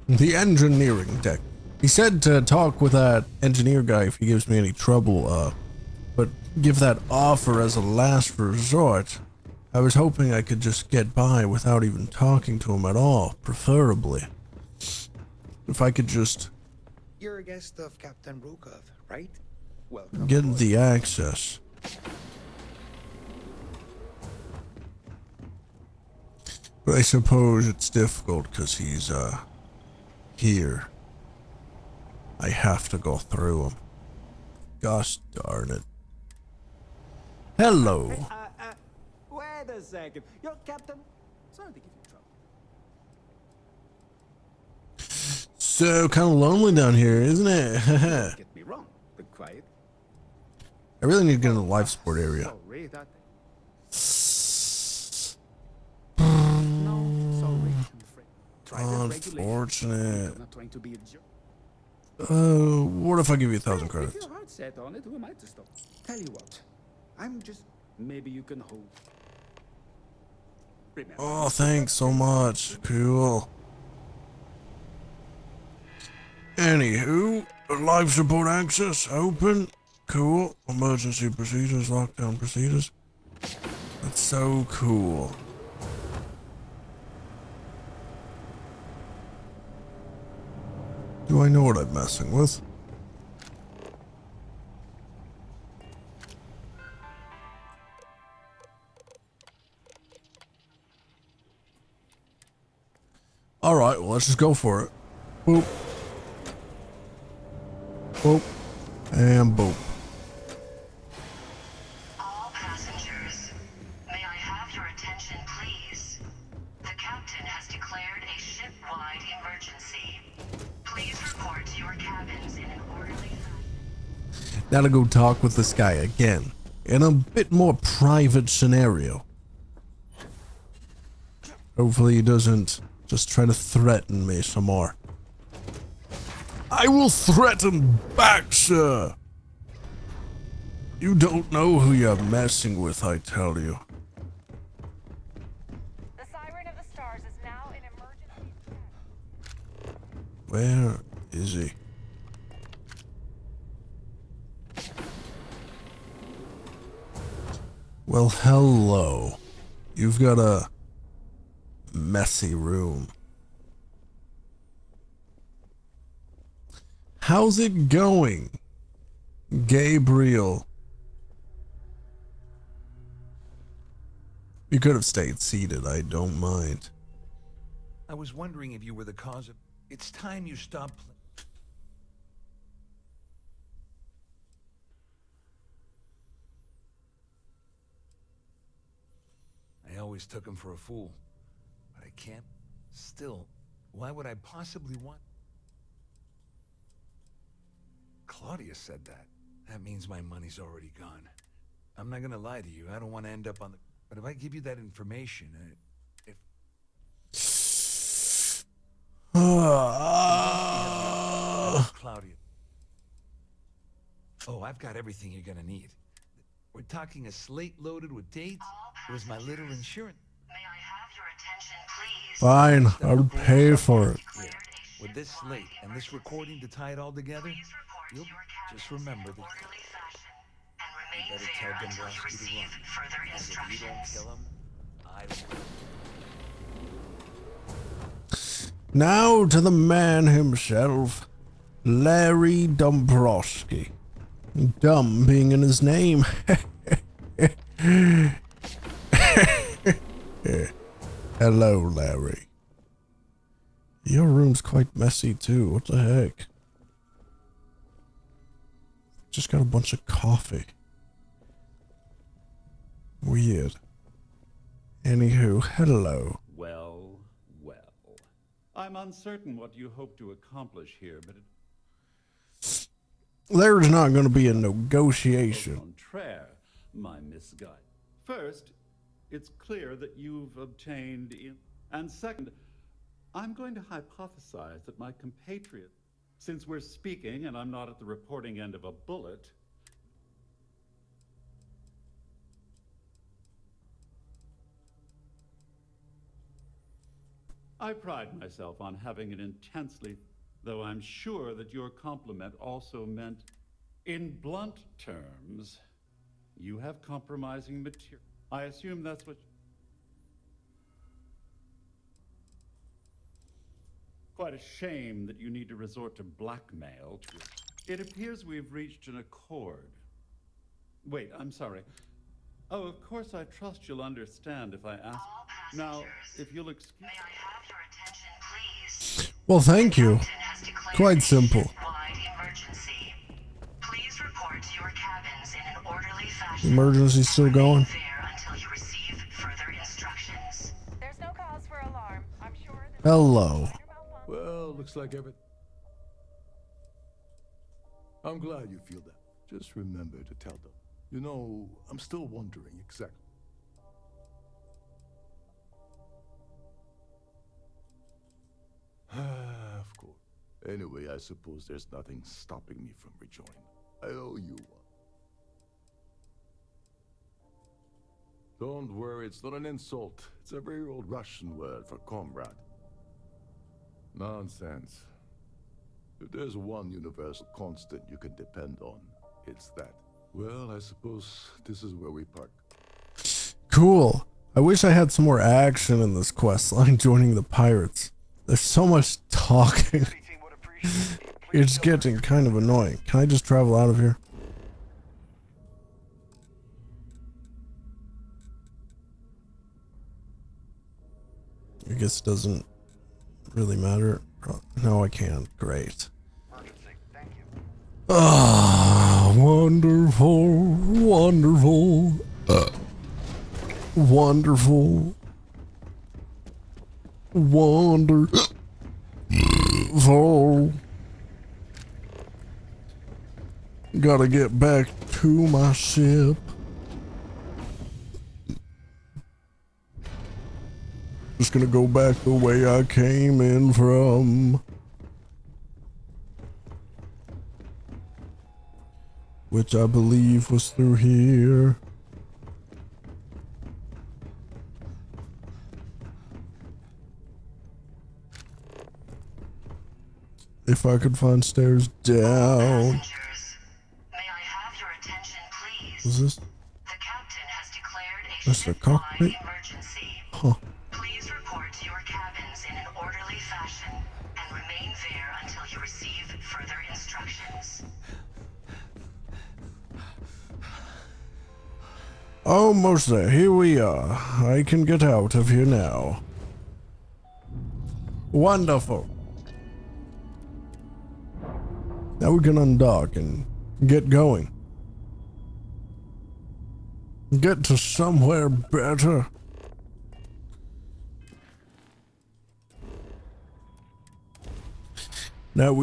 The engineering deck. He said to talk with that engineer guy if he gives me any trouble, but give that offer as a last resort. I was hoping I could just get by without even talking to him at all, preferably. If I could just... You're a guest of Captain Brokov, right? Welcome. Get the access. But I suppose it's difficult because he's, here. I have to go through him. Gosh darn it. Hello. Wait a second. Your captain... Sorry to give you trouble. So kind of lonely down here, isn't it? Don't get me wrong, but quiet. I really need to get in the life support area. Sorry that... No, sorry, I'm afraid. Unfortunate. I'm not trying to be a jerk. What if I give you 1,000 If credits? your heart's set on it, who am I to stop? Tell you what, I'm just... Maybe you can hold. Remember, Oh, thanks so much. Cool. Anywho, life support access open. Cool. Emergency procedures, lockdown procedures. That's so cool. Do I know what I'm messing with? Let's just go for it. Boop. Boop. And boop. All passengers, may I have your attention, please? The captain has declared a ship-wide emergency. Please report to your cabins in an orderly fashion. Now to go talk with this guy again in a bit more private scenario. Hopefully he doesn't just try to threaten me some more. I will threaten back, sir. You don't know who you're messing with, I tell you. The Siren of the Stars is now in emergency. Where is he? Well, hello. You've got a messy room. How's it going, Gabriel? You could have stayed seated, I don't mind. I was wondering if you were the cause of... It's time you stopped playing. I always took him for a fool, but I can't. Still, why would I possibly want... Claudia said that. That means my money's already gone. I'm not gonna lie to you, I don't want to end up on the... But if I give you that information, Claudia. Oh, I've got everything you're gonna need. We're talking a slate loaded with dates. It was my little insurance. May I have your attention, please? Fine, I'll pay for it. Yeah. With this slate and this recording to tie it all together, you'll just remember that. You better tell Dombrowski to run. Because if you don't kill him, I will. Now to the man himself, Larry Dombrowski. Dumb being in his name. Hello, Larry. Your room's quite messy too. What the heck? Just got a bunch of coffee. Weird. Anywho, hello. Well, well. I'm uncertain what you hope to accomplish here, but it... There's not going to be a negotiation. Contraire, my misguided. First, it's clear that you've obtained in... And second, I'm going to hypothesize that my compatriot, since we're speaking and I'm not at the reporting end of a bullet, I pride myself on having an intensely, though I'm sure that your compliment also meant, in blunt terms, you have compromising material. I assume that's what... Quite a shame that you need to resort to blackmail to... It appears we've reached an accord. Wait, I'm sorry. Oh, of course I trust you'll understand if I ask... Now, if you'll excuse... May I have your attention, please? Well, thank you. Quite simple. Emergency. Please report to your cabins in an orderly fashion. Emergency still going? Until you receive further instructions. There's no cause for alarm. I'm sure that... Hello. Well, looks like everything. I'm glad you feel that. Just remember to tell them. You know, I'm still wondering exactly. Of course. Anyway, I suppose there's nothing stopping me from rejoining. I owe you one. Don't worry, it's not an insult. It's a very old Russian word for comrade. Nonsense. If there's one universal constant you can depend on, it's that. Well, I suppose this is where we park. Cool. I wish I had some more action in this quest line joining the pirates. There's so much talking. It's getting kind of annoying. Can I just travel out of here? I guess it doesn't really matter. No, I can't. Great. Ah, wonderful, wonderful, wonderful, wonderful. Gotta get back to my ship. Just gonna go back the way I came in from. Which I believe was through here. If I could find stairs down. What's this? That's the cockpit? Huh. Please report to your cabins in an orderly fashion and remain there until you receive further instructions. Almost there. Here we are. I can get out of here now. Wonderful. Now we can undock and get going. Get to somewhere better. Now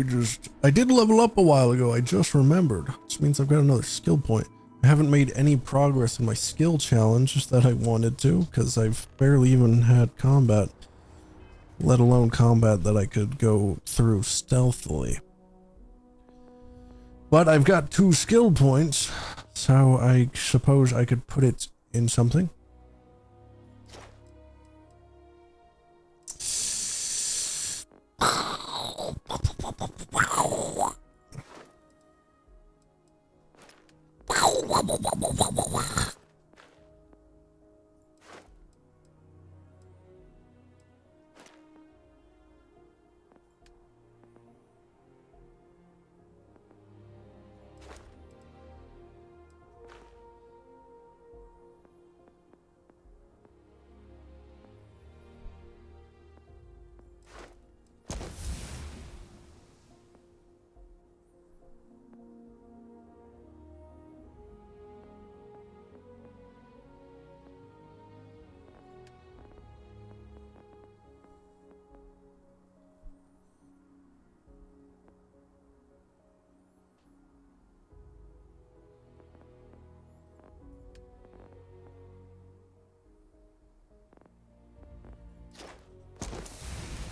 I did level up a while ago, I just remembered. Which means I've got another skill point. I haven't made any progress in my skill challenge that I wanted to, because I've barely even had combat. Let alone combat that I could go through stealthily. But I've got 2 skill points, so I suppose I could put it in something.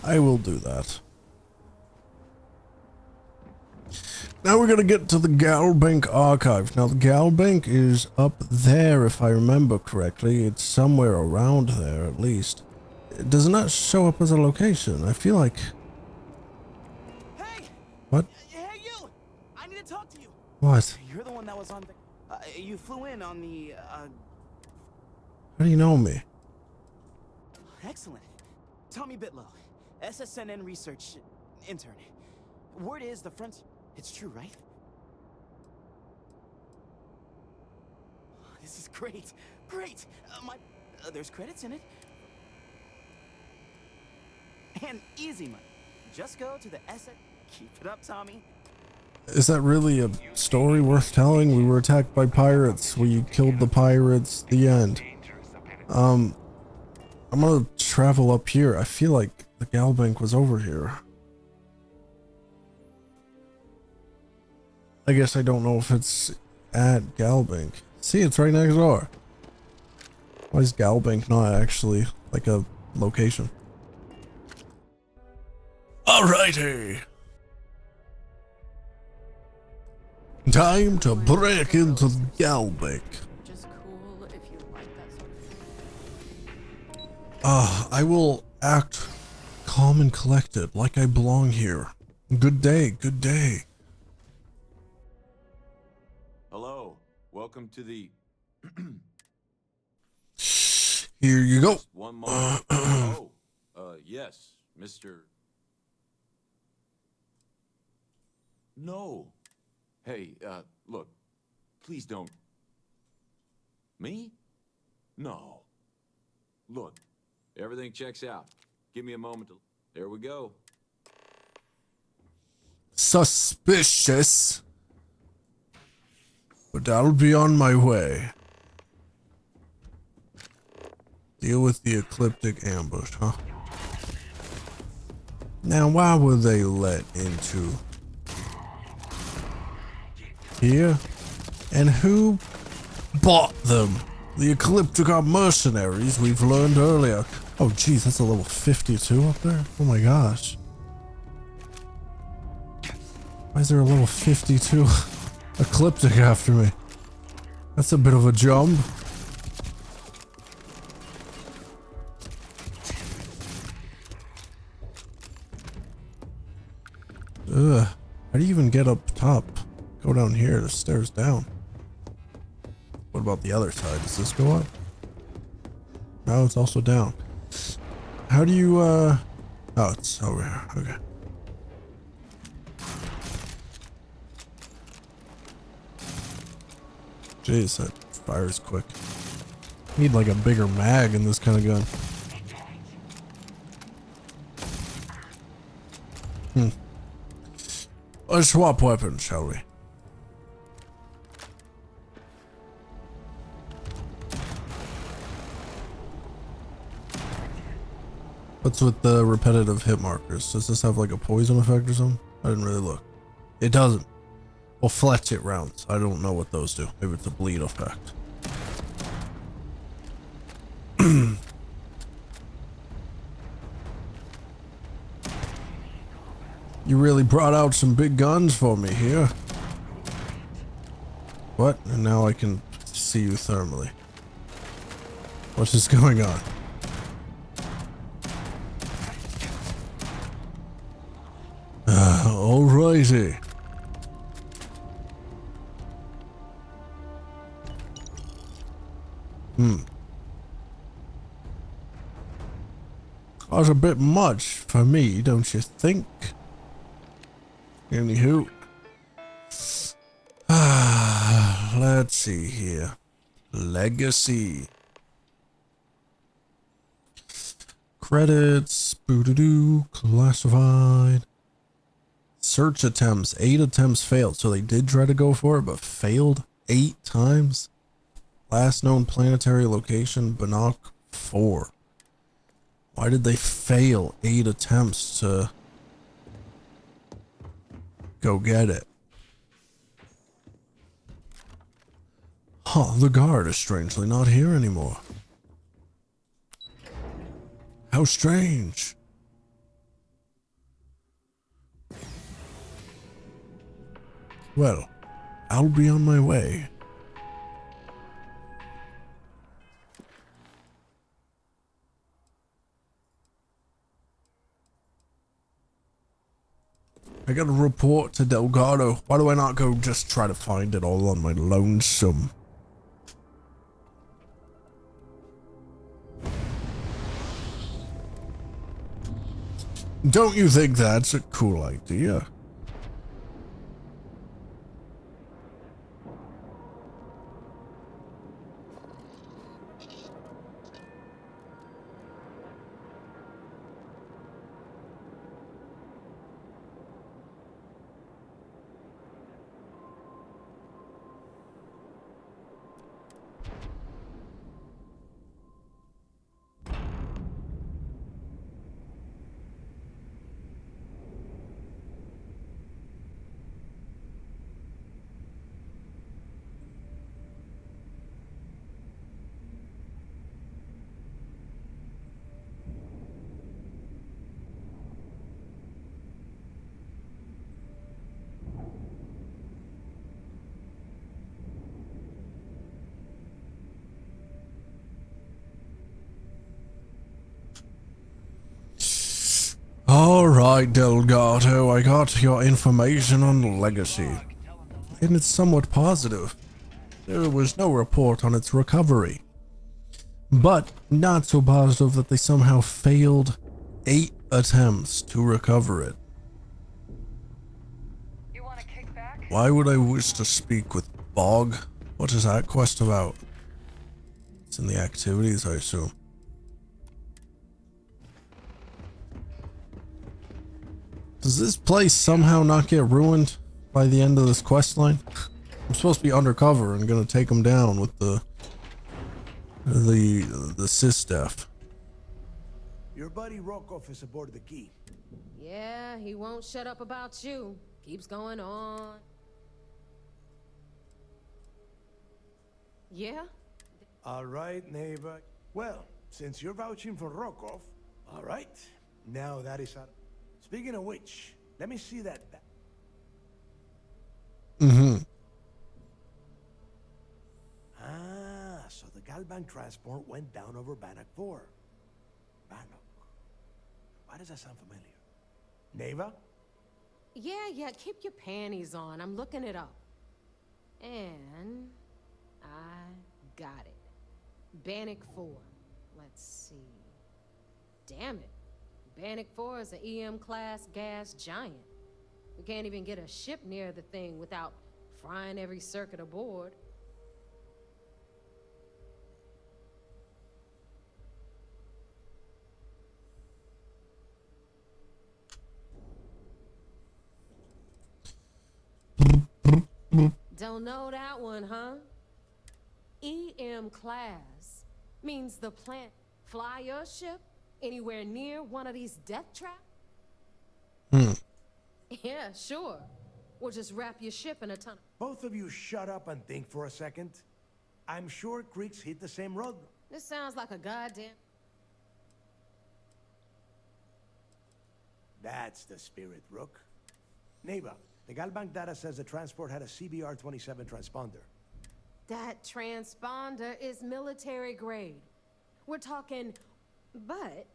I will do that. Now we're gonna get to the Galbank archive. Now the Galbank is up there, if I remember correctly. It's somewhere around there, at least. It does not show up as a location. I feel like... Hey! What? Hey, you! I need to talk to you. What? You're the one that was on the... you flew in on the, How do you know me? Excellent. Tommy Bitlow, SSNN research intern. Word is the front... It's true, right? This is great. Great! There's credits in it. And easy money. Just go to the SS... Keep it up, Tommy. Is that really a story worth telling? We were attacked by pirates. We killed the pirates. The end. I'm gonna travel up here. I feel like the Galbank was over here. I guess I don't know if it's at Galbank. See, it's right next door. Why is Galbank not actually like a location? Alrighty. Time to break into the Galbank. Just cool if you like that sort of thing. I will act calm and collected, like I belong here. Good day, good day. Hello, welcome to the... Here you go. Just one moment. Yes, Mr... No. Hey, look, please don't... Me? No. Look, everything checks out. Give me a moment to... There we go. Suspicious. But I'll be on my way. Deal with the ecliptic ambush, huh? Now, why were they let into here? And who bought them? The ecliptic are mercenaries we've learned earlier. Oh, geez, that's a level 52 up there? Oh my gosh. Why is there a level 52 ecliptic after me? That's a bit of a jump. Ugh. How do you even get up top? Go down here, the stairs down. What about the other side? Does this go up? No, it's also down. How do you, oh, it's over here. Okay. Jeez, that fires quick. Need like a bigger mag in this kind of gun. Let's swap weapons, shall we? What's with the repetitive hit markers? Does this have like a poison effect or something? I didn't really look. It doesn't. Well, fletch it rounds. I don't know what those do. Maybe it's a bleed effect. You really brought out some big guns for me here. What? And now I can see you thermally. What is going on? Alrighty. That was a bit much for me, don't you think? Anywho. Let's see here. Legacy. Credits. Boo-doo-doo. Classified. Search attempts. 8 attempts failed. So they did try to go for it, but failed 8 times. Last known planetary location, Bannock 4. Why did they fail 8 attempts to go get it? Huh, the guard is strangely not here anymore. How strange. Well, I'll be on my way. I gotta report to Delgado. Why do I not go just try to find it all on my lonesome? Don't you think that's a cool idea? Alright, Delgado, I got your information on Legacy, and it's somewhat positive. There was no report on its recovery, but not so positive that they somehow failed 8 attempts to recover it. Why would I wish to speak with Bog? What is that quest about? It's in the activities, I assume. Does this place somehow not get ruined by the end of this quest line? I'm supposed to be undercover and gonna take him down with the sis staff. Your buddy Rokov is aboard the key. Yeah, he won't shut up about you. Keeps going on. Yeah? All right, neighbor. Well, since you're vouching for Rokov, all right. Now that is out. Speaking of which, let me see that. Mm-hmm. Ah, so the Galbank transport went down over Bannock 4. Bannock. Why does that sound familiar? Neva? Yeah, keep your panties on. I'm looking it up. And I got it. Bannock 4. Let's see. Damn it. Bannock 4 is an EM-class gas giant. We can't even get a ship near the thing without frying every circuit aboard. Don't know that one, huh? EM class means the plant fly your ship anywhere near one of these death traps? Yeah, sure. We'll just wrap your ship in a tunnel. Both of you shut up and think for a second. I'm sure creeks hit the same road. This sounds like a goddamn... That's the spirit, Rook. Neva, the Galbank data says the transport had a CBR-27 transponder. That transponder is military grade. We're talking... But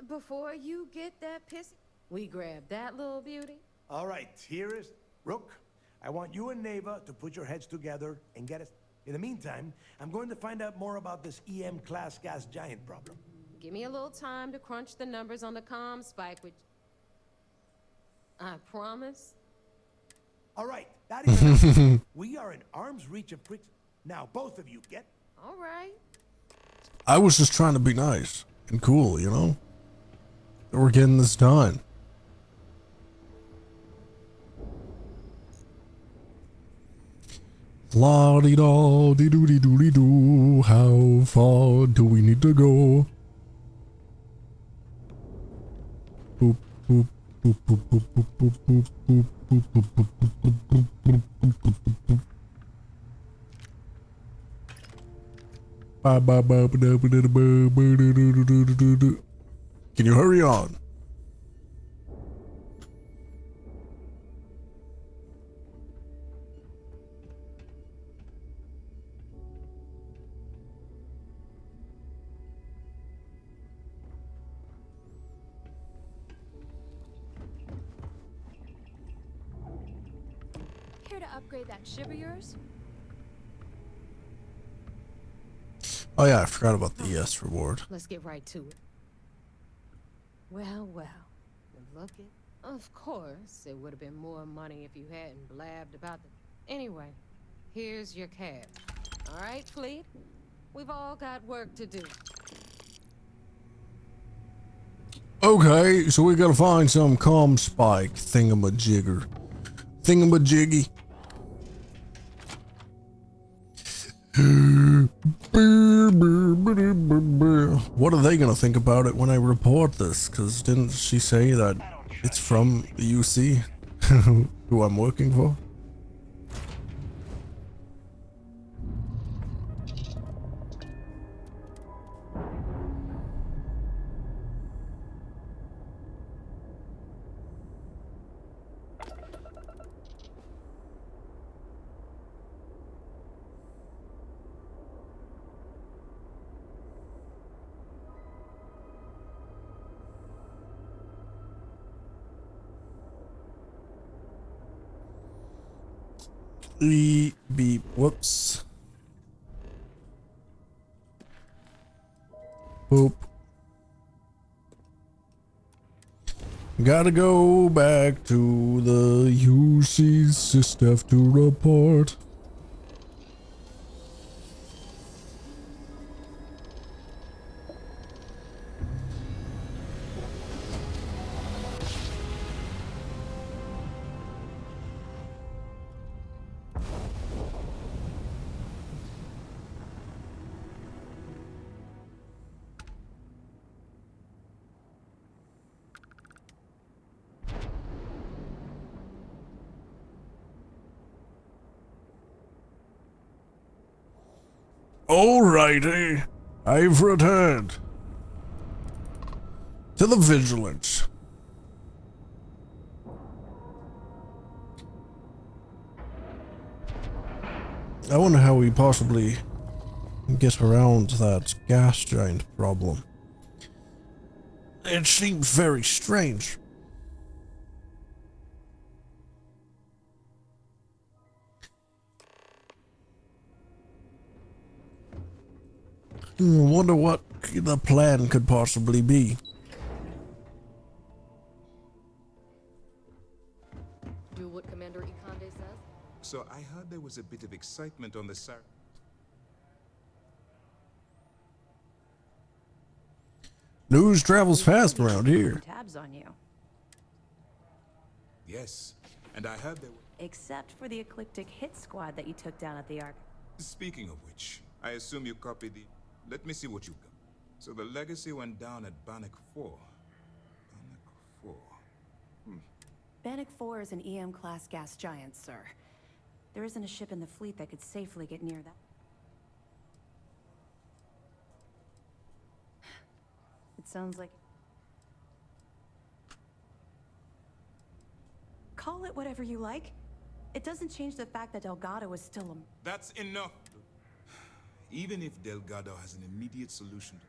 before you get that pissy, we grab that little beauty. All right, here is... Rook, I want you and Neva to put your heads together and get us... In the meantime, I'm going to find out more about this EM-class gas giant problem. Give me a little time to crunch the numbers on the comm spike, which... I promise. All right, that is enough. We are in arm's reach of creeks. Now, both of you, get... All right. I was just trying to be nice and cool, you know? We're getting this done. La-dee-da, dee-doo-dee-doo-dee-doo. How far do we need to go? Boop, boop, boop, boop, boop, boop, boop, boop, boop, boop, boop, boop, boop, boop, boop, boop, boop. Can you hurry on? Care to upgrade that ship of yours? Oh yeah, I forgot about the yes reward. Let's get right to it. Well, look it. Of course, it would have been more money if you hadn't blabbed about the... Anyway, here's your cash. All right, Fleet? We've all got work to do. Okay, so we gotta find some comm spike thingamajigger. Thingamajiggy. What are they gonna think about it when I report this? Cause didn't she say that it's from the UC who I'm working for? Beep, whoops. Boop. Gotta go back to the UC's stuff to report. Alrighty, I've returned to the Vigilance. I wonder how we possibly get around that gas giant problem. It seems very strange. Wonder what the plan could possibly be. Do what Commander Ikonde says? So I heard there was a bit of excitement on the side. News travels fast around here. Tabs on you. Yes, and I heard there were... Except for the eclectic hit squad that you took down at the Ark. Speaking of which, I assume you copied the... Let me see what you got. So the Legacy went down at Bannock 4. Bannock 4. Bannock 4 is an EM-class gas giant, sir. There isn't a ship in the fleet that could safely get near that. It sounds like... Call it whatever you like. It doesn't change the fact that Delgado is still a... That's enough. Even if Delgado has an immediate solution.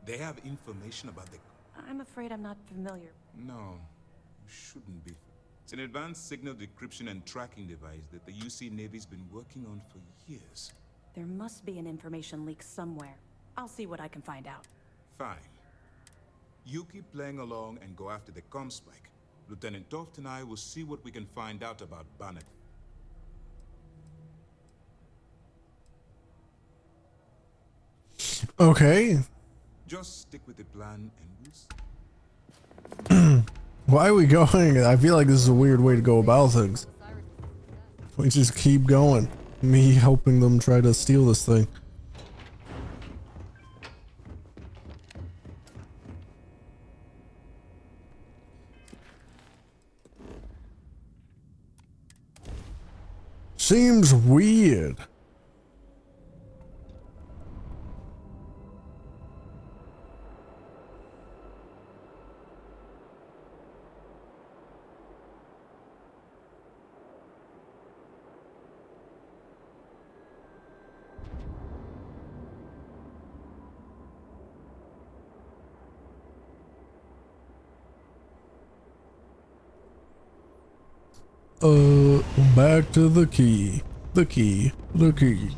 They have information about the... I'm afraid I'm not familiar. No, you shouldn't be. It's an advanced signal decryption and tracking device that the UC Navy's been working on for years. There must be an information leak somewhere. I'll see what I can find out. Fine. You keep playing along and go after the comm spike. Lieutenant Toft and I will see what we can find out about Bannock. Okay. Just stick with the plan and we'll... Why are we going? I feel like this is a weird way to go about things. We just keep going. Me helping them try to steal this thing. Seems weird. Back to the key. The key. The key.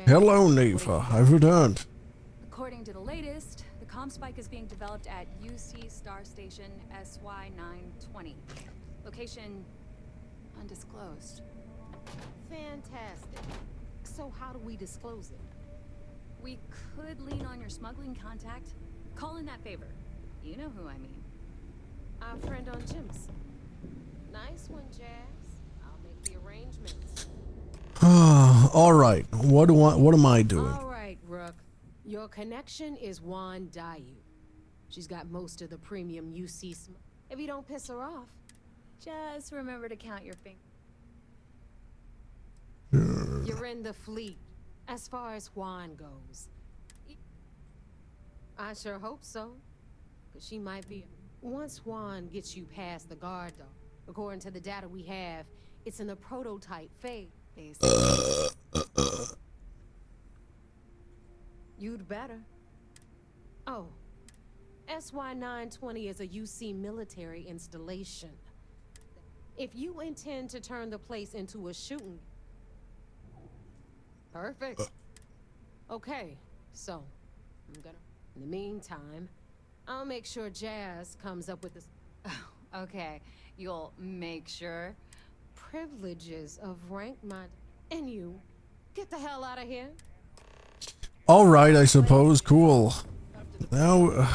Hello, Neva. I've returned. According to the latest, the comm spike is being developed at UC Star Station SY-920. Location undisclosed. Fantastic. So how do we disclose it? We could lean on your smuggling contact. Call in that favor. You know who I mean. Our friend on Jim's. Nice one, Jazz. I'll make the arrangements. All right. What am I doing? All right, Rook. Your connection is Juan Dayu. She's got most of the premium UC. If you don't piss her off, just remember to count your fingers. You're in the fleet, as far as Juan goes. I sure hope so, because she might be. Once Juan gets you past the guard, though, according to the data we have, it's in the prototype phase. You'd better. Oh, SY-920 is a UC military installation. If you intend to turn the place into a shooting... Perfect. Okay, so I'm gonna... In the meantime, I'll make sure Jazz comes up with this... Okay, you'll make sure. Privileges of rank mind. And you, get the hell out of here. All right, I suppose. Cool. Now,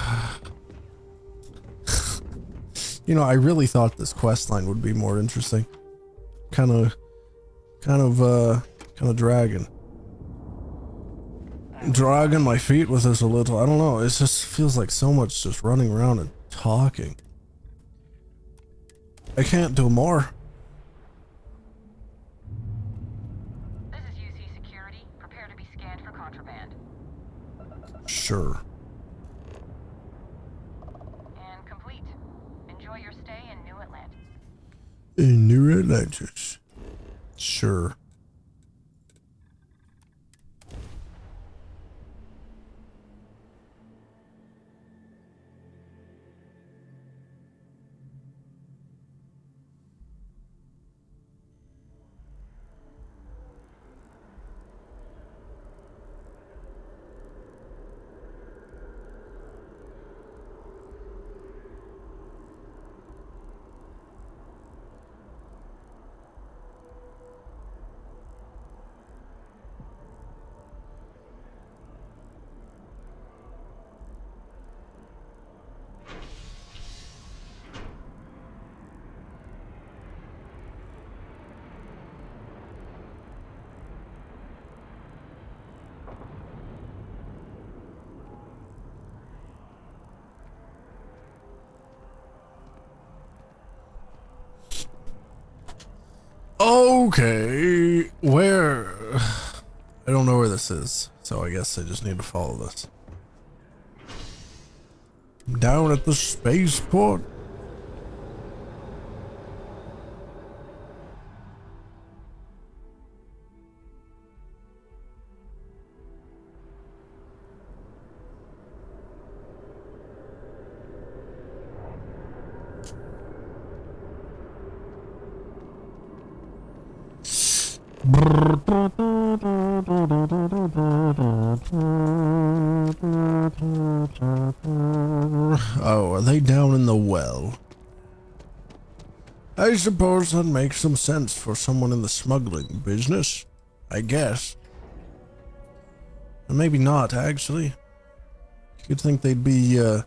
you know, I really thought this quest line would be more interesting. Kind of dragging my feet with this a little. I don't know. It just feels like so much just running around and talking. I can't do more. This is UC Security. Prepare to be scanned for contraband. Sure. And complete. Enjoy your stay in New Atlantis. In New Atlantis. Sure. Okay, where? I don't know where this is, so I guess I just need to follow this. Down at the spaceport. Oh, are they down in the well? I suppose that makes some sense for someone in the smuggling business, I guess. And maybe not, actually. You'd think they'd be, a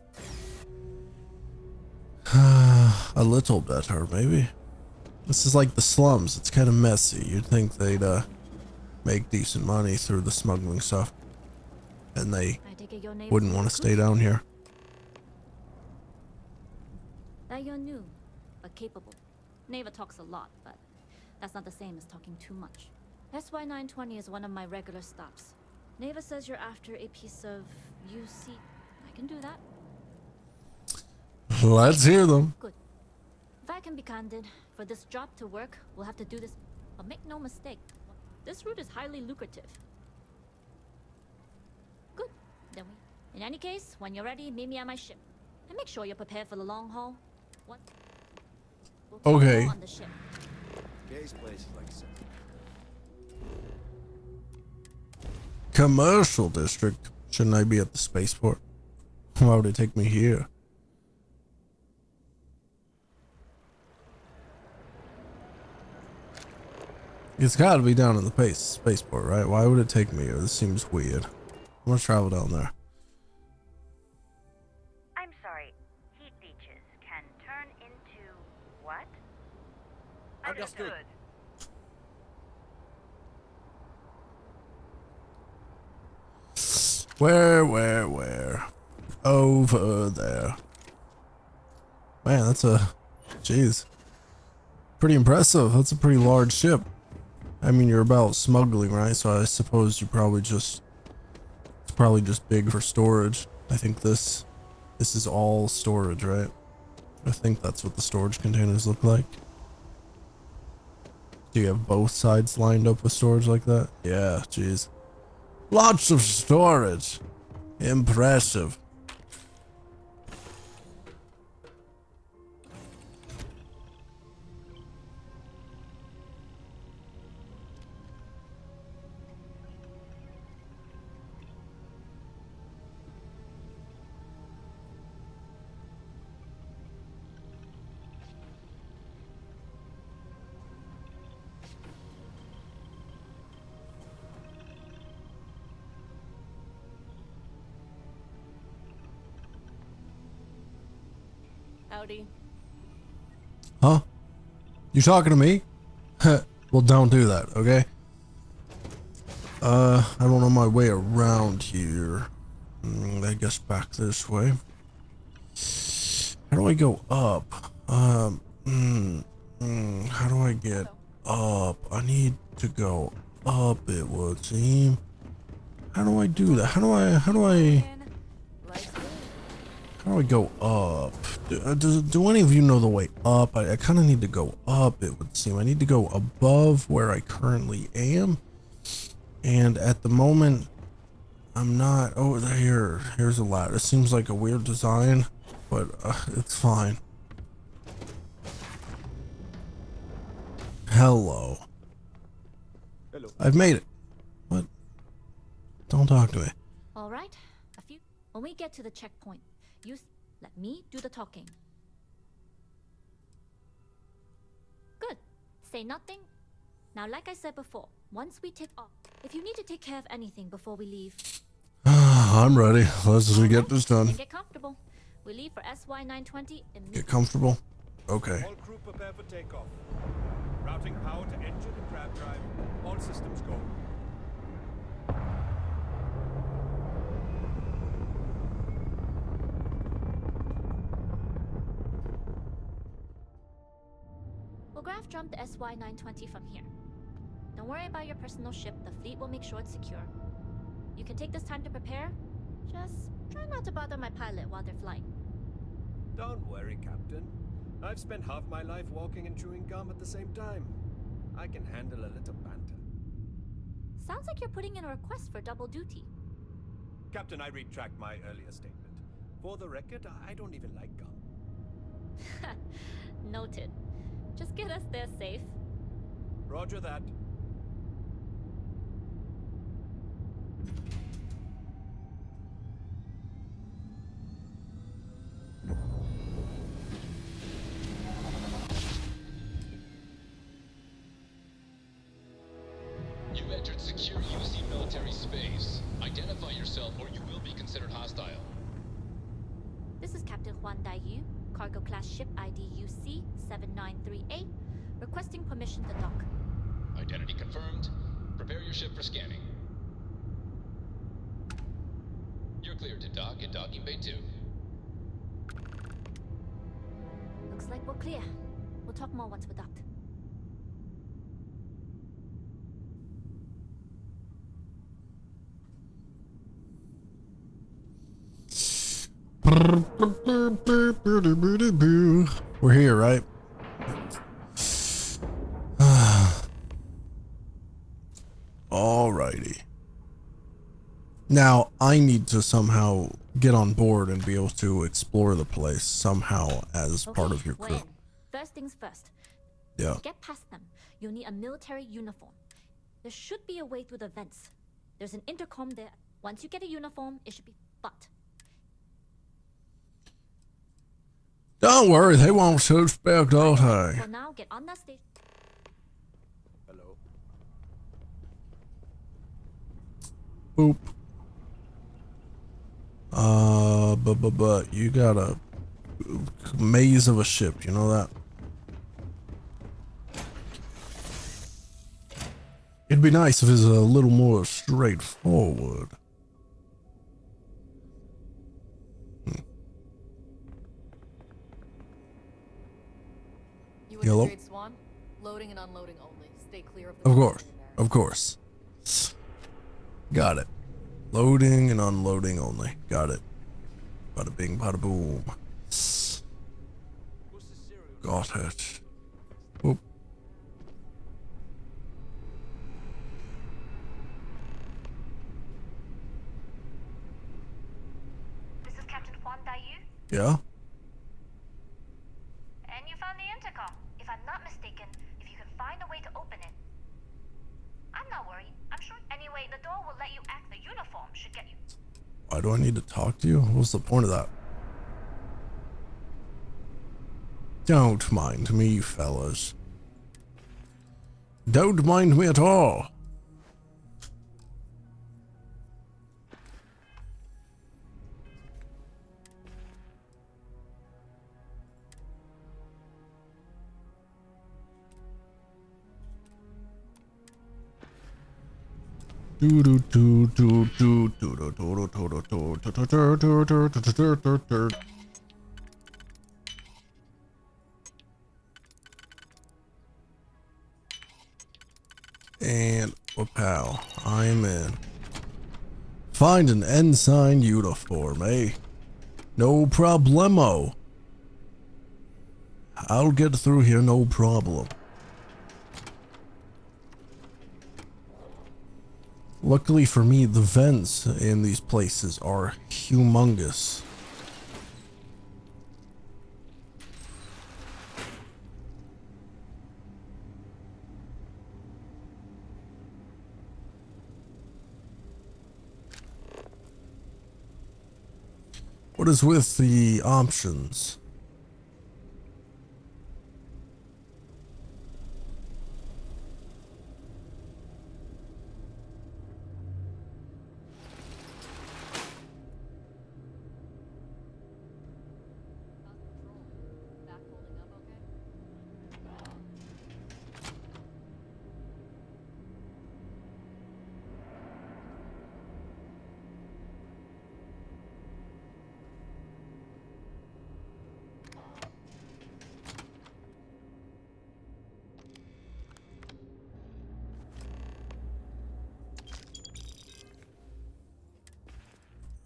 little better, maybe. This is like the slums. It's kind of messy. You'd think they'd, make decent money through the smuggling stuff. And they wouldn't want to stay down here. That you're new, but capable. Neva talks a lot, but that's not the same as talking too much. SY 920 is one of my regular stops. Neva says you're after a piece of UC. I can do that. Let's hear them. Good. If I can be candid, for this job to work, we'll have to do this. But make no mistake, this route is highly lucrative. Good. Then in any case, when you're ready, meet me at my ship. And make sure you're prepared for the long haul. We'll okay. On the ship. Gay's place is like so. Commercial district. Shouldn't I be at the spaceport? Why would it take me here? It's got to be down in the spaceport, right? Why would it take me here? This seems weird. I'm gonna travel down there. I'm sorry. Heat leeches can turn into what? Understood. Where? Over there. Man, that's jeez. Pretty impressive. That's a pretty large ship. I mean, you're about smuggling, right? So I suppose you probably it's probably just big for storage. I think this is all storage, right? I think that's what the storage containers look like. Do you have both sides lined up with storage like that? Yeah, jeez. Lots of storage. Impressive. Howdy. Huh? You talking to me? Well, don't do that, okay? I don't know my way around here. I guess back this way. How do I go up? How do I get up? I need to go up, it would seem. How do I do that? How do I go up? Do any of you know the way up? I kind of need to go up, it would seem. I need to go above where I currently am. And at the moment, I'm not. Oh, here's a ladder. It seems like a weird design, but it's fine. Hello. Hello. I've made it. What? Don't talk to me. All right. When we get to the checkpoint, let me do the talking. Good. Say nothing. Now, like I said before, once we take off, if you need to take care of anything before we leave, I'm ready. Let's just get this done. then get comfortable. We leave for SY-920 immediately. Get comfortable. Okay. All crew prepare for takeoff. Routing power to engine and crab drive. All systems go. We'll graph jump the SY-920 from here. Don't worry about your personal ship. The fleet will make sure it's secure. You can take this time to prepare. Just try not to bother my pilot while they're flying. Don't worry, Captain. I've spent half my life walking and chewing gum at the same time. I can handle a little banter. Sounds like you're putting in a request for double duty. Captain, I retract my earlier statement. For the record, I don't even like gum. Noted. Just get us there safe. Roger that. You've entered secure UC military space. Identify yourself or you will be considered hostile. This is Captain Huan Daiyu, cargo class ship ID UC 793A, requesting permission to dock. Identity confirmed. Prepare your ship for scanning. You're cleared to dock in docking bay 2. Looks like we're clear. We'll talk more once we're docked. We're here, right? Alrighty. Now, I need to somehow get on board and be able to explore the place somehow as part of your crew. When? First things first. Yeah. To get past them, you'll need a military uniform. There should be a way through the vents. There's an intercom there. Once you get a uniform, it should be but. Don't worry, they won't suspect all day. For now, get on that station. Hello. Boop. But you got a maze of a ship, you know that? It'd be nice if it was a little more straightforward. Hello? Great Swan? Loading and unloading only. Stay clear of the Of course. Got it. Loading and unloading only. Got it. Bada bing, bada boom. Got it. Oop. This is Captain Huan Daiyu. Yeah? And you found the intercom. If I'm not mistaken, if you can find a way to open it. I'm not worried. I'm sure. Anyway, the door will let you act. The uniform should get you. Why do I need to talk to you? What's the point of that? Don't mind me, fellas. Don't mind me at all. Do do do do do do do do do do do do do. And pal, I'm in. Find an ensign uniform, eh? No problemo. I'll get through here, no problem. Luckily for me, the vents in these places are humongous. What is with the options?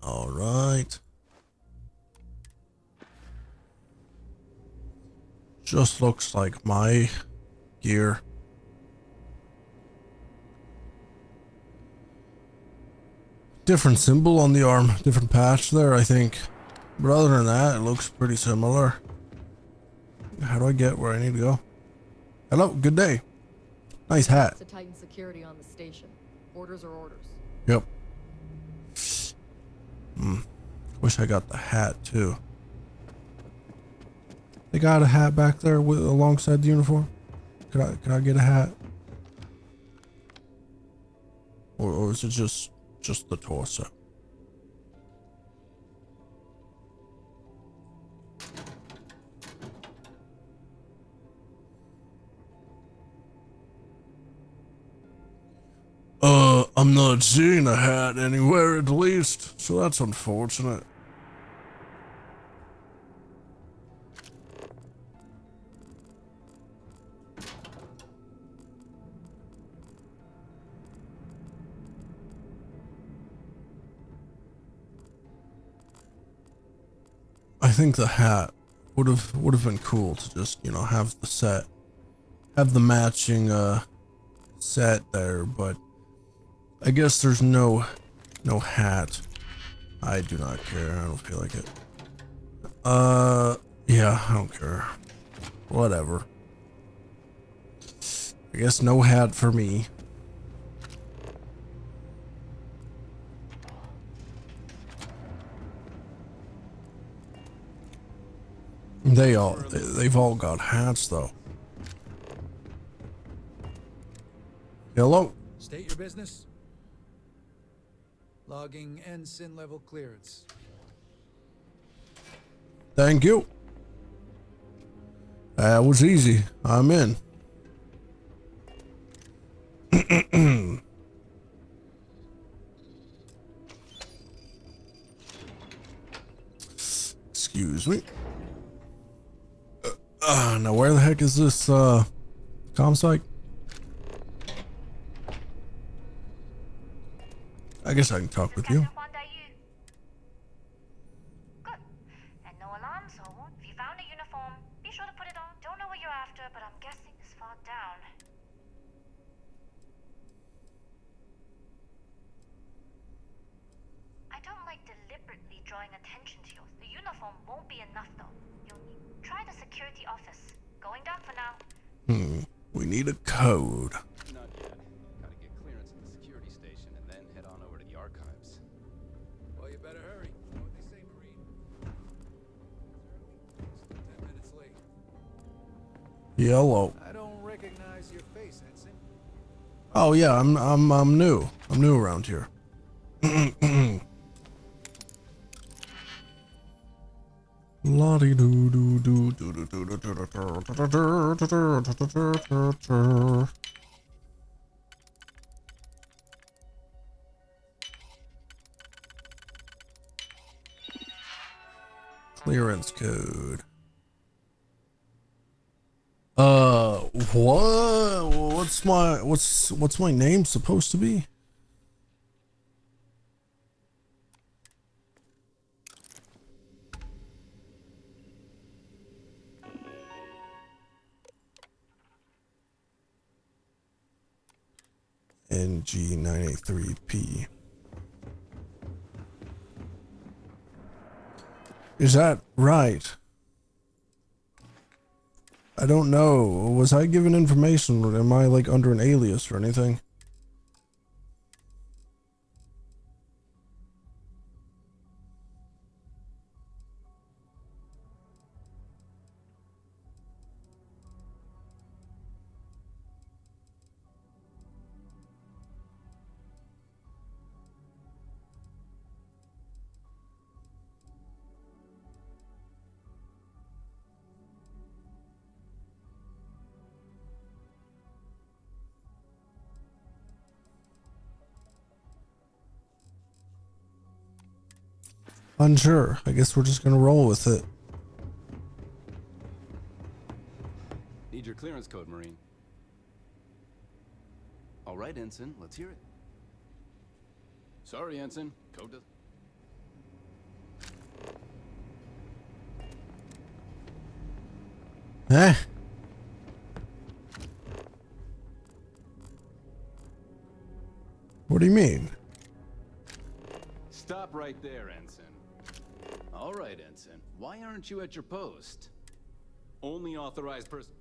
All right. Just looks like my gear. Different symbol on the arm, different patch there, I think. But other than that, it looks pretty similar. How do I get where I need to go? Hello, good day. Nice hat. To tighten security on the station. Orders are orders. Yep. Wish I got the hat too. They got a hat back there with alongside the uniform. Could I get a hat? Or is it just the torso? I'm not seeing a hat anywhere at least, so that's unfortunate. I think the hat would have been cool to just, you know, have the matching set there, but I guess there's no hat. I do not care. I don't feel like it. Yeah, I don't care. Whatever. I guess no hat for me. They've all got hats though. Hello? State your business. Logging ensign level clearance. Thank you. That was easy. I'm in. Excuse me. Now where the heck is this comm site? I guess I can talk with you. Good. And no alarm, so if you found a uniform, be sure to put it on. Don't know what you're after, but I'm guessing it's far down. I don't like deliberately drawing attention to yours. The uniform won't be enough, though. You'll need... Try the security office. Going down for now. We need a code. Not yet. Gotta get clearance at the security station and then head on over to the archives. Well, you better hurry. You know what they say, Marine? 10 minutes late. Yellow. I don't recognize your face, Ensign. Oh yeah, I'm new. I'm new around here. Lottie doo doo doo doo doo doo doo doo doo doo doo. Clearance code. What? What's my name supposed to be? NG983P. Is that right? I don't know. Was I given information? Or am I like under an alias or anything? Unsure. I guess we're just gonna roll with it. Need your clearance code, Marine. All right, Ensign, let's hear it. Sorry, Ensign. Code does... Eh? What do you mean? Stop right there, Ensign. All right, Ensign. Why aren't you at your post? Only authorized person...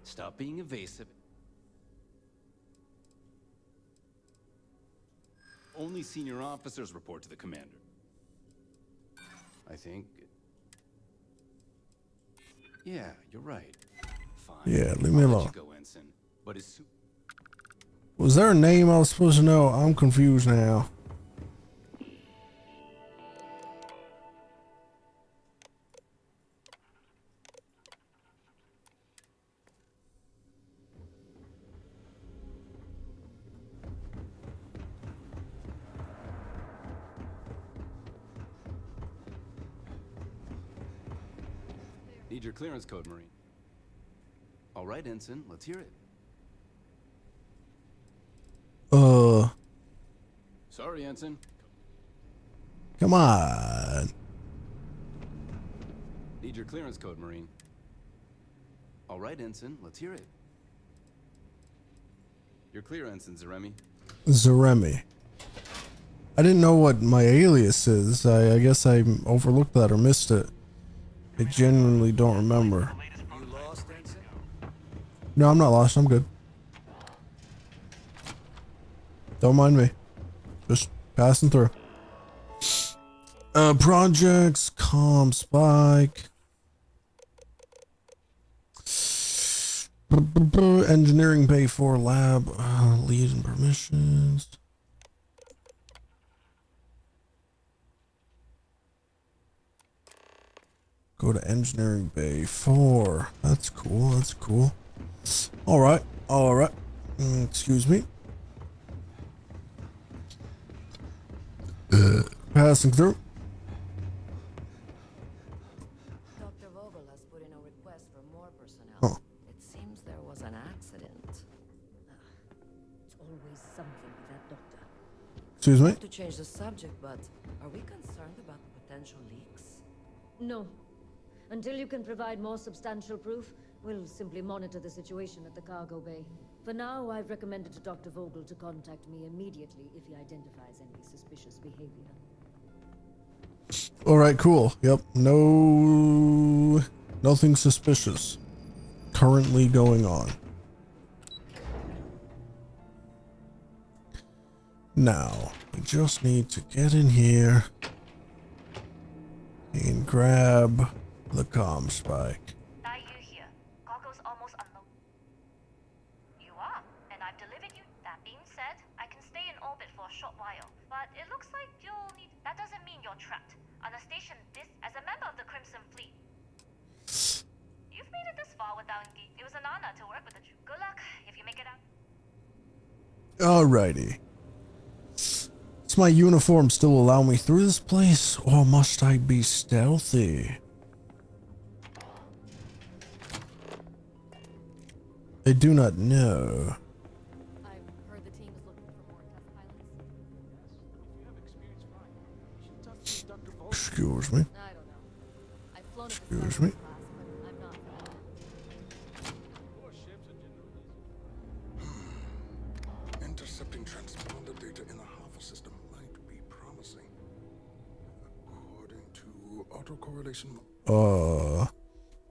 Stop being evasive. Only senior officers report to the commander. I think... Yeah, you're right. Fine. Yeah, leave me I'll let alone. you go, Ensign. But as soon... Was there a name I was supposed to know? I'm confused now. Need your clearance code, Marine. All right, Ensign, let's hear it. Sorry, Ensign. Come on. Need your clearance code, Marine. All right, Ensign, let's hear it. You're clear, Ensign Zaremi. Zaremi. I didn't know what my alias is. I guess I overlooked that or missed it. I genuinely don't remember. You lost, Ensign? No, I'm not lost. I'm good. Don't mind me. Just passing through. Projects, comm spike. Engineering bay 4 lab, lead and permissions. Go to engineering bay 4. That's cool. That's cool. All right. All right. Excuse me. Passing through. Dr. Vogel has put in a request for more personnel. Oh. It seems there was an accident. It's always something with that doctor. Excuse me? Not to change the subject, but are we concerned about the potential leaks? No. Until you can provide more substantial proof, we'll simply monitor the situation at the cargo bay. For now, I've recommended to Dr. Vogel to contact me immediately if he identifies any suspicious behavior. All right, cool. Yep. Nothing suspicious currently going on. Now, we just need to get in here and grab the comm spike. Are you here? Cargo's almost unloaded. You are, and I've delivered you. That being said, I can stay in orbit for a short while, but it looks like you'll need... That doesn't mean you're trapped. On a station as a member of the Crimson Fleet. You've made it this far without engaging. It was an honor to work with you. Good luck if you make it out. Alrighty. Does my uniform still allow me through this place, or must I be stealthy? I do not know. I've heard the team is looking for more test pilots. Excuse me. I don't know. I've flown at the Excuse Starship me. class, but I'm not Intercepting transponder data in the Alpha system might be promising. According to autocorrelation.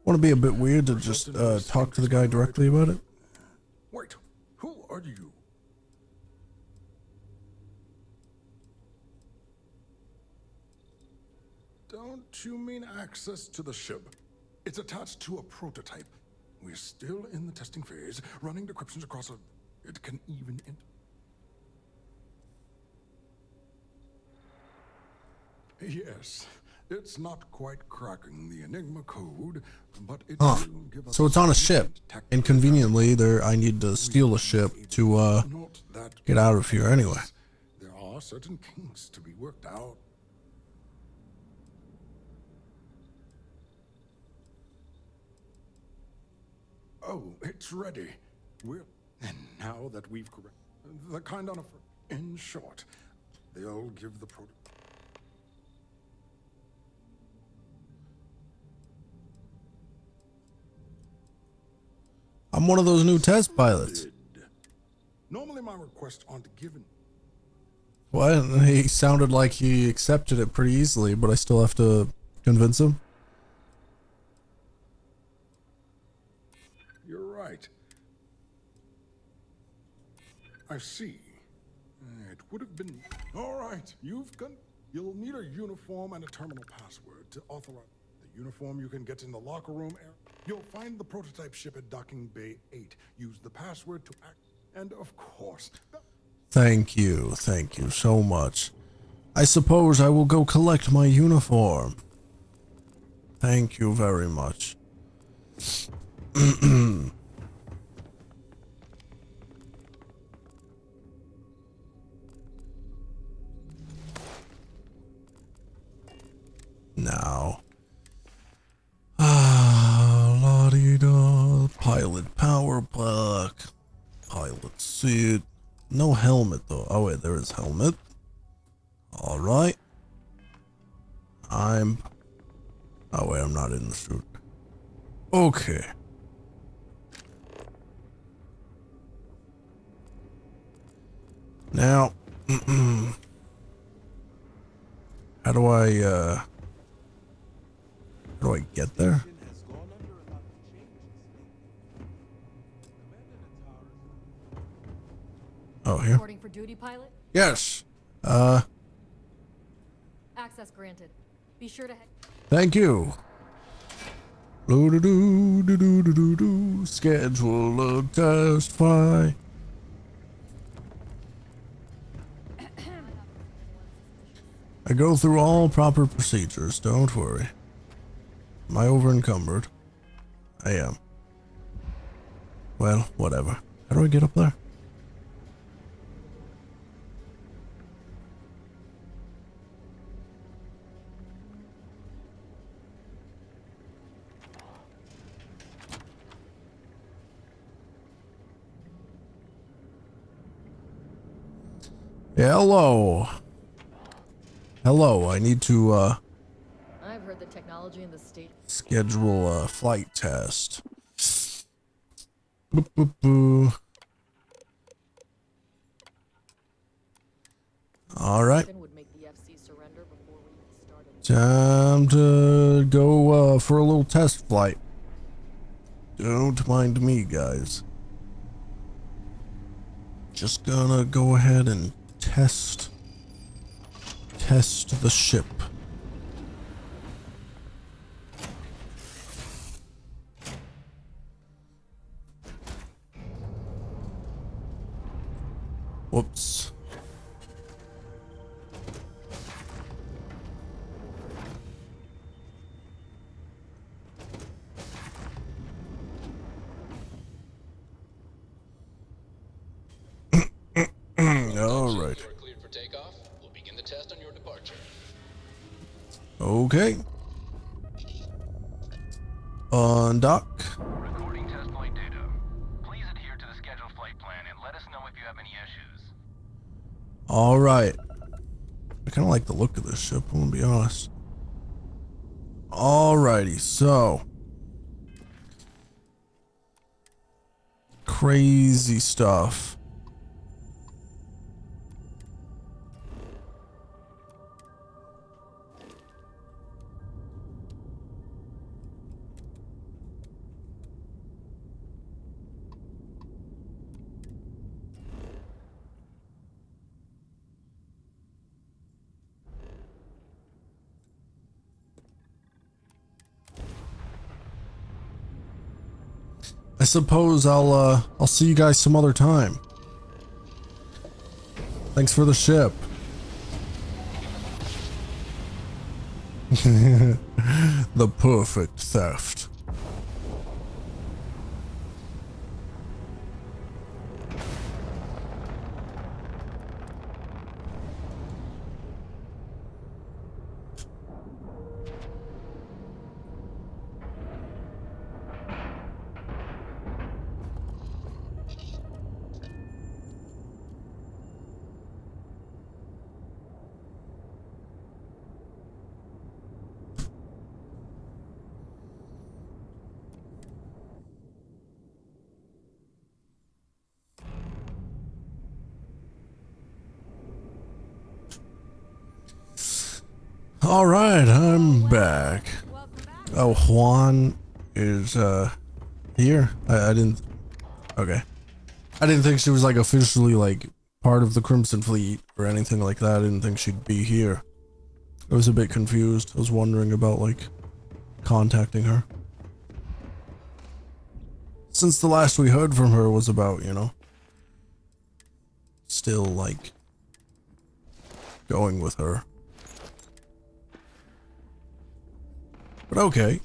Want to be a bit weird to just talk to the guy directly about it? Wait, who are you? Don't you mean access to the ship? It's attached to a prototype. We're still in the testing phase, running decryptions across a... It can even... Yes, it's not quite cracking the Enigma code, but it will give us... So it's on a ship, and conveniently, I need to steal a ship to get out of here anyway. There are certain kinks to be worked out. Oh, it's ready. And now that we've corrected the kind on a... In short, they'll give the prototype. I'm one of those new test pilots. Normally my requests aren't given. What? He sounded like he accepted it pretty easily, but I still have to convince him. You're right. I see. It would have been... All right, you'll need a uniform and a terminal password to authorize. The uniform you can get in the locker room area. You'll find the prototype ship at Docking Bay 8. Use the password to act. And of course... Thank you so much. I suppose I will go collect my uniform. Thank you very much. Now. La-dee-da. Pilot power pack. Pilot suit. No helmet though. Oh wait, there is helmet. Alright. Oh wait, I'm not in the suit. Okay. Now, how do I get there? Oh, here. Reporting for duty, pilot? Yes. Access granted. Be sure to head. Thank you. Do-do-do-do-do-do-do. Schedule a test flight. I go through all proper procedures, don't worry. Am I over encumbered? I am. Well, whatever. How do I get up there? Hello. Hello, I need to I've heard the technology in the state. Schedule a flight test. Boop, boop, boo. All right. Time to go for a little test flight. Don't mind me, guys. Just gonna go ahead and test the ship. Whoops. All right. Cleared for takeoff. We'll be Okay. On dock. Recording test flight data. Please adhere to the scheduled flight plan and let us know if you have any issues. All right. I kind of like the look of this ship, I'm gonna be honest. Alrighty, so crazy stuff. I suppose I'll see you guys some other time. Thanks for the ship. The perfect theft. All right, I'm back. Oh, Juan is here. I didn't. Okay, I didn't think she was like officially like part of the Crimson Fleet or anything like that. I didn't think she'd be here. I was a bit confused. I was wondering about like contacting her, since the last we heard from her was about, you know, still like going with her. But okay.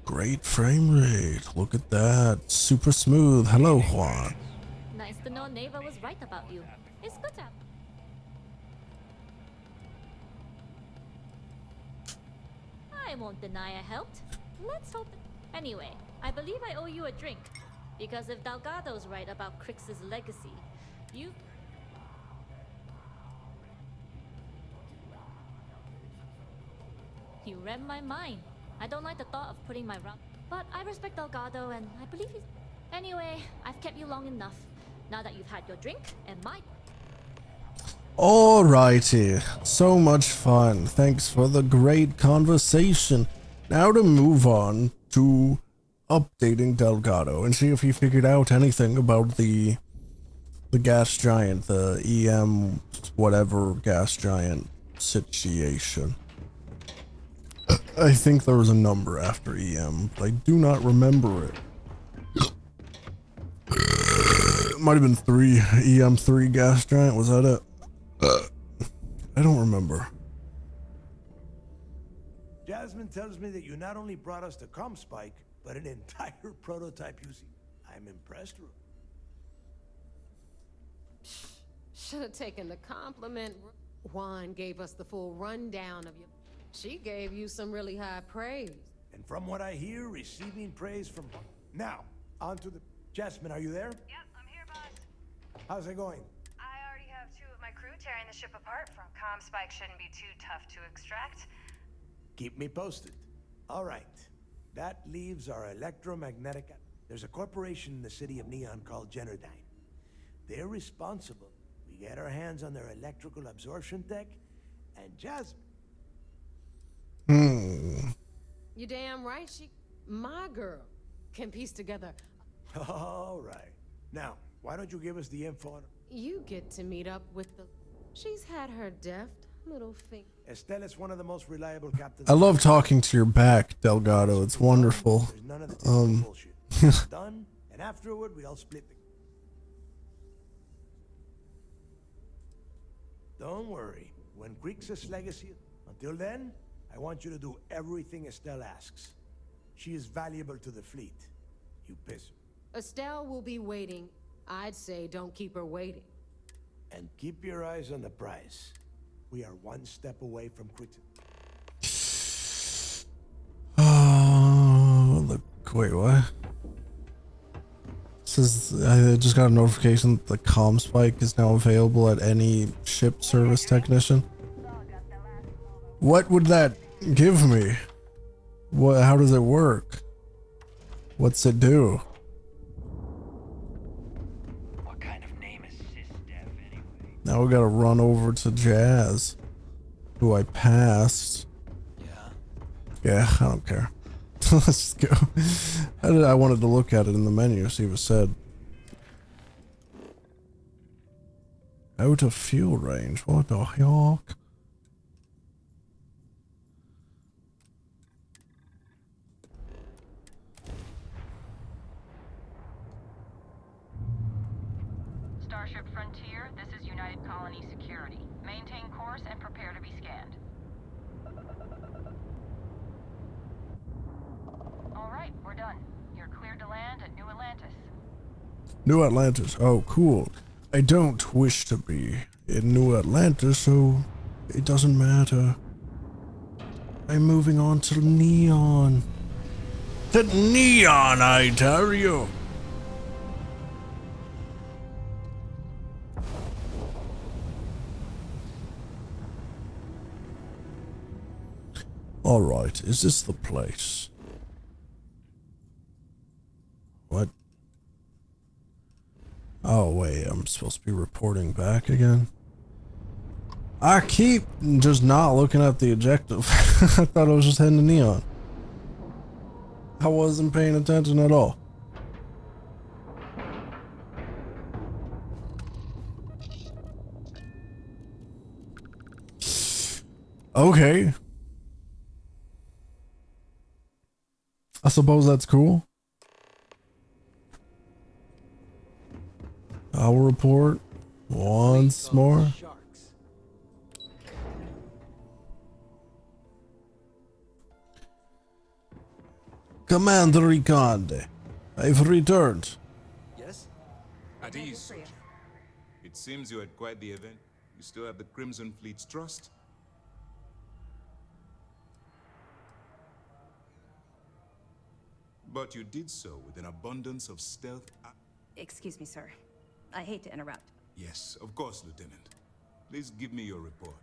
Great frame rate. Look at that. Super smooth. Hello, Juan. Nice to know Neva was right about you. It's good to have. I won't deny I helped. Let's hope. Anyway, I believe I owe you a drink. Because if Delgado's right about Crix's legacy, you read my mind. I don't like the thought of putting my route, but I respect Delgado and I believe he's... Anyway, I've kept you long enough. Now that you've had your drink and my... Alrighty, so much fun. Thanks for the great conversation. Now to move on to updating Delgado and see if he figured out anything about the gas giant, the EM whatever gas giant situation. I think there was a number after EM, but I do not remember it. It might have been 3, EM3 gas giant, was that it? I don't remember. Jasmine tells me that you not only brought us the ComSpike, but an entire prototype you see. I'm impressed. Should have taken the compliment. Juan gave us the full rundown of you. She gave you some really high praise. And from what I hear, receiving praise from... Now, on to the... Jasmine, are you there? Yep, I'm here, boss. How's it going? I already have 2 of my crew tearing the ship apart. From ComSpike shouldn't be too tough to extract. Keep me posted. All right. That leaves our electromagnetic... There's a corporation in the city of Neon called Generdyne. They're responsible. We get our hands on their electrical absorption tech, and Jasmine... You damn right she... My girl can piece together... All right. Now, why don't you give us the info on... You get to meet up with the... She's had her deft little thing. Estella's one of the most reliable captains... I love talking to your back, Delgado. It's wonderful. There's none of the bullshit. Done, and afterward we all split the... Don't worry. When Grixis legacy... Until then, I want you to do everything Estelle asks. She is valuable to the fleet. You piss her. Estelle will be waiting. I'd say don't keep her waiting. And keep your eyes on the prize. We are one step away from Grixis. Wait, what? Says I just got a notification that the comm spike is now available at any ship service technician. What would that give me? What? How does it work? What's it do? What kind of name is SysDev anyway? Now we gotta run over to Jazz, who I passed. Yeah, I don't care. Let's just go. I wanted to look at it in the menu, see what it said. Out of fuel range. What the heck? Starship Frontier, this is United Colony Security. Maintain course and prepare to be scanned. All right, we're done. You're cleared to land at New Atlantis. New Atlantis. Oh, cool. I don't wish to be in New Atlantis, so it doesn't matter. I'm moving on to Neon. To Neon, I tell you. All right, is this the place? What? Oh wait, I'm supposed to be reporting back again? I keep just not looking at the objective. I thought I was just heading to Neon. I wasn't paying attention at all. Okay. I suppose that's cool. I'll report once more. Commander Riccardi, I've returned. Yes? At ease, soldier. It seems you had quite the event. You still have the Crimson Fleet's trust? But you did so with an abundance of stealth. Excuse me, sir. I hate to interrupt. Yes, of course, Lieutenant. Please give me your report.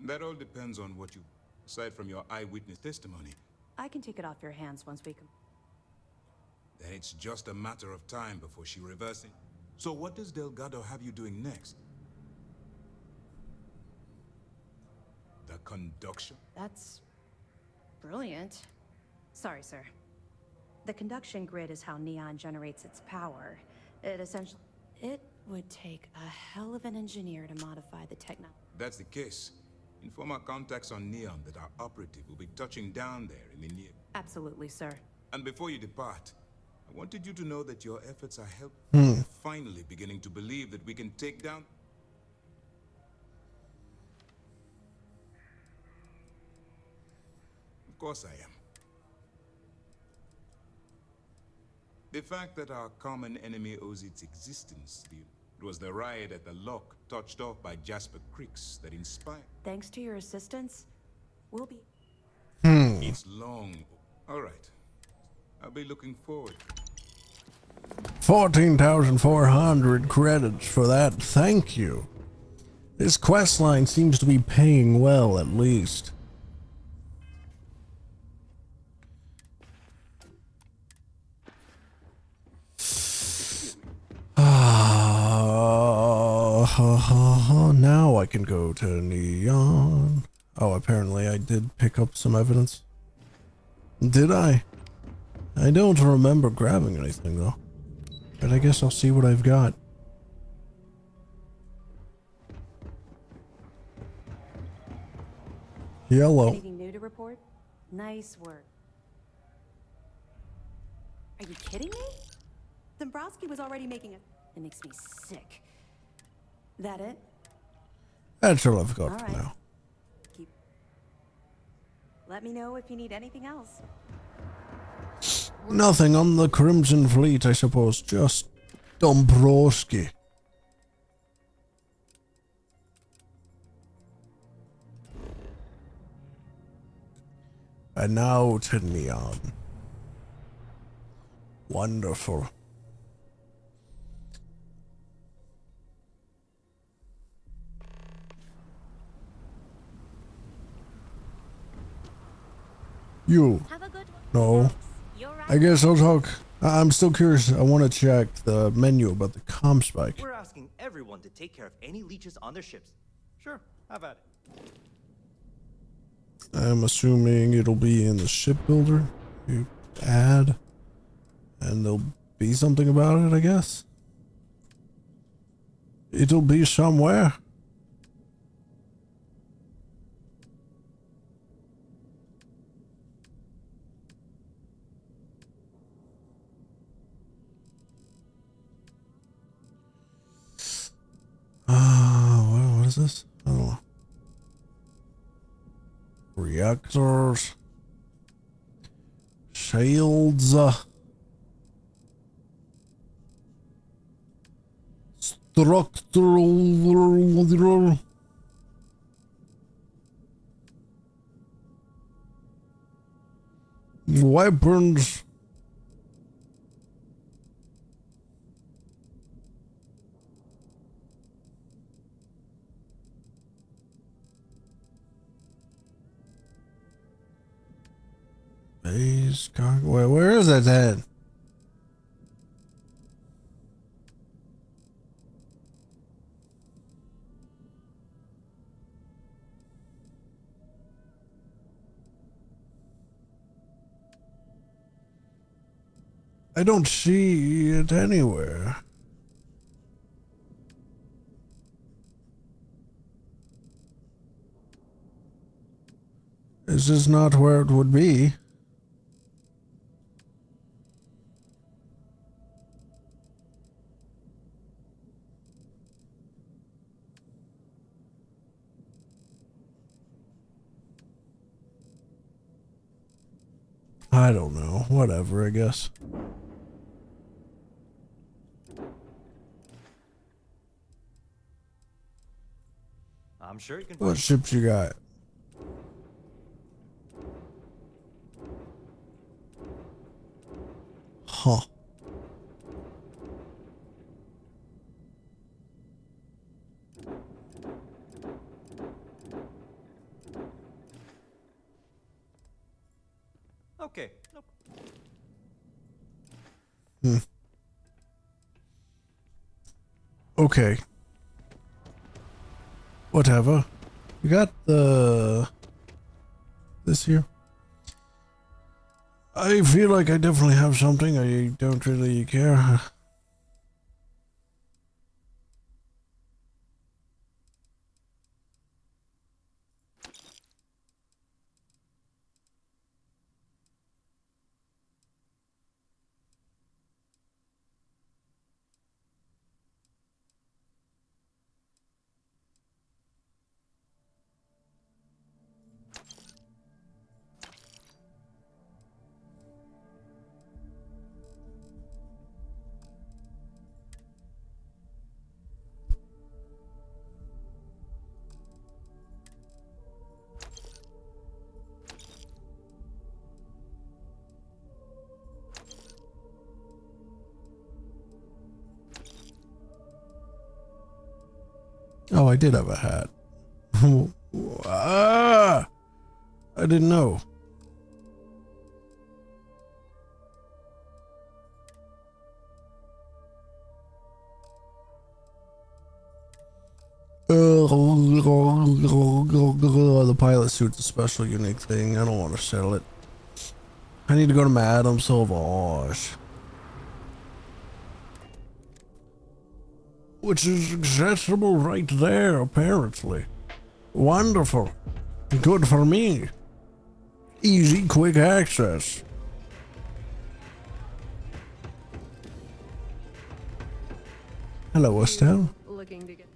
That all depends on what you... Aside from your eyewitness testimony, I can take it off your hands once we can. then it's just a matter of time before she reverses. So what does Delgado have you doing next? The conduction? That's brilliant. Sorry, sir. The conduction grid is how Neon generates its power. It essentially... It would take a hell of an engineer to modify the technology. That's the case. Inform our contacts on Neon that our operative will be touching down there in the near... Absolutely, sir. And before you depart, I wanted you to know that your efforts are helping. We're finally beginning to believe that we can take down... Of course I am. The fact that our common enemy owes its existence to you. It was the riot at the lock, touched off by Jasper Creeks, that inspired... Thanks to your assistance, we'll be... It's long. All right. I'll be looking forward. 14,400 credits for that. Thank you. This quest line seems to be paying well, at least. Now I can go to Neon. Oh, apparently I did pick up some evidence. Did I? I don't remember grabbing anything though. But I guess I'll see what I've got. Yellow. Anything new to report? Nice work. Are you kidding me? Dombrowski was already making it. It makes me sick. That it? That's all I've got All for right. now. Let me know if you need anything else. Nothing on the Crimson Fleet, I suppose. Just Dombrowski. And now to Neon. Wonderful. You. No. I guess I'll talk. I'm still curious. I want to check the menu about the comm spike. We're asking everyone to take care of any leeches on their ships. Sure, have at it. I'm assuming it'll be in the shipbuilder. You add, and there'll be something about it, I guess. It'll be somewhere. What is this? I don't know. Reactors. Shields. Structural. Weapons. Base cargo. Where is that at? I don't see it anywhere. This is not where it would be. I don't know. Whatever, I guess. I'm sure you can. What ships you got? Huh. Okay. Nope. Okay. Whatever. We got the this here. I feel like I definitely have something. I don't really care. Oh, I did have a hat. I didn't know. The pilot suit's a special unique thing. I don't want to sell it. I need to go to Madame Sauvage. Which is accessible right there, apparently. Wonderful. Good for me. Easy, quick access. Hello, Estelle. Looking to get.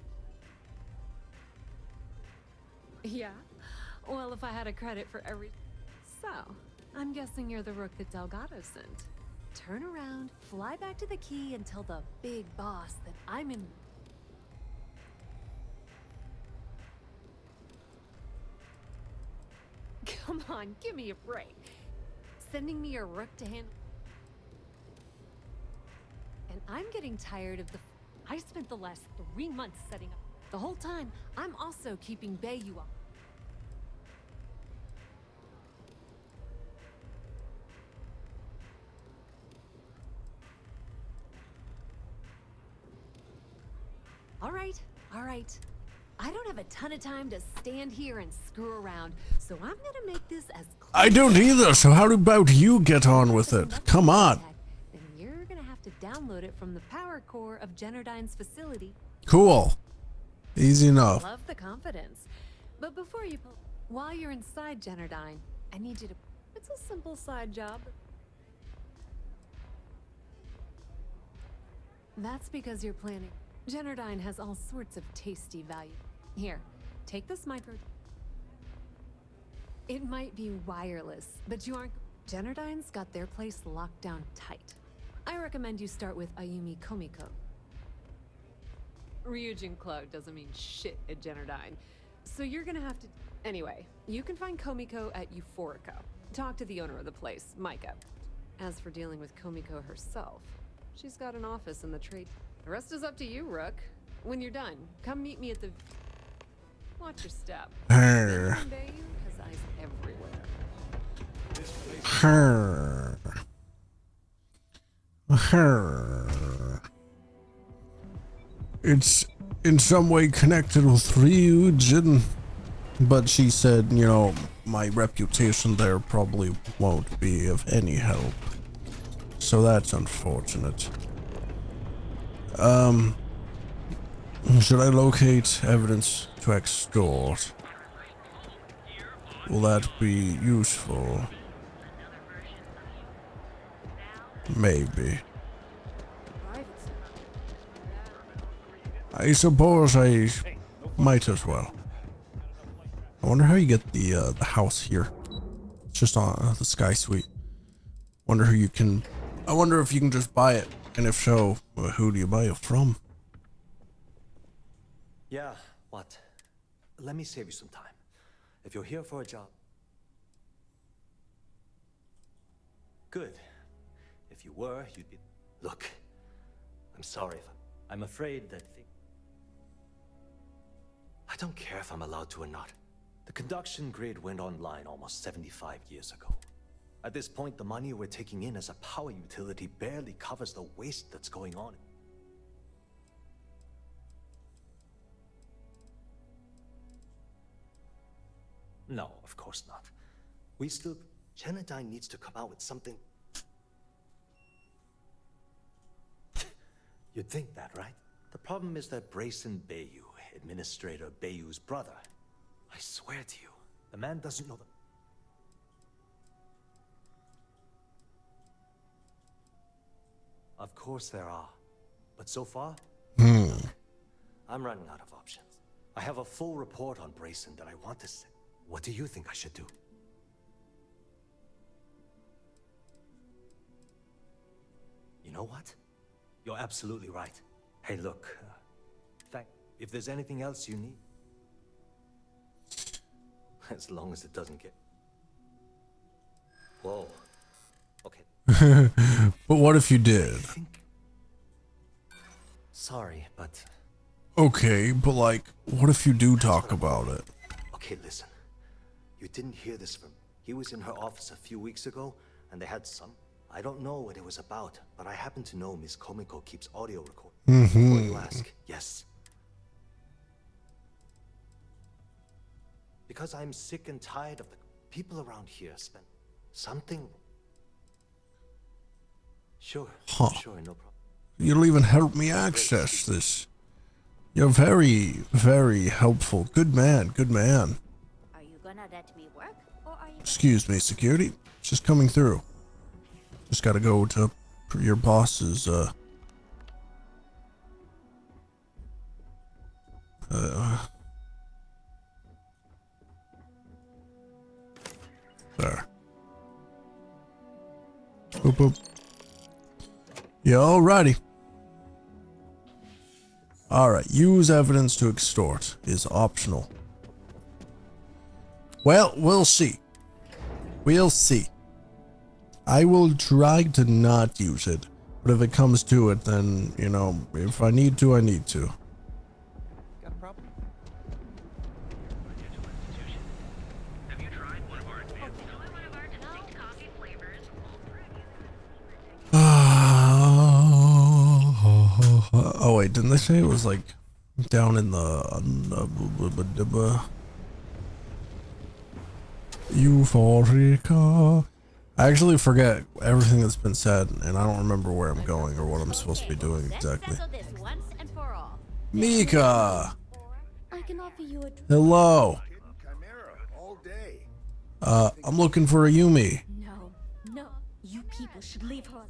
Yeah? Well, if I had a credit for every. So, I'm guessing you're the rook that Delgado sent. Turn around, fly back to the key, and tell the big boss that I'm in. Come on, give me a break. Sending me a rook to handle. And I'm getting tired of the. I spent the last 3 months setting up. The whole time, I'm also keeping Bayou up. All right. I don't have a ton of time to stand here and screw around, so I'm gonna make this as close. I don't either, so how about you get on with it? Come on. Then you're gonna have to download it from the power core of Generdyne's facility. Cool. Easy enough. Love the confidence. But before you pull, while you're inside Generdyne, I need you to. It's a simple side job. That's because you're planning. Generdyne has all sorts of tasty value. Here, take this micro. It might be wireless, but you aren't. Generdyne's got their place locked down tight. I recommend you start with Ayumi Komiko. Ryujin Cloud doesn't mean shit at Generdyne, so you're gonna have to. Anyway, you can find Komiko at Euphorico. Talk to the owner of the place, Micah. As for dealing with Komiko herself, she's got an office in the trade. The rest is up to you, Rook. When you're done, come meet me at the. Watch your step. Her. Has eyes everywhere. Her. It's in some way connected with Ryujin, but she said, you know, my reputation there probably won't be of any help. So that's unfortunate. Should I locate evidence to extort? Will that be useful? Maybe. I suppose I might as well. I wonder how you get the house here. It's just on the Sky Suite. Wonder who you can. I wonder if you can just buy it, and if so, who do you buy it from? Yeah, what? Let me save you some time. If you're here for a job. Good. If you were, you'd be. Look, I'm sorry if I'm afraid that. I don't care if I'm allowed to or not. The conduction grid went online almost 75 years ago. At this point, the money we're taking in as a power utility barely covers the waste that's going on. No, of course not. We still... Generdyne needs to come out with something... You'd think that, right? The problem is that Brayson Bayou, Administrator Bayou's brother, I swear to you, the man doesn't know the... Of course there are. But so far, I'm running out of options. I have a full report on Brayson that I want to send. What do you think I should do? You know what? You're absolutely right. Hey, look, if there's anything else you need, as long as it doesn't get... Whoa. Okay. But what if you did? Sorry, but... Okay, but like, what if you do talk about it? Okay, listen. You didn't hear this from... He was in her office a few weeks ago, and they had some... I don't know what it was about, but I happen to know Miss Komiko keeps audio recording. Before you ask, yes. Because I'm sick and tired of the... People around here spend... Something... Sure, sure, no problem. You'll even help me access this. You're very, very helpful. Good man, good man. Are you gonna let me work, or are you... Excuse me, security. Just coming through. Just gotta go to your boss's, There. Boop, boop. Yeah, alrighty. Alright, use evidence to extort is optional. Well, we'll see. We'll see. I will try to not use it, but if it comes to it, then, you know, if I need to, I need to. Got a problem? Oh wait, didn't they say it was like down in the Euphorica? I actually forget everything that's been said, and I don't remember where I'm going or what I'm supposed to be doing exactly. Mika! I can offer you a Hello! I'm looking for Ayumi. No, you people should leave her.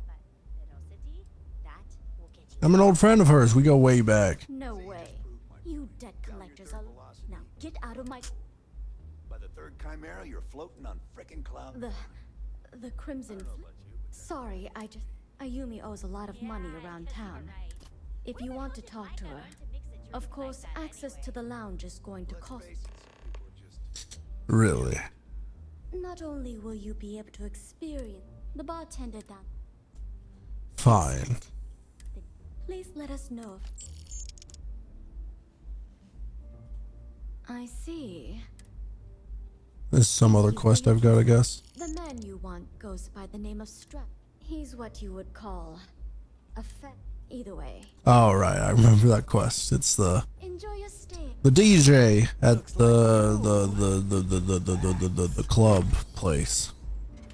I'm an old friend of hers. We go way back. No way. You debt collectors are... Now, get out of my... By the third chimera, you're floating on frickin' clouds. The Crimson... Sorry, Ayumi owes a lot of money around town. If you want to talk to her, of course, access to the lounge is going to cost... Really? Not only will you be able to experience the bartender down... Fine. Please let us know if... I see. There's some other quest I've got, I guess. The man you want goes by the name of Strap. He's what you would call a either way. Oh right, I remember that quest. It's the Enjoy your stay. the DJ at the club place.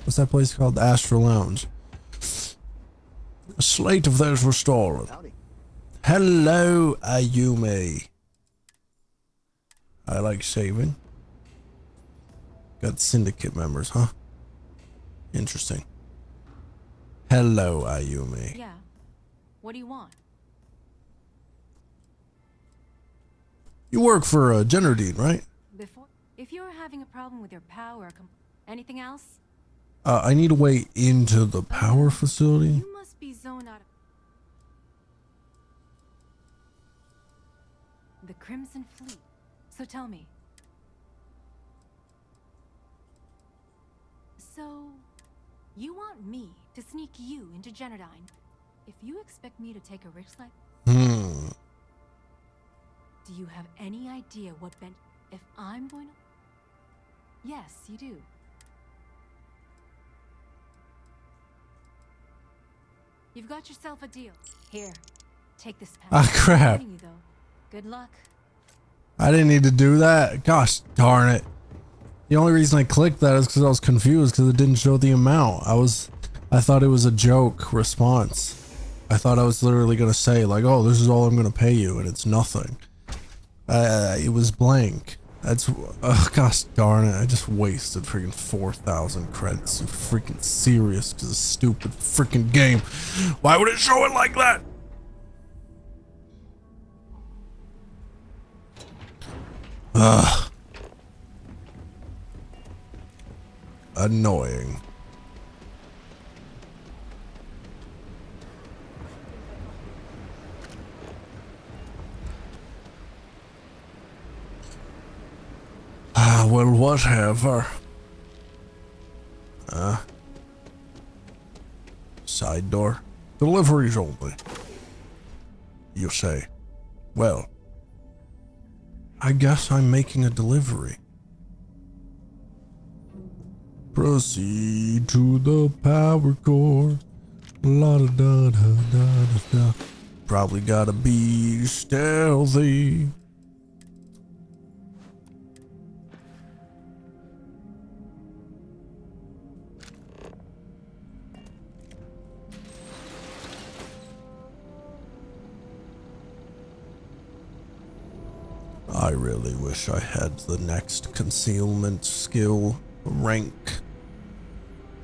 What's that place called? The Astro Lounge. A slate of those restored. Hello, Ayumi. I like shaving. Got syndicate members, huh? Interesting. Hello, Ayumi. Yeah. What do you want? You work for Generdine, right? If you're having a problem with your power, anything else? I need a way into the power facility. You must be zoned out of... The Crimson Fleet. So tell me. So, you want me to sneak you into Generdine? If you expect me to take a risk like... Do you have any idea what if I'm going to... Yes, you do. You've got yourself a deal. Here, take this pen. Ah, crap. You, though. Good luck. I didn't need to do that. Gosh darn it. The only reason I clicked that is because I was confused because it didn't show the amount. I thought it was a joke response. I thought I was literally going to say like, oh, this is all I'm going to pay you, and it's nothing. It was blank. That's, gosh darn it. I just wasted freaking 4,000 credits. You freaking serious because of stupid freaking game. Why would it show it like that? Ugh. Annoying. Well, whatever. Side door. Deliveries only. You say. Well, I guess I'm making a delivery. Proceed to the power core. La da da da da da. Probably gotta be stealthy. I really wish I had the next concealment skill rank.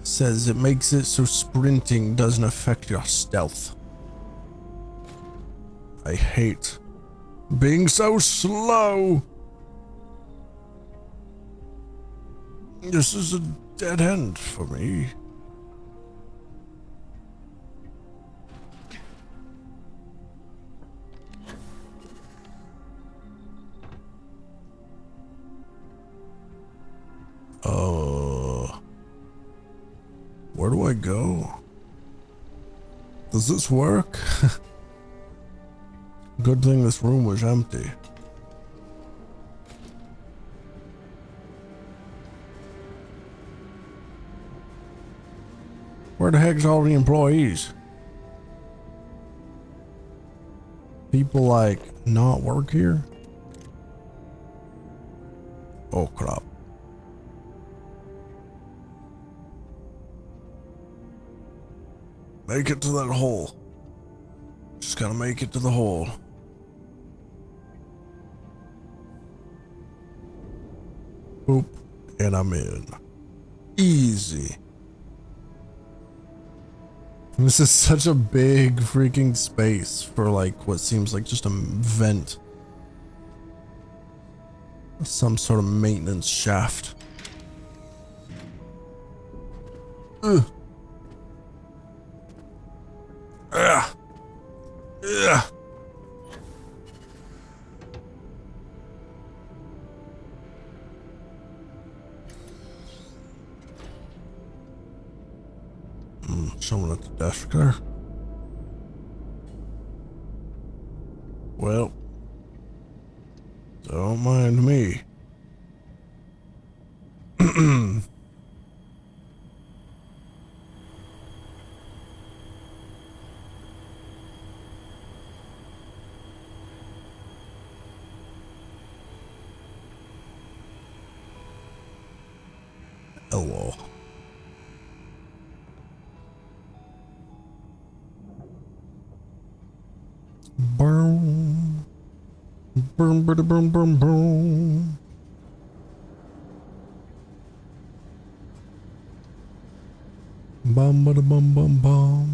Says it makes it so sprinting doesn't affect your stealth. I hate Being so slow. This is a dead end for me. Where do I go? Does this work? Good thing this room was empty. Where the heck's all the employees? People like not work here? Oh crap. Make it to that hole. Just gotta make it to the hole. Boop. And I'm in. Easy. This is such a big freaking space for like what seems like just a vent. Some sort of maintenance shaft. Ugh. Ugh. Ugh. Someone at the desk there. Well, don't mind me. Hello. Boom. Boom, boom, boom, boom, boom. Bum, bada, bum, bum, bum.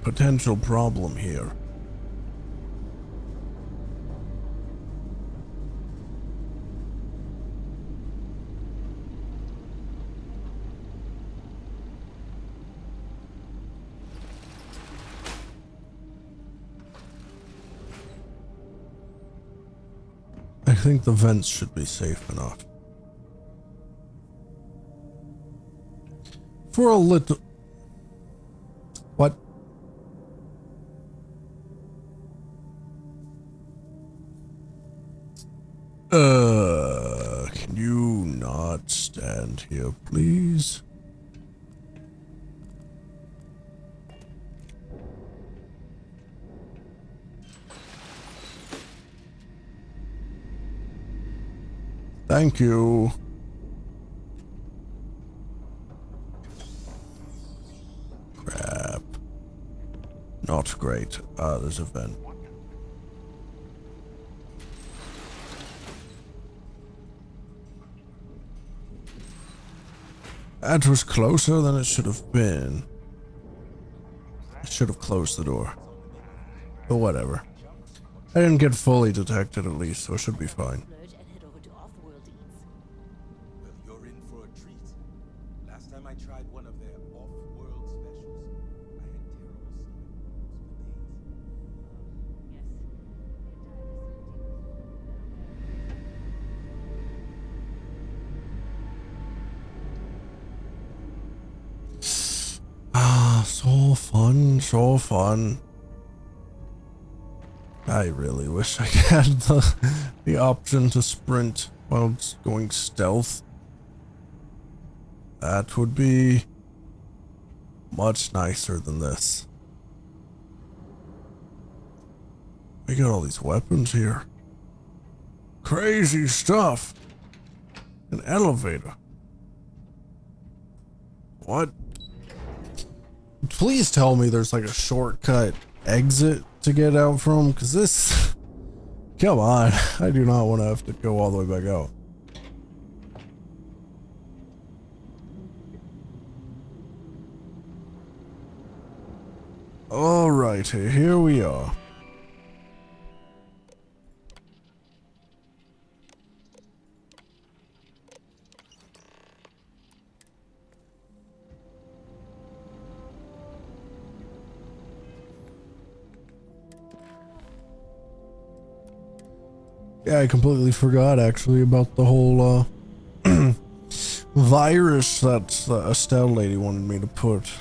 Potential problem here. I think the vents should be safe enough. For a little... What? Can you not stand here, please? Thank you. Crap. Not great. There's a vent. That was closer than it should have been. I should have closed the door. But whatever. I didn't get fully detected at least, so it should be fine. Well, you're in for a treat. Last time I tried one of their off-world specials, I had terrible So fun, so fun. I really wish I had the option to sprint while going stealth. That would be much nicer than this. We got all these weapons here. Crazy stuff. An elevator. What? Please tell me there's like a shortcut exit to get out from, because this... Come on. I do not want to have to go all the way back out. Alright, here we are. Yeah, I completely forgot actually about the whole virus that the Estelle lady wanted me to put.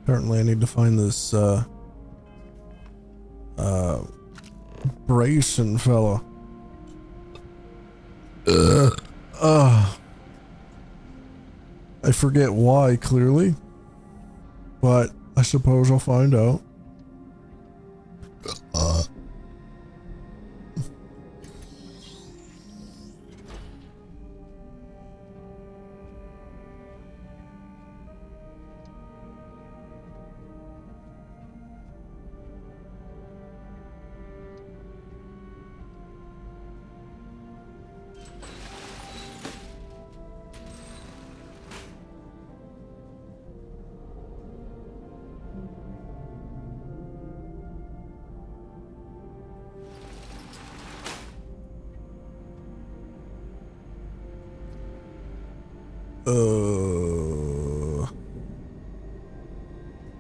Apparently I need to find this Brayson fella. I forget why clearly, but I suppose I'll find out.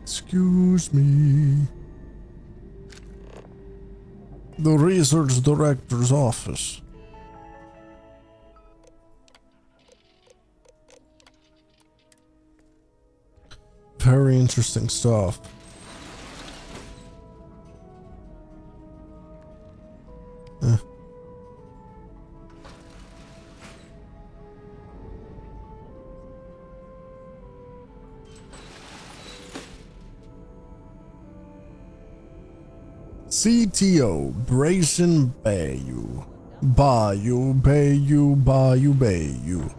Excuse me. The research director's office. Very interesting stuff. CTO, Brayson Bayou. Bayou.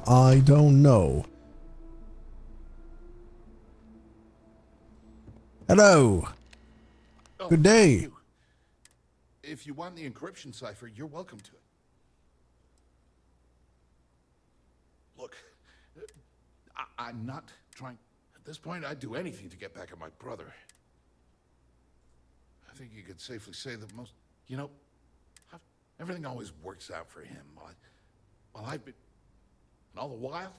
I don't know. Hello. Good day. If you want the encryption cipher, you're welcome to it. Look, I'm not trying... At this point, I'd do anything to get back at my brother. I think you could safely say that most... You know, everything always works out for him. While I've been... And all the while,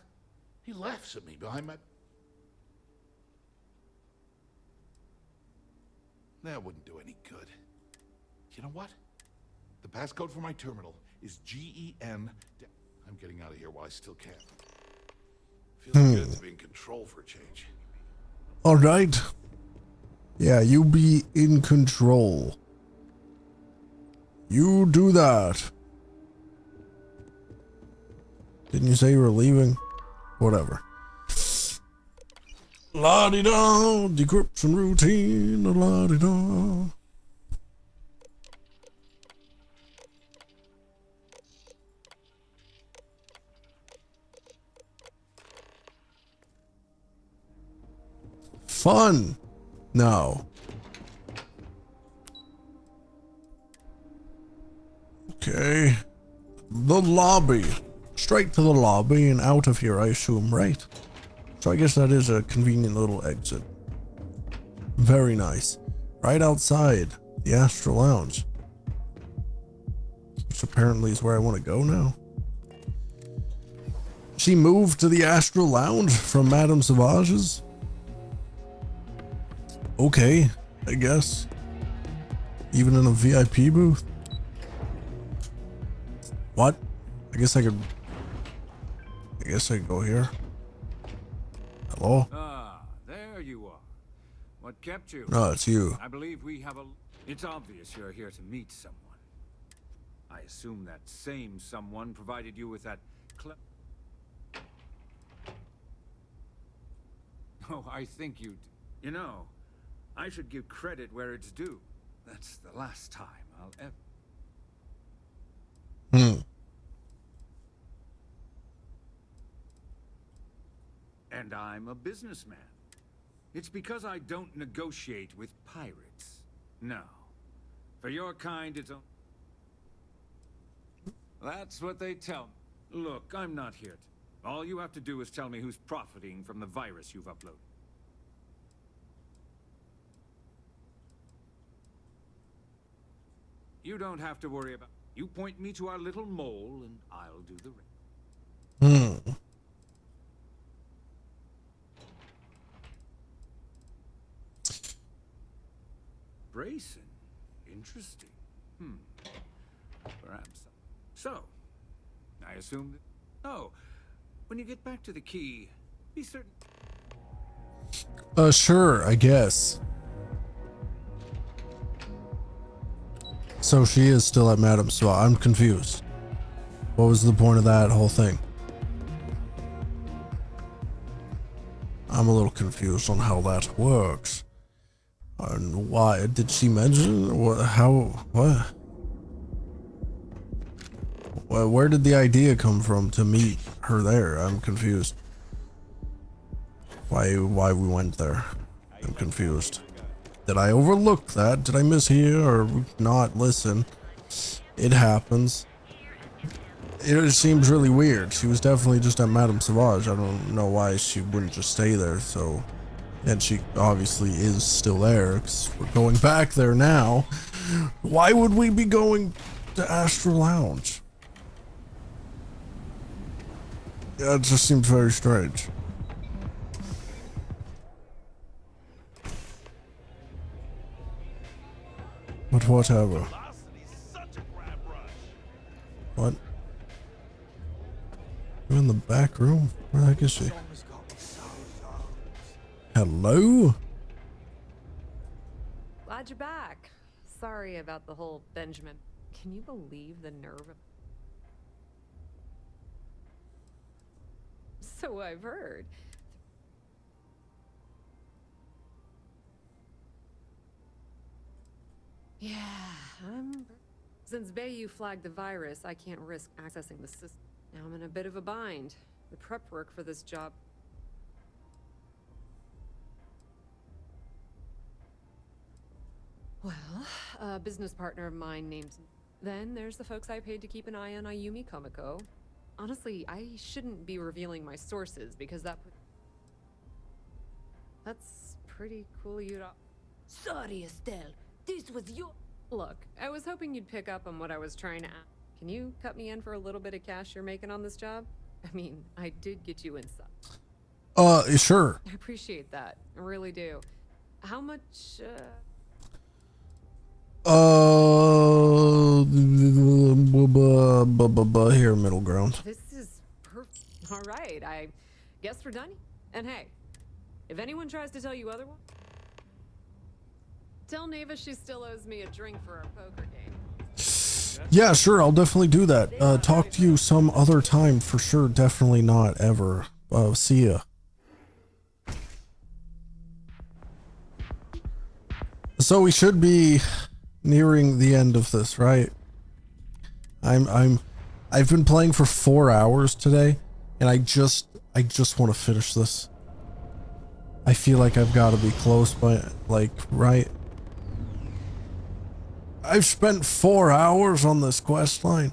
he laughs at me behind my... That wouldn't do any good. You know what? The passcode for my terminal is GEN... I'm getting out of here while I still can. Feels good to be in control for a change. All right. Yeah, you be in control. You do that. Didn't you say you were leaving? Whatever. La-di-da, decryption routine, la-di-da. Fun. No. Okay. The lobby. Straight to the lobby and out of here, I assume, right? So I guess that is a convenient little exit. Very nice. Right outside the Astral Lounge. Which apparently is where I want to go now. She moved to the Astral Lounge from Madame Savage's? Okay, I guess. Even in a VIP booth? What? I guess I could go here. Hello? Ah, there you are. What kept you? No, it's you. I believe we have a... It's obvious you're here to meet someone. I assume that same someone provided you with that Oh, I think you'd... You know, I should give credit where it's due. That's the last time I'll ever... And I'm a businessman. It's because I don't negotiate with pirates. No. For your kind, it's a... That's what they tell me. Look, I'm not here to... All you have to do is tell me who's profiting from the virus you've uploaded. You don't have to worry about... You point me to our little mole, and I'll do the rest. Brayson. Interesting. Perhaps. So, I assume that... Oh, when you get back to the key, be certain... Sure, I guess. So she is still at Madame Sauvage. I'm confused. What was the point of that whole thing? I'm a little confused on how that works. And why did she mention what? How? What? Where did the idea come from to meet her there? I'm confused. Why we went there? I'm confused. Did I overlook that? Did I mishear or not listen? It happens. It seems really weird. She was definitely just at Madame Sauvage. I don't know why she wouldn't just stay there. So. And she obviously is still there because we're going back there now. Why would we be going to Astral Lounge? Yeah, it just seems very strange. But whatever. What? You in the back room? Where the heck is she? Hello? Glad you're back. Sorry about the whole Benjamin. Can you believe the nerve of... So I've heard. Yeah, Since Bayou flagged the virus, I can't risk accessing the system. Now I'm in a bit of a bind. The prep work for this job... Well, a business partner of mine named... Then there's the folks I paid to keep an eye on Ayumi Komiko. Honestly, I shouldn't be revealing my sources because that's pretty cool you to... Sorry, Estelle. This was your... Look, I was hoping you'd pick up on what I was trying to ask. Can you cut me in for a little bit of cash you're making on this job? I mean, I did get you inside. Sure. I appreciate that. I really do. How much, here, middle ground. This is perfect. All right, I guess we're done. And hey, if anyone tries to tell you otherwise, tell Neva she still owes me a drink for our poker game. Yeah, sure, I'll definitely do that. Talk to you some other time for sure. Definitely not ever. See ya. So we should be nearing the end of this, right? I've been playing for 4 hours today, and I just want to finish this. I feel like I've got to be close by, like, right? I've spent 4 hours on this quest line.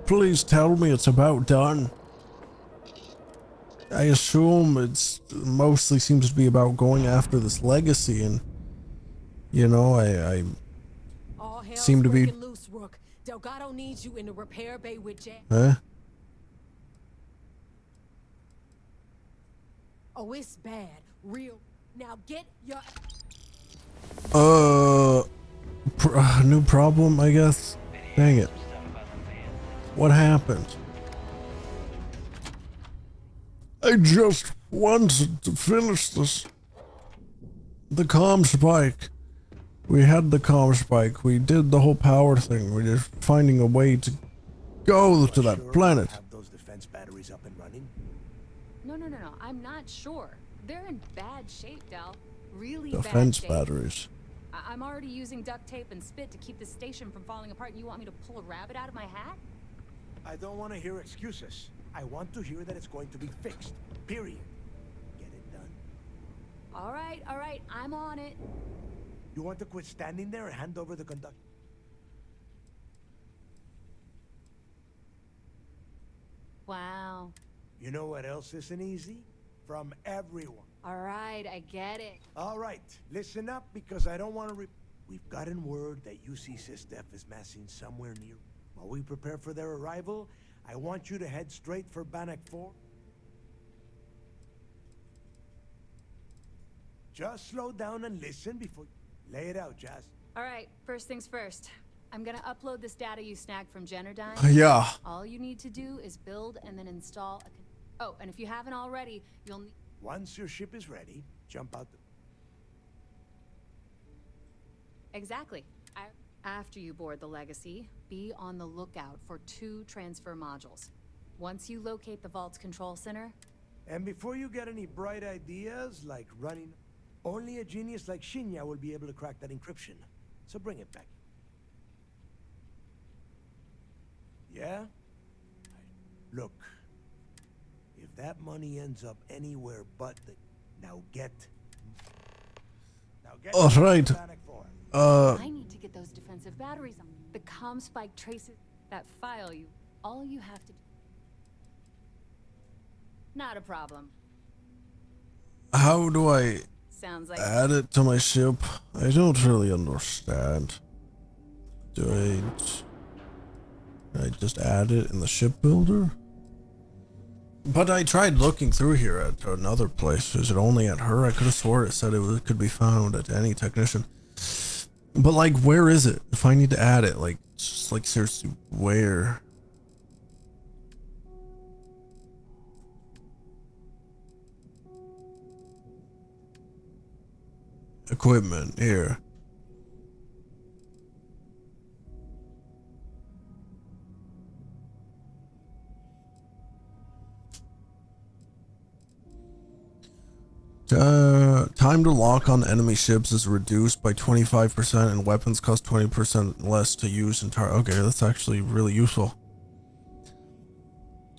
Please tell me it's about done. I assume it's mostly seems to be about going after this legacy, and you know, I seem to be loose, Rook. Delgado needs you in the repair bay with Jack. Huh? Oh, it's bad. Real. Now get your... New problem, I guess. Dang it. What happened? I just wanted to finish this. The comm spike. We had the comm spike. We did the whole power thing. We're just finding a way to go to that planet. Have those defense batteries up and running? No. I'm not sure. They're in bad shape, Del. Really Defense bad shape. batteries. I'm already using duct tape and spit to keep the station from falling apart. You want me to pull a rabbit out of my hat? I don't want to hear excuses. I want to hear that it's going to be fixed. Period. Get it done. All right, I'm on it. You want to quit standing there and hand over the conduct? Wow. You know what else isn't easy? From everyone. All right, I get it. All right, listen up because I don't want to We've gotten word that UC SysDef is massing somewhere near. While we prepare for their arrival, I want you to head straight for Bannock 4. Just slow down and listen before you lay it out, Jazz. All right, first things first. I'm gonna upload this data you snagged from Generdyne. Yeah. All you need to do is build and then install a... Oh, and if you haven't already, you'll need... Once your ship is ready, jump out the... Exactly. After you board the Legacy, be on the lookout for 2 transfer modules. Once you locate the Vault's control center... And before you get any bright ideas, like running... Only a genius like Shinya will be able to crack that encryption. So bring it back. Yeah? Look. If that money ends up anywhere but the... Now get... All right. I need to get those defensive batteries on. The comm spike traces that file you. All you have to do. Not a problem. How do I Sounds like add it to my ship? I don't really understand. Do I just add it in the ship builder? But I tried looking through here at another place. Is it only at her? I could have swore it said it could be found at any technician. But like, where is it? If I need to add it, like, just like seriously, where? Equipment here. Time to lock on enemy ships is reduced by 25% and weapons cost 20% less to use entire. Okay, that's actually really useful.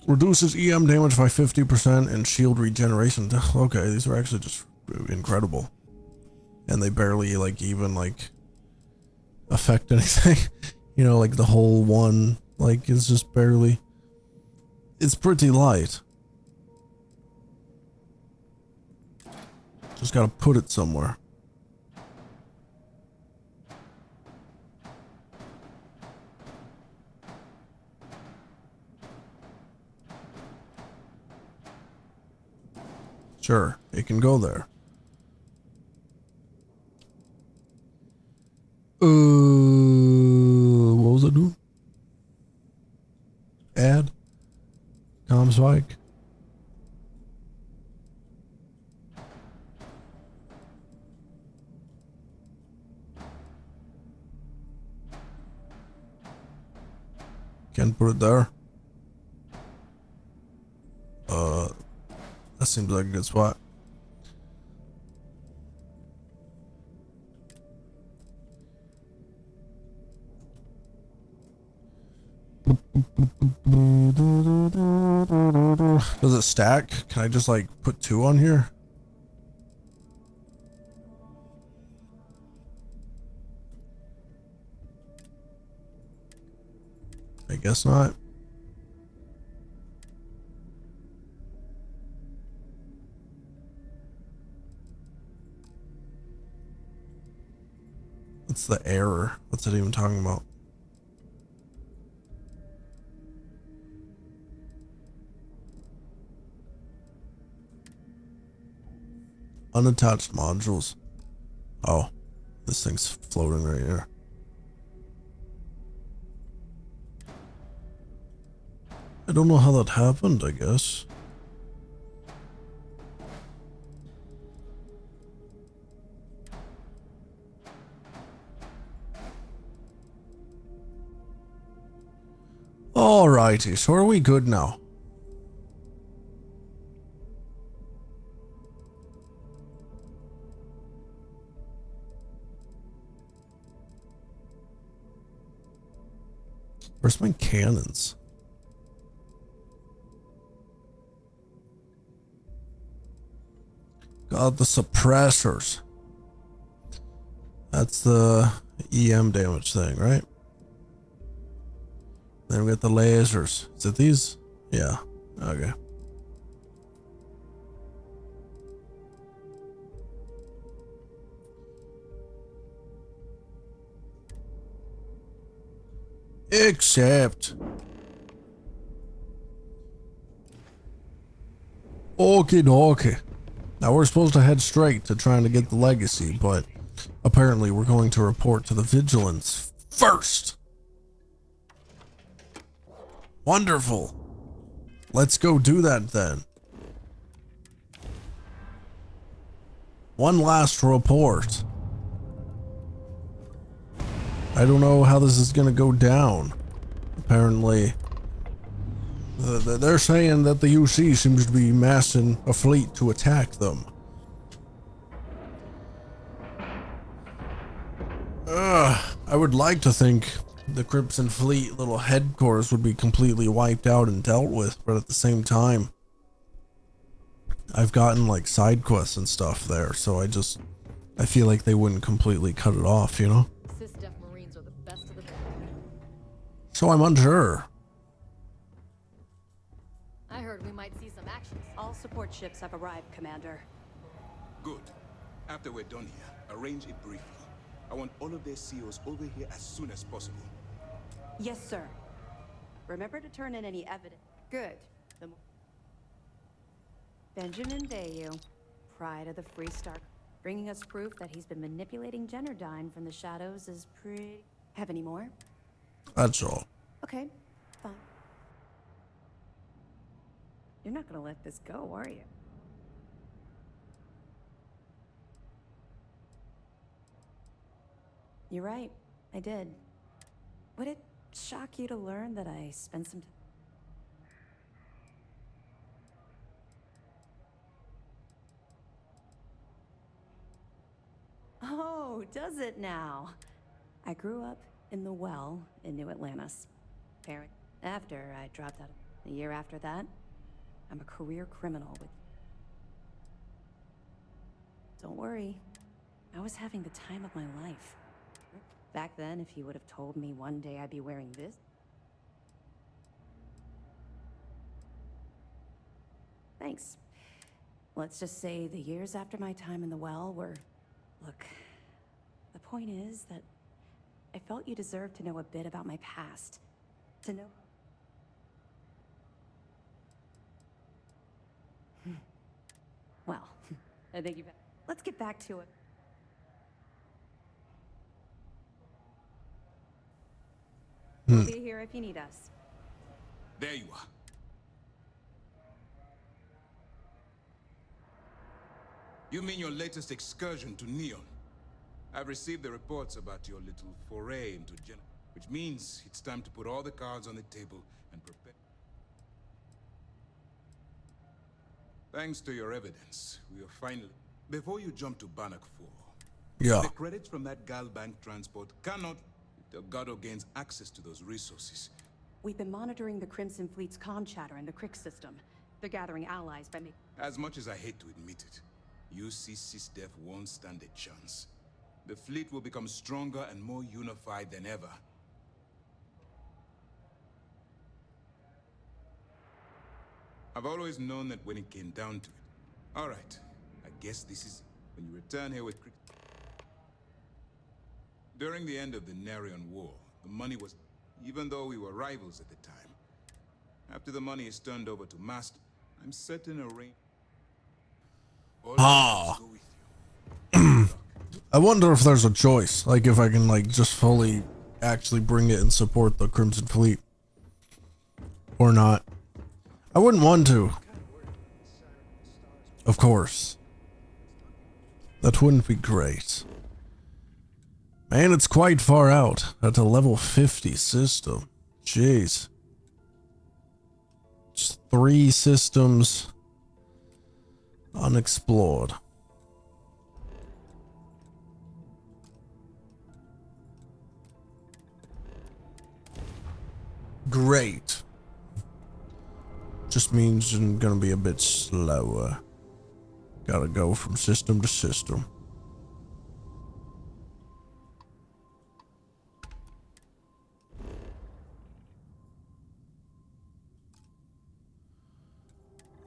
Reduces EM damage by 50% and shield regeneration. Okay, these are actually just incredible. And they barely like even like affect anything. You know, like the whole one like is just barely. It's pretty light. Just gotta put it somewhere. Sure, it can go there. What was it doing? Add? Comm spike? Can't put it there. That seems like a good spot. Does it stack? Can I just like put 2 on here? I guess not. What's the error? What's it even talking about? Unattached modules. Oh, this thing's floating right here. I don't know how that happened, I guess. Alrighty, so are we good now? Where's my cannons? Got the suppressors. That's the EM damage thing, right? Then we got the lasers. Is it these? Yeah. Okay. Except. Okie dokie. Now we're supposed to head straight to trying to get the legacy, but apparently we're going to report to the vigilance first. Wonderful. Let's go do that then. One last report. I don't know how this is gonna go down. Apparently, they're saying that the UC seems to be massing a fleet to attack them. I would like to think the Crimson Fleet little headquarters would be completely wiped out and dealt with, but at the same time, I've gotten like side quests and stuff there, so I feel like they wouldn't completely cut it off, you know? SysDef Marines are the best of the best. So I'm unsure. I heard we might see some action. All support ships have arrived, Commander. Good. After we're done here, arrange it briefly. I want all of their COs over here as soon as possible. Yes, sir. Remember to turn in any evidence. Good. Benjamin Bayou, pride of the Free Star, bringing us proof that he's been manipulating Generdyne from the shadows is pretty... Have any more? That's all. Okay, fine. You're not gonna let this go, are you? You're right, I did. Would it shock you to learn that I spent some time... Oh, does it now? I grew up in the Well in New Atlantis. After I dropped out, a year after that, I'm a career criminal with... Don't worry, I was having the time of my life. Back then, if you would have told me one day I'd be wearing this... Thanks. Let's just say the years after my time in the Well were... Look, the point is that I felt you deserved to know a bit about my past. To know... Well, I think you've... Let's get back to it. We'll be here if you need us. There you are. You mean your latest excursion to Neon? I've received the reports about your little foray into Gen... Which means it's time to put all the cards on the table and prepare... Thanks to your evidence, we are finally... Before you jump to Bannock 4... Yeah. The credits from that Gal Bank transport cannot... Delgado gains access to those resources. We've been monitoring the Crimson Fleet's comm chatter in the Crick system. They're gathering allies by making... As much as I hate to admit it, UC SysDef won't stand a chance. The fleet will become stronger and more unified than ever. I've always known that when it came down to it. All right, I guess this is it. When you return here with Crick... During the end of the Narion War, the money was... Even though we were rivals at the time. After the money is turned over to Mast, I'm certain a reign... Ah. I wonder if there's a choice. Like if I can like just fully actually bring it and support the Crimson Fleet. Or not. I wouldn't want to. Of course. That wouldn't be great. Man, it's quite far out. At a level 50 system. Jeez. Just 3 systems unexplored. Great. Just means I'm gonna be a bit slower. Gotta go from system to system.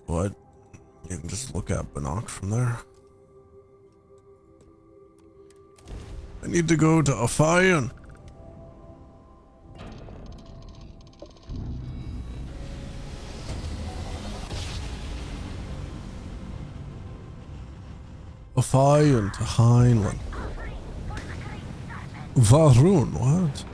What? You can just look at Binoc from there. I need to go to Ophion. Ophion to Heinlein. Varun, what?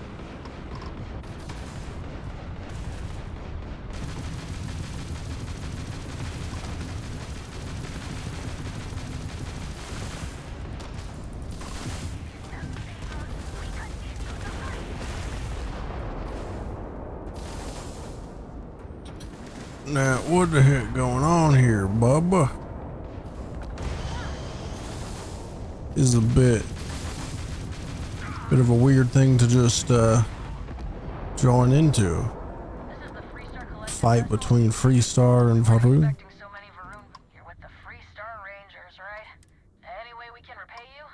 Now, what the heck going on here, Bubba? This is a bit of a weird thing to just join into. Fight between Freestar and Varun. You're with the Freestar Rangers, right? Any way we can repay you?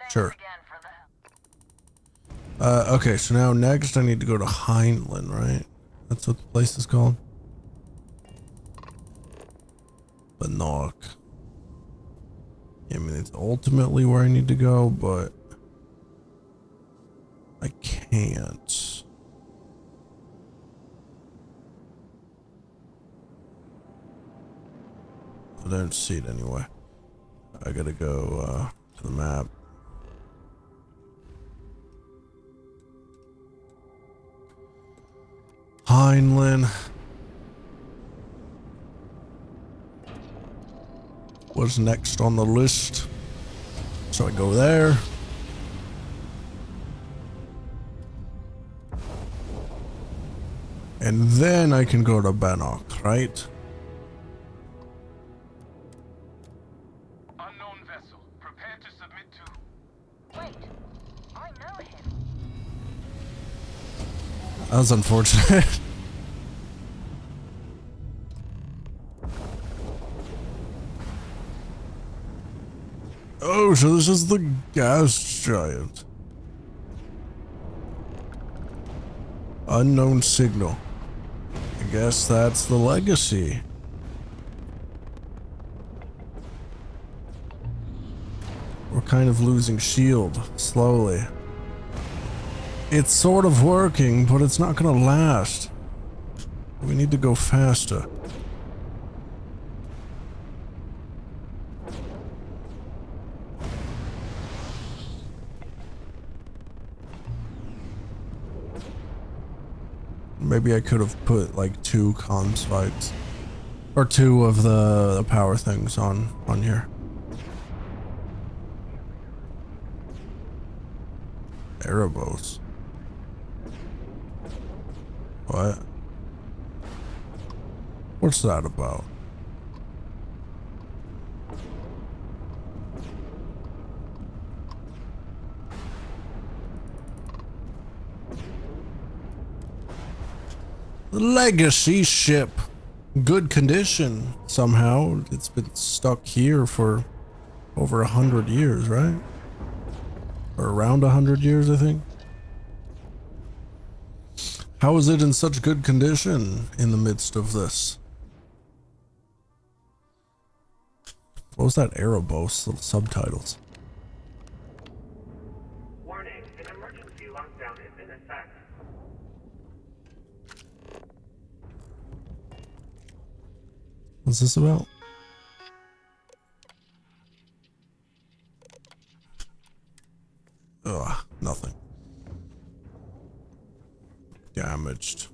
Sure. Okay, so now next I need to go to Heinlein, right? That's what the place is called. Binoc. I mean, it's ultimately where I need to go, but I can't. I don't see it anyway. I gotta go to the map. Heinlein. What's next on the list? So I go there. And then I can go to Binoc, right? Unknown vessel. Prepare to submit to... Wait, I know him. That was unfortunate. Oh, so this is the gas giant. Unknown signal. I guess that's the legacy. We're kind of losing shield slowly. It's sort of working, but it's not gonna last. We need to go faster. Maybe I could have put like 2 comms spikes or 2 of the power things on here. Erebos. What? What's that about? Legacy ship. Good condition somehow. It's been stuck here for over 100 years, right? Or around 100 years, I think. How is it in such good condition in the midst of this? What was that Erebos little subtitles? Warning, an emergency lockdown is in effect. What's this about? Ugh, nothing. Damaged.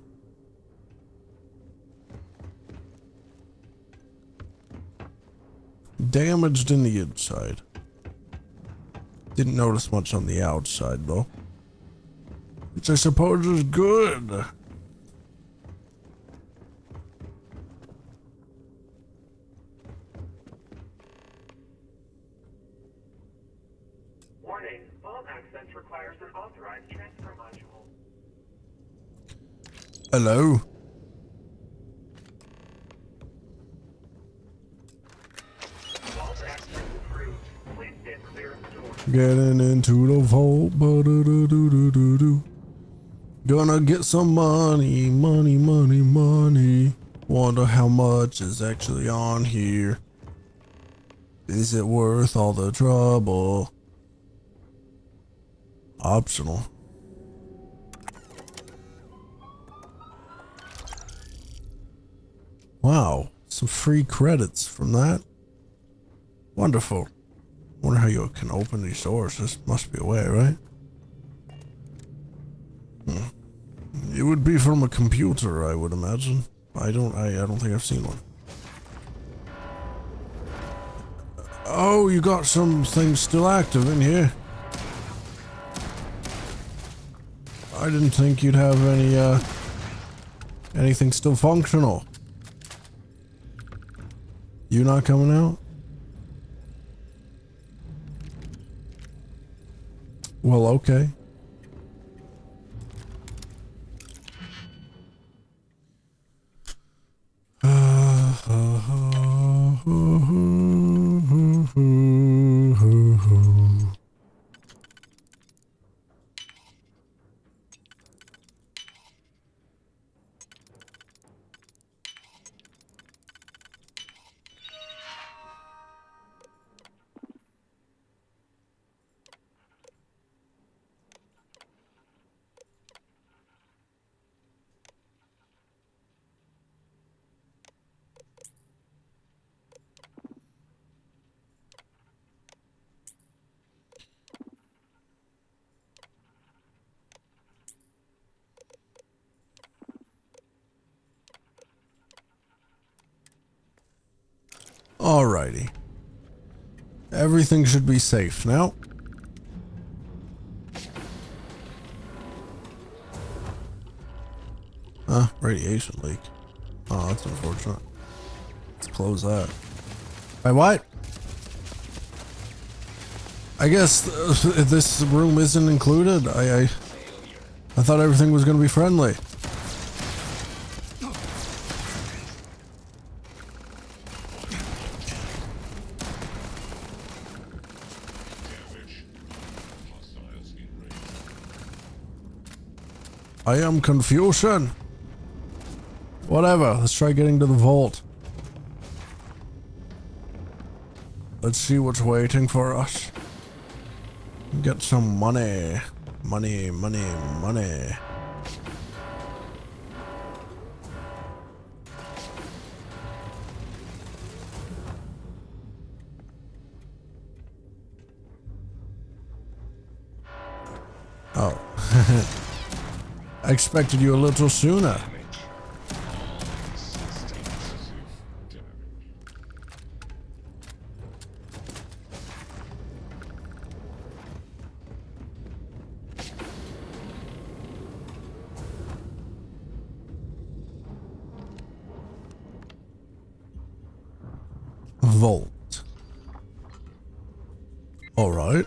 Damaged in the inside. Didn't notice much on the outside though. Which I suppose is good. Warning, vault access requires an authorized transfer module. Hello. Vault access approved. Please stand clear of the door. Getting into the vault. Ba-do-do-do-do-do-do. Gonna get some money, money, money, money. Wonder how much is actually on here. Is it worth all the trouble? Optional. Wow, some free credits from that. Wonderful. Wonder how you can open these doors. This must be a way, right? It would be from a computer, I would imagine. I don't think I've seen one. Oh, you got some things still active in here. I didn't think you'd have any anything still functional. You not coming out? Well, okay. Alrighty. Everything should be safe now. Radiation leak. Oh, that's unfortunate. Let's close that. Wait, what? I guess this room isn't included. I thought everything was going to be friendly. I am confusion. Whatever, let's try getting to the vault. Let's see what's waiting for us. Get some money. Money, money, money. Oh. I expected you a little sooner. Vault. All right.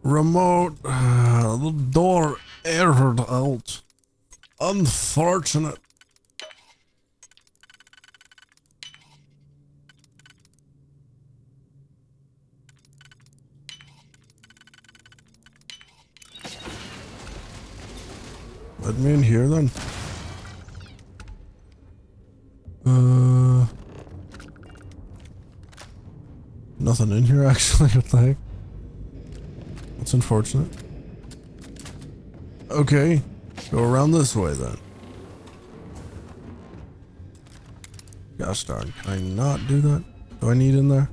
Remote door aired out. Unfortunate. Let me in here then. Nothing in here actually, what the heck? That's unfortunate. Okay, go around this way then. Gosh darn, can I not do that? Do I need in there?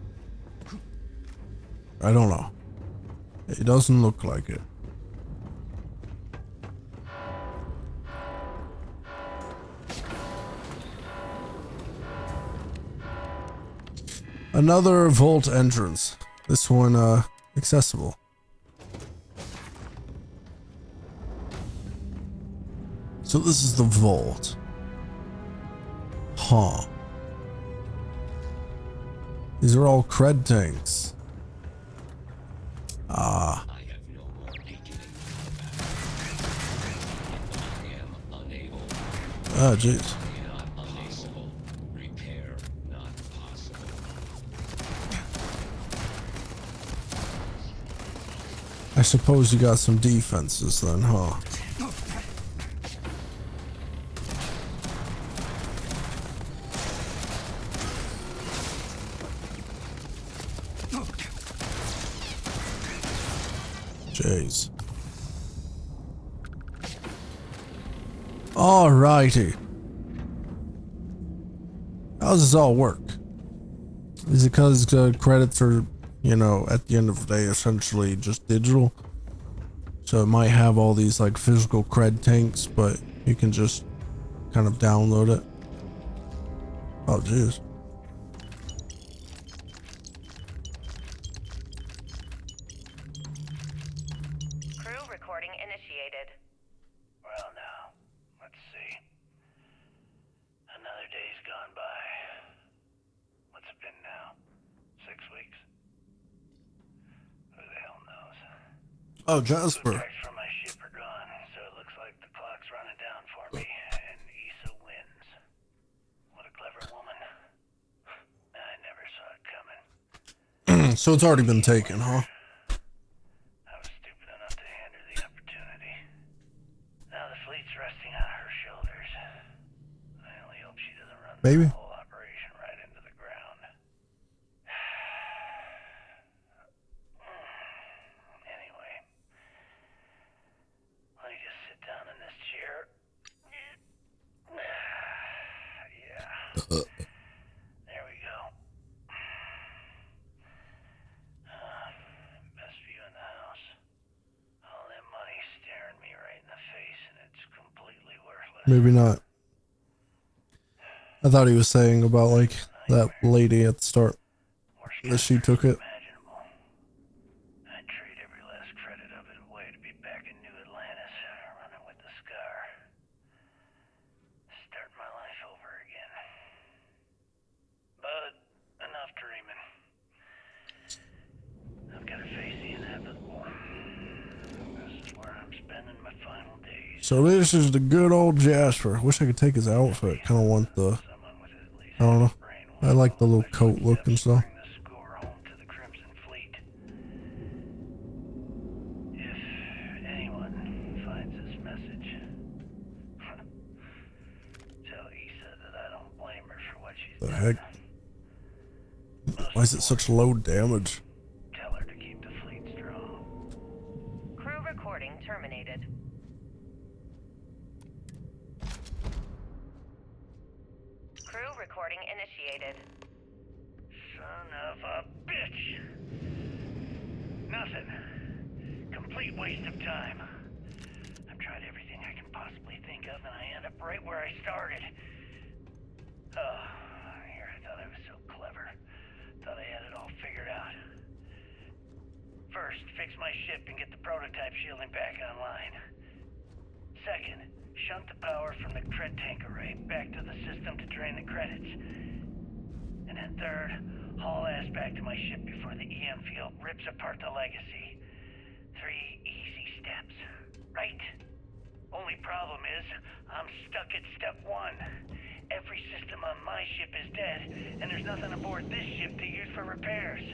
I don't know. It doesn't look like it. Another vault entrance. This one, accessible. So this is the vault. Huh. These are all cred tanks. Ah. Oh, jeez. I suppose you got some defenses then, huh? Jeez. Alrighty. How does this all work? Is it because credits are, you know, at the end of the day, essentially just digital? So it might have all these like physical cred tanks, but you can just kind of download it. Oh, jeez. Crew recording initiated. Well, now, let's see. Another day's gone by. What's it been now? 6 weeks? Who the hell knows? Oh, Jasper. Tracks from my ship are gone, so it looks like the clock's running down for me, and Issa wins. What a clever woman. I never saw it coming. So it's already been taken, huh? I was stupid enough to hand her the opportunity. Now the fleet's resting on her shoulders. I only hope she doesn't run Maybe. the whole operation right into the ground. Anyway, let me just sit down in this chair. Yeah. There we go. Best view in the house. All that money staring me right in the face, and it's completely worthless. Maybe not. I thought he was saying about like that lady at the start that she took it. I'd trade every last credit of it away to be back in New Atlantis, running with the Scar. Start my life over again. But enough dreaming. I've got to face the inevitable. This is where I'm spending my final days. So this is the good old Jasper. Wish I could take his outfit. Kind of want the, I don't know. I like the little coat look and stuff. If anyone finds this message, tell Issa that I don't blame her for what she's The done. heck? Why is it such low damage? Tell her to keep the fleet strong. Crew recording terminated. Crew recording initiated. Son of a bitch! Nothing. Complete waste of time. I've tried everything I can possibly think of, and I end up right where I started. Oh, here I thought I was so clever. Thought I had it all figured out. First, fix my ship and get the prototype shielding back online. Second, shunt the power from the cred tank array back to the system to drain the credits. And then third, haul ass back to my ship before the EM field rips apart the legacy. 3 easy steps, right? Only problem is, I'm stuck at step 1. Every system on my ship is dead, and there's nothing aboard this ship to use for repairs.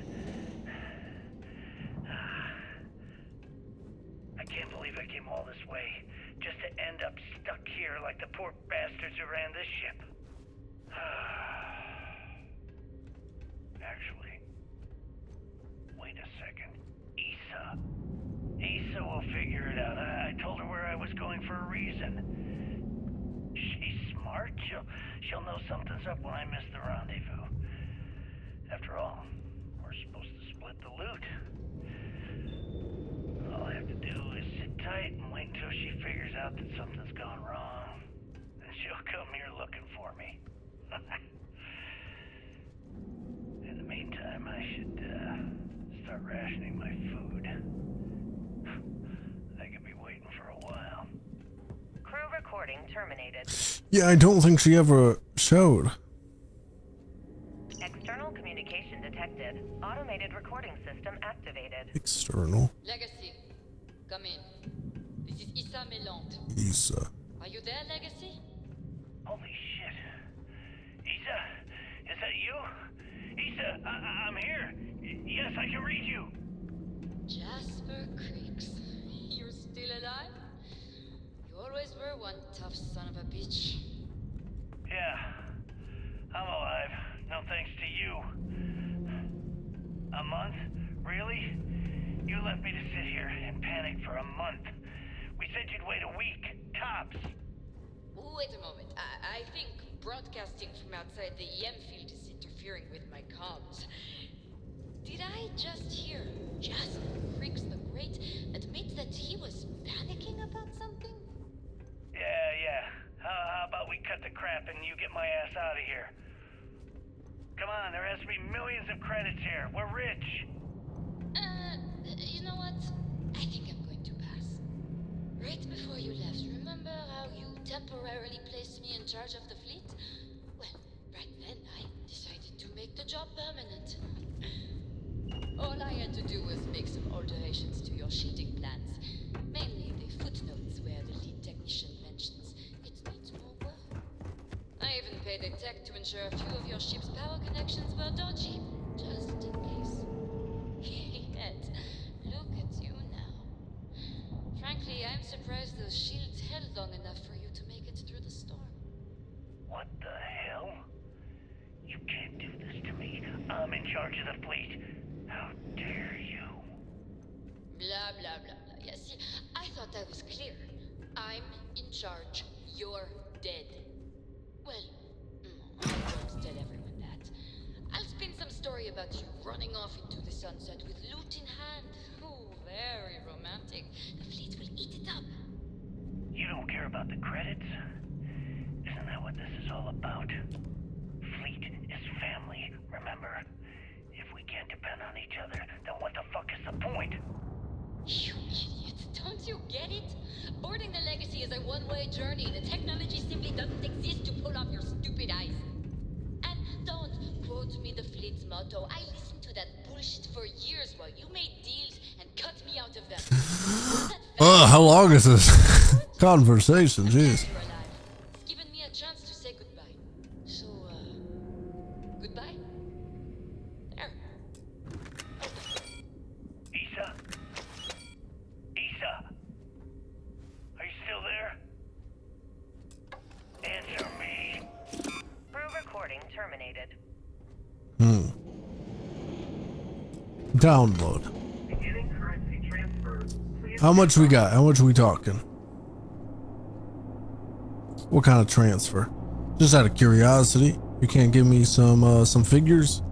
I can't believe I came all this way, just to end up stuck here like the poor bastards who ran this ship. Actually, wait a second. Issa will figure it out. I told her where I was going for a reason. She's smart. She'll know something's up when I miss the rendezvous. After all, we're supposed to split the loot. All I have to do is sit tight and wait until she figures out that something's gone wrong. And she'll come here looking for me. In the meantime, I should start rationing my food. I could be waiting for a while. Crew recording terminated. Yeah, I don't think she ever showed. External External communication detected. Automated recording system activated. External. Legacy, come in. This is Issa Melant. Issa. Are you there, Legacy? Holy shit. Issa, is that you? Issa, I'm here. Yes, I can read you. Jasper Creeks. You're still alive? You always were one tough son of a bitch. Yeah, I'm alive. No thanks to you. A month? Really? You left me to sit here and panic for a month. We said you'd wait a week, tops. Wait a moment. I think broadcasting from outside the EM field is interfering with my comms. Did I just hear Jasper Creeks the Great admit that he was panicking about something? Yeah. How about we cut the crap and you get my ass out of here? Come on, there has to be millions of credits here. We're rich. You know what? I think I'm going to pass. Right before you left, remember how you temporarily placed me in charge of the fleet? Well, right then I decided to make the job permanent. All I had to do was make some alterations to your shielding plans. Mainly the footnotes where the lead technician mentions it needs more work. I even paid a tech to ensure a few of your ship's power connections were dodgy, just in case. Yet, look at you now. Frankly, I'm surprised those shields held long enough for you to make it through the storm. What the hell? You can't do this to me. I'm in charge of the fleet. How dare you? Blah, blah, blah, blah. Yeah, see, I thought I was clear. I'm in charge. You're dead. Well, I won't tell everyone that. I'll spin some story about you running off into the sunset with loot in hand. Ooh, very romantic. The fleet will eat it up. You don't care about the credits? Isn't that what this is all about? Fleet is family, remember? If we can't depend on each other, then what the fuck is the point? You idiot. Don't you get it? Boarding the Legacy is a one-way journey. The technology simply doesn't exist to pull off your stupid eyes. And don't quote me the fleet's motto. I listened to that bullshit for years while you made deals and cut me out of them. How long is this conversation? Jeez. It's given me a chance to say goodbye. So, goodbye? There. Issa? Issa? Are you still there? Answer me. Crew recording terminated. Download. Beginning currency transfer. Please. How much we got? How much are we talking? What kind of transfer? Just out of curiosity. You can't give me some figures?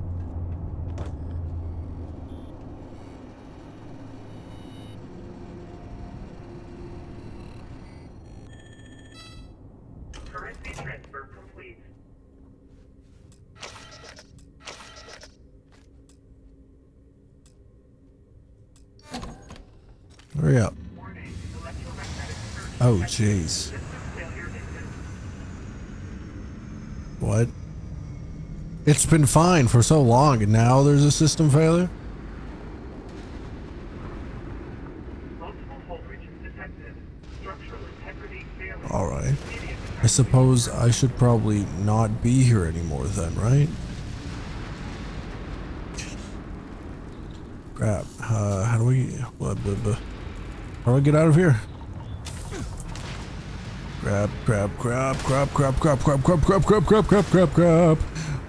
Currency transfer complete. Hurry up. Oh, jeez. What? It's been fine for so long, and now there's a system failure? Multiple hull breaches detected. Structural integrity failing. Alright. I suppose I should probably not be here anymore then, right? Crap. How do we... How do I get out of here? Crap.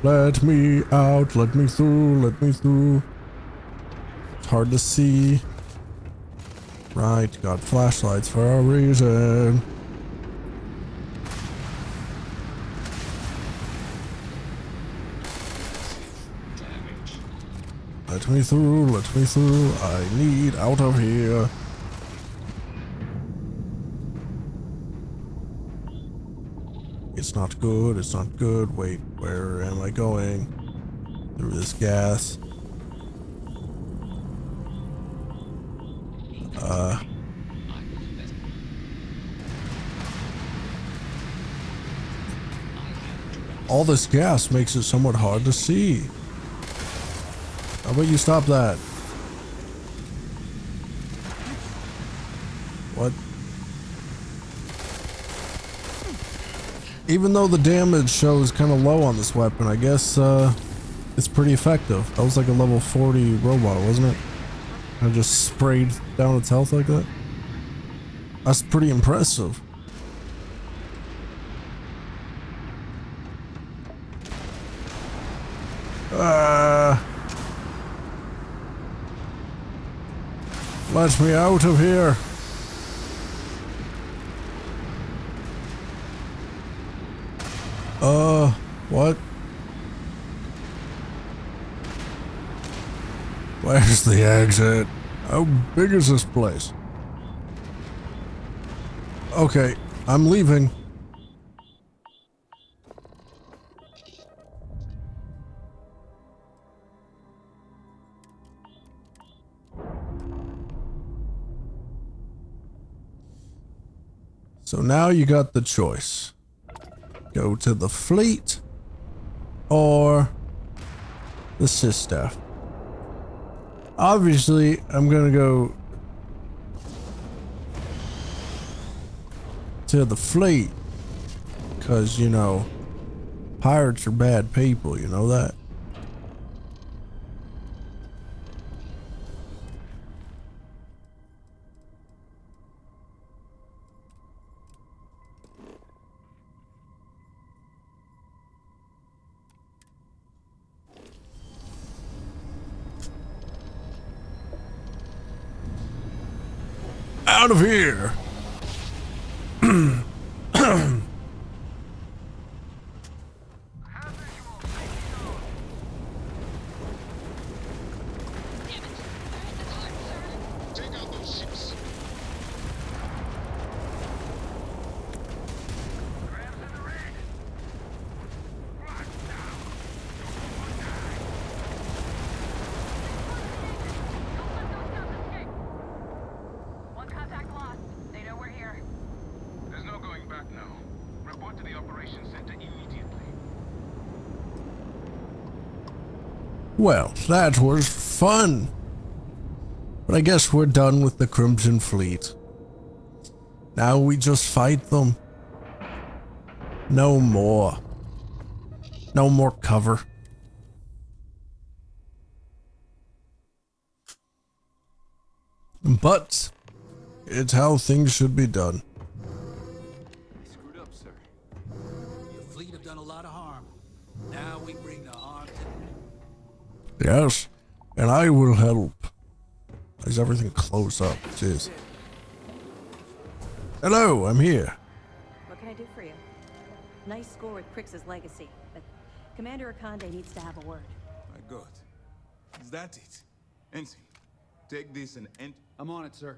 Let me out, let me through. It's hard to see. Right, got flashlights for a reason. Let me through. I need out of here. It's not good. Wait, where am I going? Through this gas. All this gas makes it somewhat hard to see. How about you stop that? What? Even though the damage shows kind of low on this weapon, I guess it's pretty effective. That was like a level 40 robot, wasn't it? I just sprayed down its health like that. That's pretty impressive. Let me out of here. What? Where's the exit? How big is this place? Okay, I'm leaving. So now you got the choice. Go to the fleet or the Sys-Staff. Obviously, I'm gonna go to the fleet because, you know, pirates are bad people, you know that? Out of here. Well, that was fun. But I guess we're done with the Crimson Fleet. Now we just fight them. No more. No more cover. But it's how things should be done. I screwed up, sir. Your fleet have done a lot of harm. Now we bring the harm to... Yes, and I will help. Is everything close up? Jeez. Hello, I'm here. What can I do for you? Nice score with Crix's legacy, but Commander Akande needs to have a word. My God. Is that it? Ensign, take this and end. I'm on it, sir.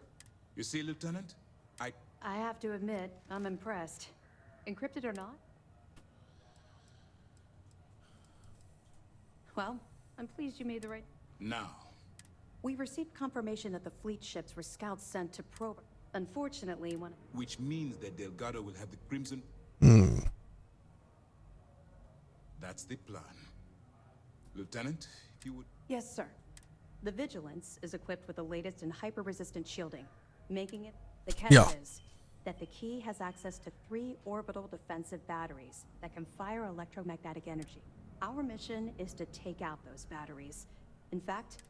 You see, Lieutenant? I have to admit, I'm impressed. Encrypted or not? Well, I'm pleased you made the right... Now. We received confirmation that the fleet ships were scouts sent to probe. Unfortunately, one... Which means that Delgado will have the Crimson... That's the plan. Lieutenant, if you would... Yes, sir. The Vigilance is equipped with the latest in hyper-resistant shielding, making it... The catch is that the key has access to 3 orbital defensive batteries that can fire electromagnetic energy. Our mission is to take out those batteries. In fact...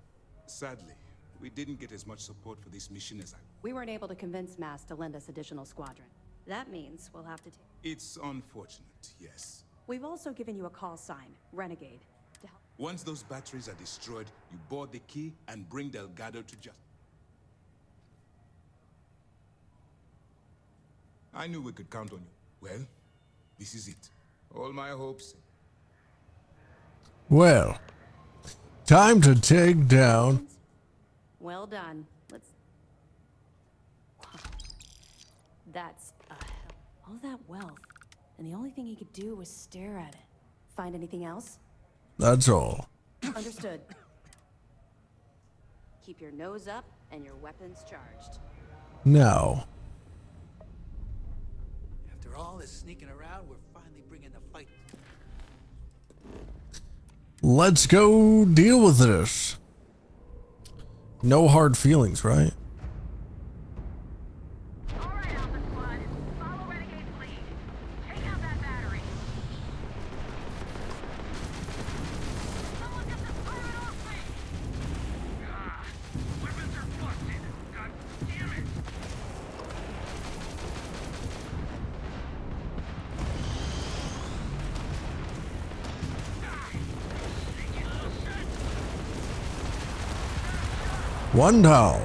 Sadly, we didn't get as much support for this mission as I... We weren't able to convince Mass to lend us additional squadron. That means we'll have to take... It's unfortunate, yes. We've also given you a call sign, Renegade, to help... Once those batteries are destroyed, you board the key and bring Delgado to justice. I knew we could count on you. Well, this is it. All my hopes... Well, time to take down... Well done. Let's... That's all that wealth, and the only thing he could do was stare at it. Find anything else? That's all. Understood. Keep your nose up and your weapons charged. Now. After all this sneaking around, we're finally bringing the fight. Let's go deal with this. No hard feelings, right? One down.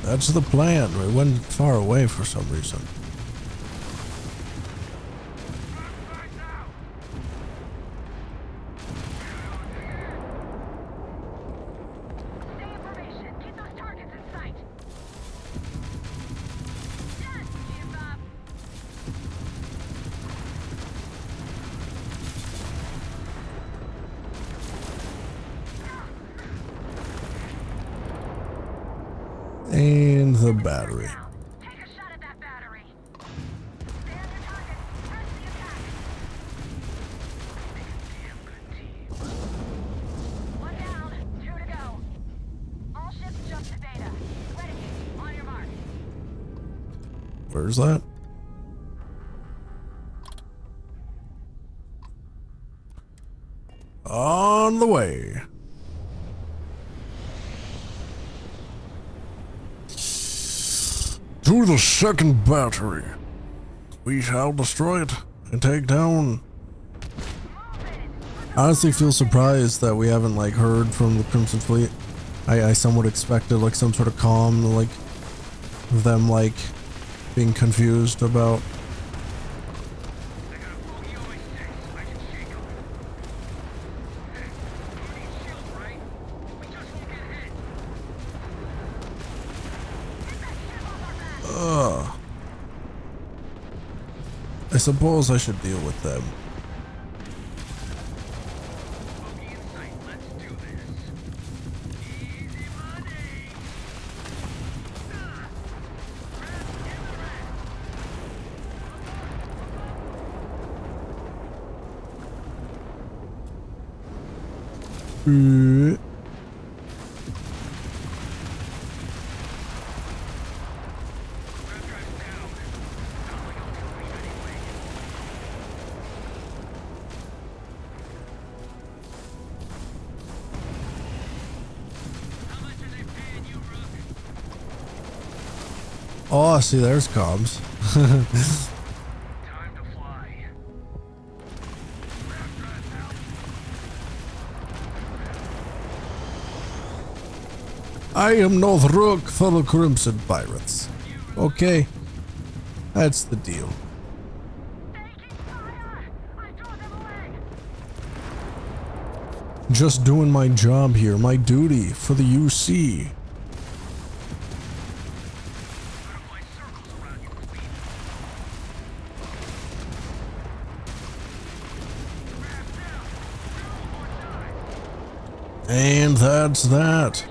That's the plan. We went far away for some reason. And the battery. Where's that? On the way. To the second battery. We shall destroy it and take down. I honestly feel surprised that we haven't like heard from the Crimson Fleet. I somewhat expected like some sort of calm, like them like being confused about. I suppose I should deal with them. Oh, see, there's comms. I am not rook for the Crimson Pirates. Okay, that's the deal. Just doing my job here, my duty for the UC. And that's that.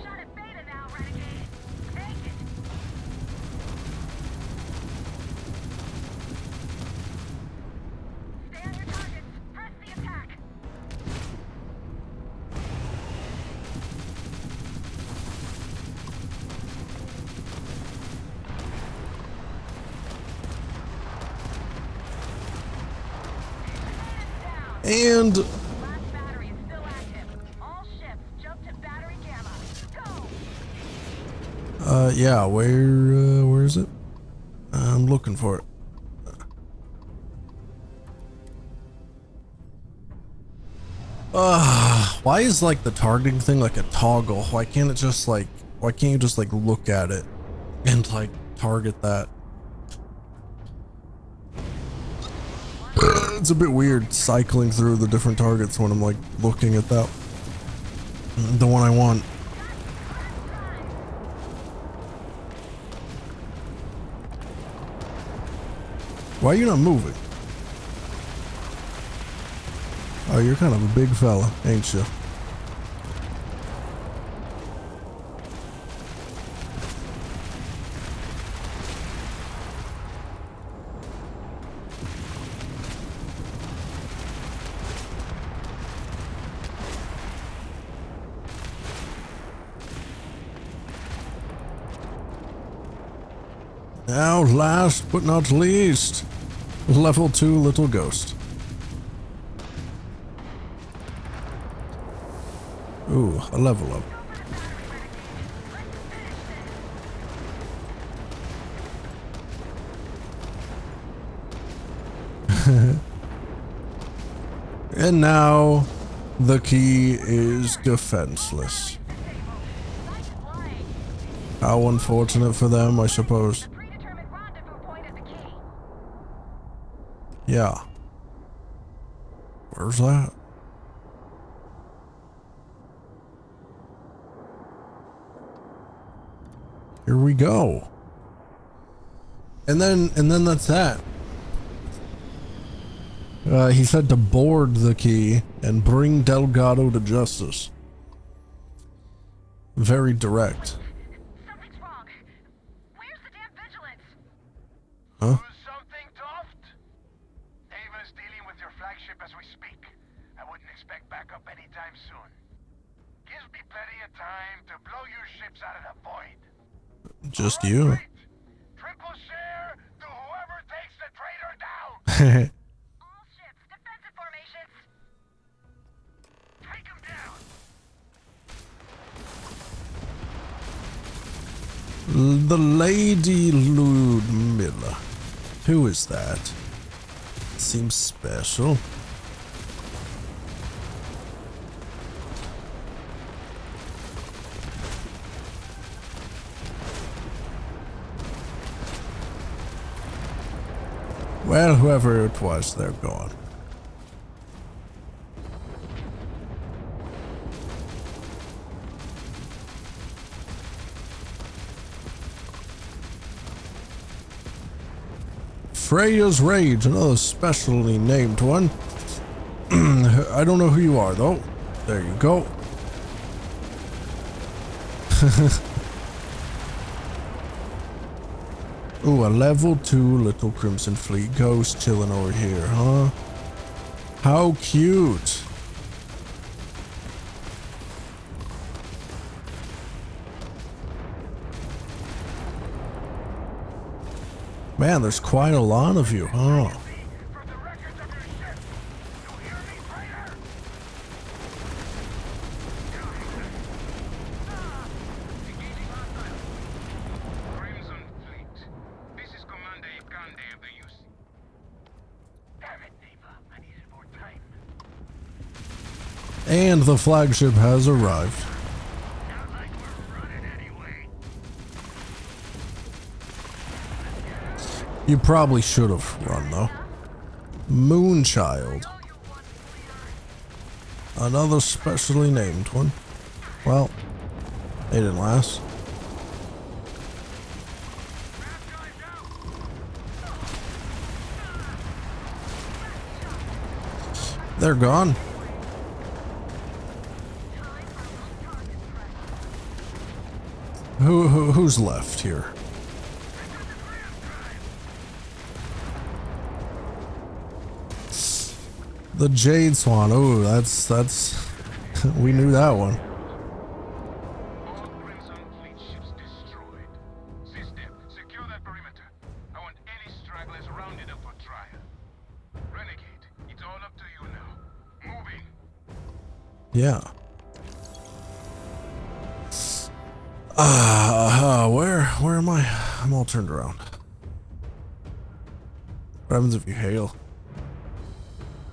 And yeah, where is it? I'm looking for it. Why is like the targeting thing like a toggle? Why can't it just like, why can't you just like look at it and like target that? It's a bit weird cycling through the different targets when I'm like looking at that, the one I want. Why are you not moving? Oh, you're kind of a big fella, ain't you? Now, last but not least, level 2 little ghost. Ooh, a level up. And now, the key is defenseless. How unfortunate for them, I suppose. Yeah. Where's that? Here we go. And then that's that. He said to board the key and bring Delgado to justice. Very direct. Something's wrong. Where's the damn vigilance? Huh? Something, Toft? Ava's dealing with your flagship as we speak. I wouldn't expect backup anytime soon. Gives me plenty of time to blow your ships out of the void. Just you. Triple share to whoever takes the traitor down. All ships, defensive formations. Take him down. The Lady Ludmilla. Who is that? Seems special. Well, whoever it was, they're gone. Freya's Rage, another specially named one. I don't know who you are, though. There you go. Ooh, a level 2 little Crimson Fleet ghost chilling over here, huh? How cute. Man, there's quite a lot of you, huh? And the flagship has arrived. You probably should have run, though. Moonchild. Another specially named one. Well, they didn't last. They're gone. Who's left here? The Jade Swan. Oh, that's we knew that one. All Crimson Fleet ships destroyed. System, secure that perimeter. I want any stragglers rounded up for trial. Renegade, it's all up to you now. Moving. Yeah. Where am I? I'm all turned around. What happens if you hail?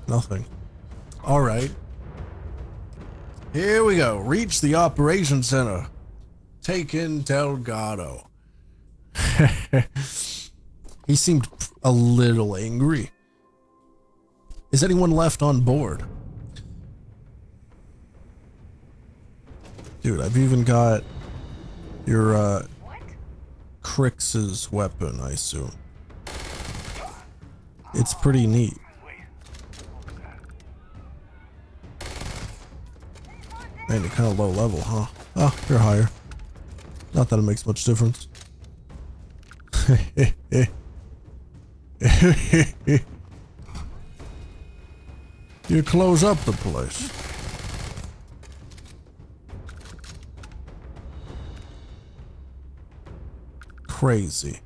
Nothing. All right. Here we go. Reach the operations center. Take in Delgado. He seemed a little angry. Is anyone left on board? Dude, I've even got your Crix's weapon, I assume. It's pretty neat. Man, you're kind of low level, huh? Oh, you're higher. Not that it makes much difference. You close up the place. Crazy.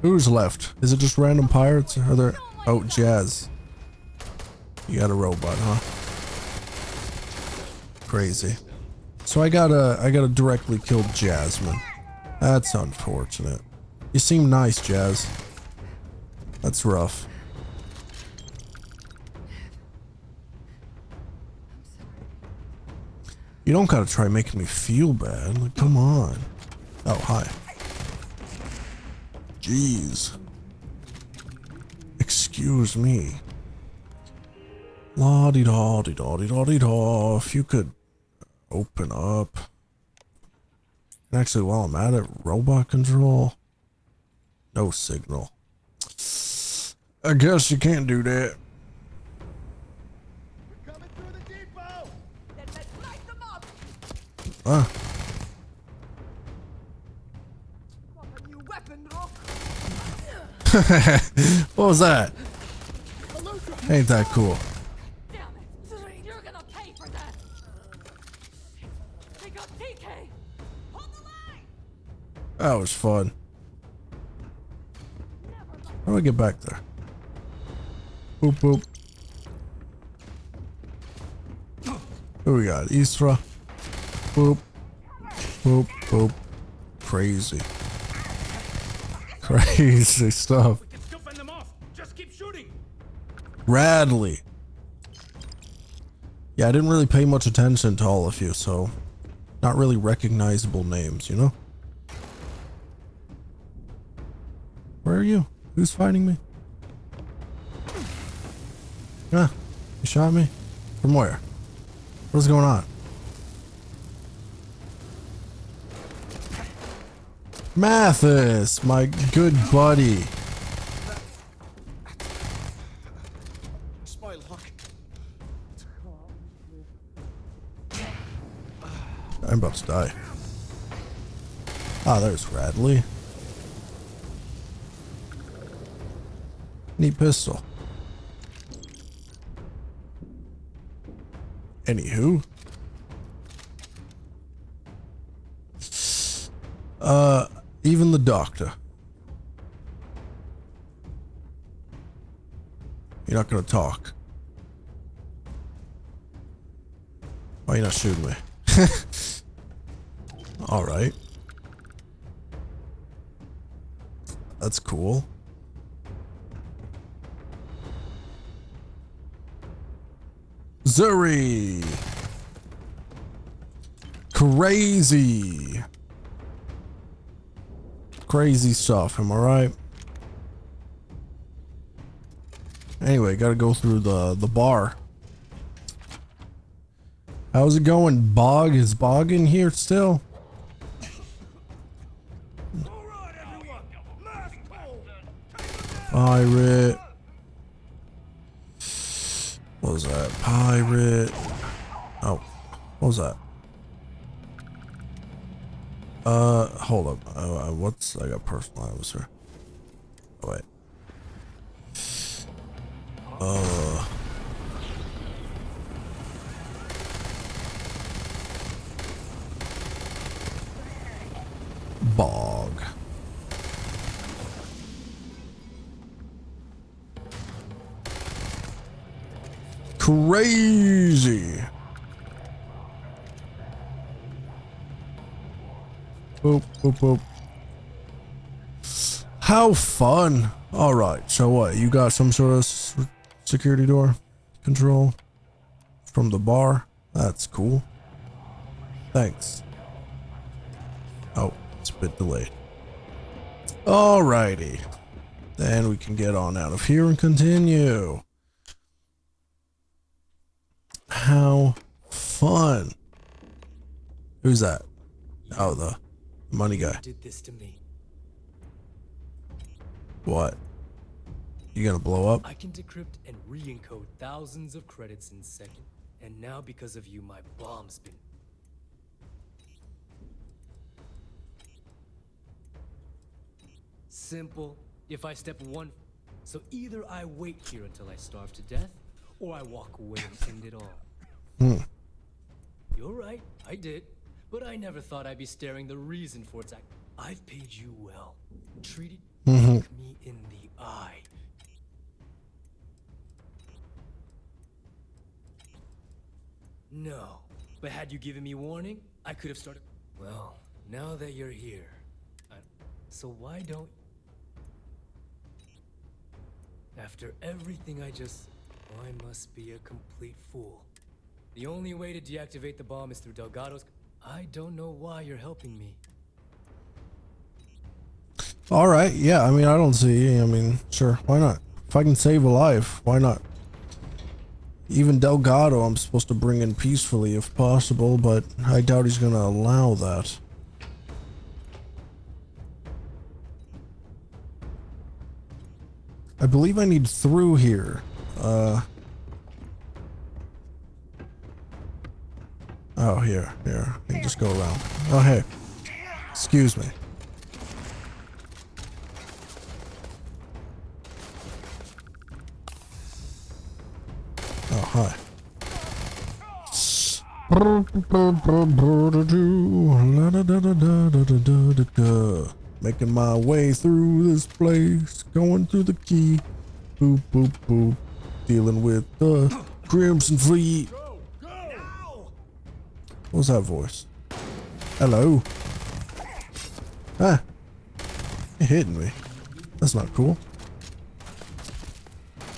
Who's left? Is it just random pirates? Are there? Oh, Jazz. You got a robot, huh? Crazy. So I gotta directly kill Jasmine. That's unfortunate. You seem nice, Jazz. That's rough. You don't gotta try making me feel bad. Like, come on. Oh, hi. Jeez. Excuse me. La-di-da-di-da-di-da-di-da. If you could open up. And actually, while I'm at it, robot control. No signal. I guess you can't do that. Ah. What was that? Ain't that cool? You're gonna pay for that. Pick up TK. Hold the line. That was fun. How do I get back there? Boop boop. Who we got? Isra. Boop. Boop boop. Crazy. Crazy stuff. Radley. Yeah, I didn't really pay much attention to all of you, so not really recognizable names, you know? Where are you? Who's fighting me? Ah, you shot me? From where? What's going on? Mathis, my good buddy. I'm about to die. Ah, there's Radley. Neat pistol. Anywho. Even the doctor. You're not gonna talk. Why are you not shooting me? Alright. That's cool. Zuri! Crazy! Crazy stuff, am I right? Anyway, gotta go through the bar. How's it going, Bog? Is Bog in here still? Pirate. What was that? Pirate. Oh, what was that? Hold up. What's I got personal items here. Oh wait. Bog. Crazy. Boop, boop, boop. How fun. All right. So what? You got some sort of security door control from the bar? That's cool. Thanks. Oh, it's a bit delayed. Alrighty. Then we can get on out of here and continue. How fun. Who's that? Oh, the money guy. Did this to me. What? You gonna blow up? I can decrypt and re-encode thousands of credits in seconds. And now because of you, my bomb's been... Simple. If I step one... So either I wait here until I starve to death, or I walk away and end it all. You're right, I did. But I never thought I'd be staring the reason for its act. I've paid you well. Treated me in the eye. No. But had you given me warning, I could have started... Well, now that you're here... So why don't... After everything I just... I must be a complete fool. The only way to deactivate the bomb is through Delgado's... I don't know why you're helping me. Alright, yeah, I mean, I don't see... I mean, sure, why not? If I can save a life, why not? Even Delgado I'm supposed to bring in peacefully if possible, but I doubt he's gonna allow that. I believe I need through here. Oh, here. I can just go around. Oh, hey. Excuse me. Oh, hi. Making my way through this place, going through the key. Boop, boop, boop. Dealing with the Crimson Fleet. What was that voice? Hello? Ah. You're hitting me. That's not cool.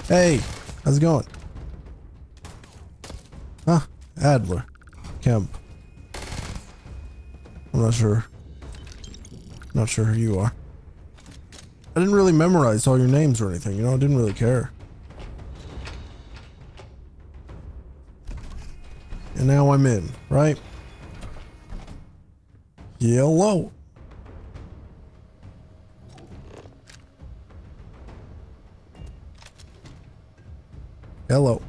Hey, how's it going? Huh? Adler. Kemp. I'm not sure. Not sure who you are. I didn't really memorize all your names or anything, you know, I didn't really care. And now I'm in, right? Hello. Hello.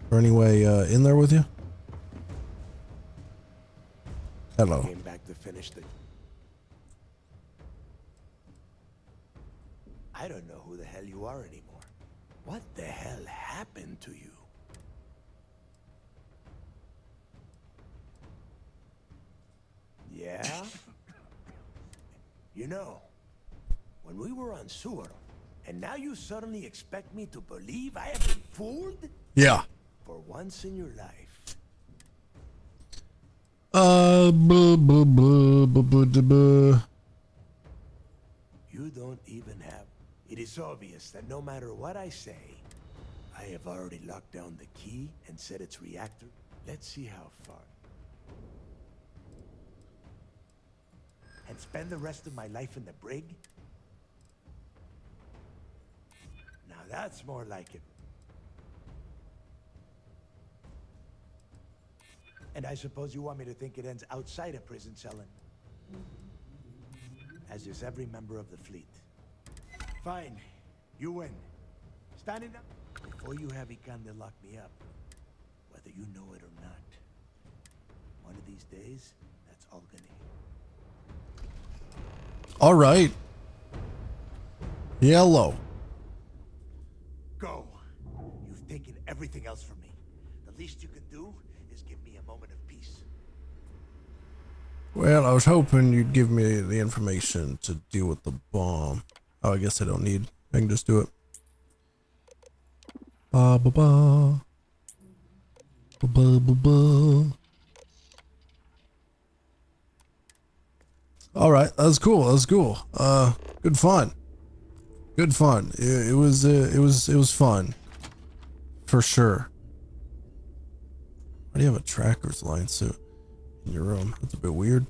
Or anyway, in there with you? Hello. Came back to finish the... I don't know who the hell you are anymore. What the hell happened to you? Yeah? You know, when we were on sewer, and now you suddenly expect me to believe I have been fooled? Yeah. For once in your life. You don't even have... It is obvious that no matter what I say, I have already locked down the key and set its reactor. Let's see how far. And spend the rest of my life in the brig? Now that's more like it. And I suppose you want me to think it ends outside a prison cell, as is every member of the fleet. Fine, you win. Standing up before you have Ikande lock me up, whether you know it or not. One of these days, that's all gonna hit. All right. Yellow. Go. You've taken everything else from me. The least you can do is give me a moment of peace. Well, I was hoping you'd give me the information to deal with the bomb. Oh, I guess I don't need. I can just do it. Ba ba ba. Ba ba ba ba. All right, that was cool. That was cool. Good fun. Good fun. It was fun. For sure. Why do you have a tracker's line suit in your room? That's a bit weird.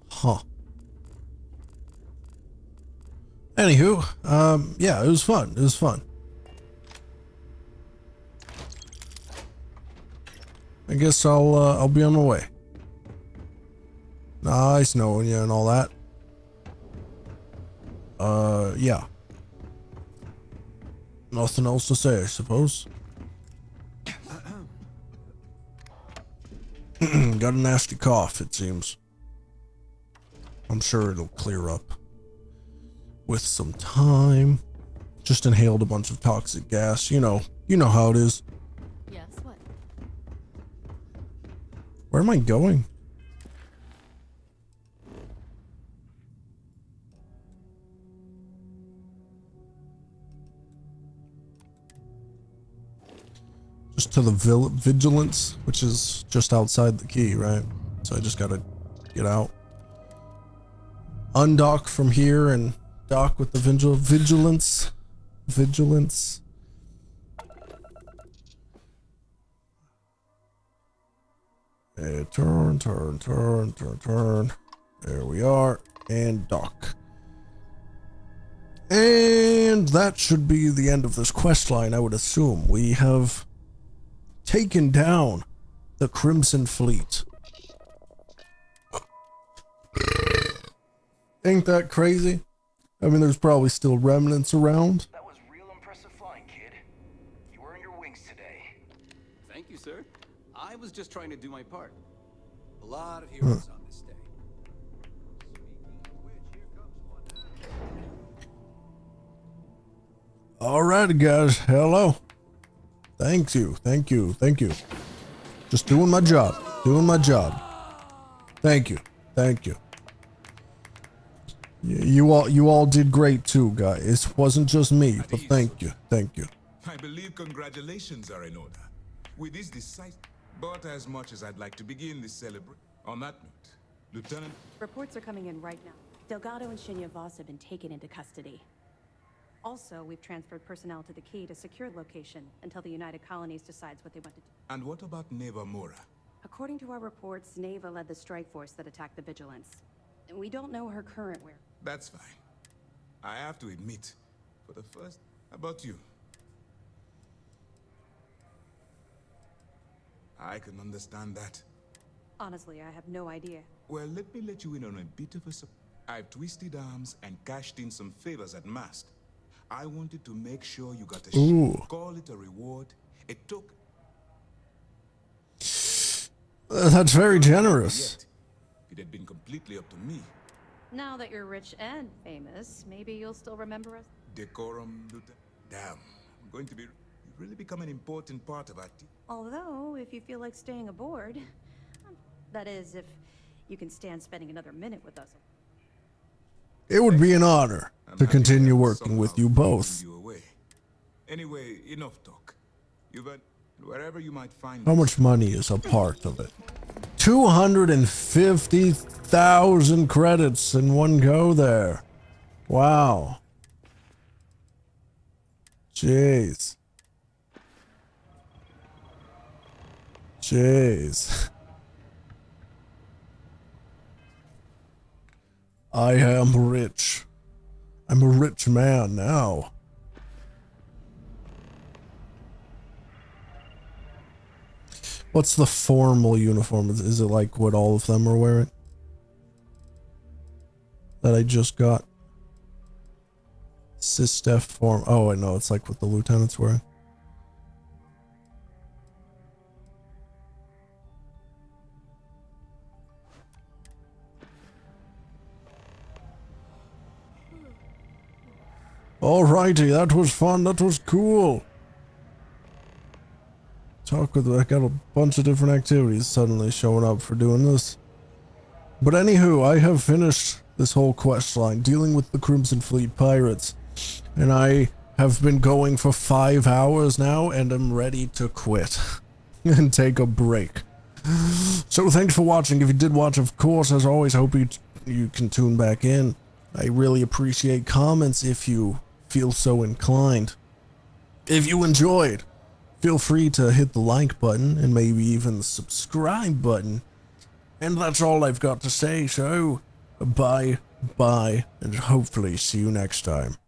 Huh. Anywho, yeah, it was fun. It was fun. I guess I'll be on my way. Nice knowing you and all that. Yeah. Nothing else to say, I suppose. Got a nasty cough, it seems. I'm sure it'll clear up with some time. Just inhaled a bunch of toxic gas. You know how it is. Yes, what? Where am I going? Just to the vigilance, which is just outside the key, right? So I just gotta get out. Undock from here and dock with the vigilance. Vigilance. Turn. There we are. And dock. And that should be the end of this quest line, I would assume. We have taken down the Crimson Fleet. Ain't that crazy? I mean, there's probably still remnants around. That was real impressive flying, kid. You earned your wings today. Thank you, sir. I was just trying to do my part. A lot of heroes on this day. Alright, guys. Hello. Thank you. Just doing my job. Thank you. You all did great too, guys. It wasn't just me, but thank you. I believe congratulations are in order. With this decisive, but as much as I'd like to begin this celebration, on that note, Lieutenant... Reports are coming in right now. Delgado and Shinya Voss have been taken into custody. Also, we've transferred personnel to the key to secure the location until the United Colonies decides what they want to do. And what about Neva Mora? According to our reports, Neva led the strike force that attacked the Vigilance. We don't know her current where. That's fine. I have to admit, for the first, how about you? I can understand that. Honestly, I have no idea. Well, let me let you in on a bit of a surprise. I've twisted arms and cashed in some favors at Mast. I wanted to make sure you got a ship. Call it a reward, a token. That's very generous. If it had been completely up to me. Now that you're rich and famous, maybe you'll still remember us? Decorum, Lieutenant. Damn, I'm going to be... You've really become an important part of our team. Although, if you feel like staying aboard, that is, if you can stand spending another minute with us. It would be an honor to continue working with you both. Anyway, enough talk. You've had wherever you might find. How much money is a part of it? 250,000 credits in one go there. Wow. Jeez. I am rich. I'm a rich man now. What's the formal uniform? Is it like what all of them are wearing? That I just got. Sistef form. Oh, I know. It's like what the lieutenant's wearing. Alrighty, that was fun. That was cool. I got a bunch of different activities suddenly showing up for doing this. But anywho, I have finished this whole quest line dealing with the Crimson Fleet pirates. And I have been going for 5 hours now and I'm ready to quit and take a break. So thanks for watching. If you did watch, of course, as always, I hope you can tune back in. I really appreciate comments if you feel so inclined. If you enjoyed, feel free to hit the like button and maybe even the subscribe button. And that's all I've got to say, so bye, and hopefully see you next time.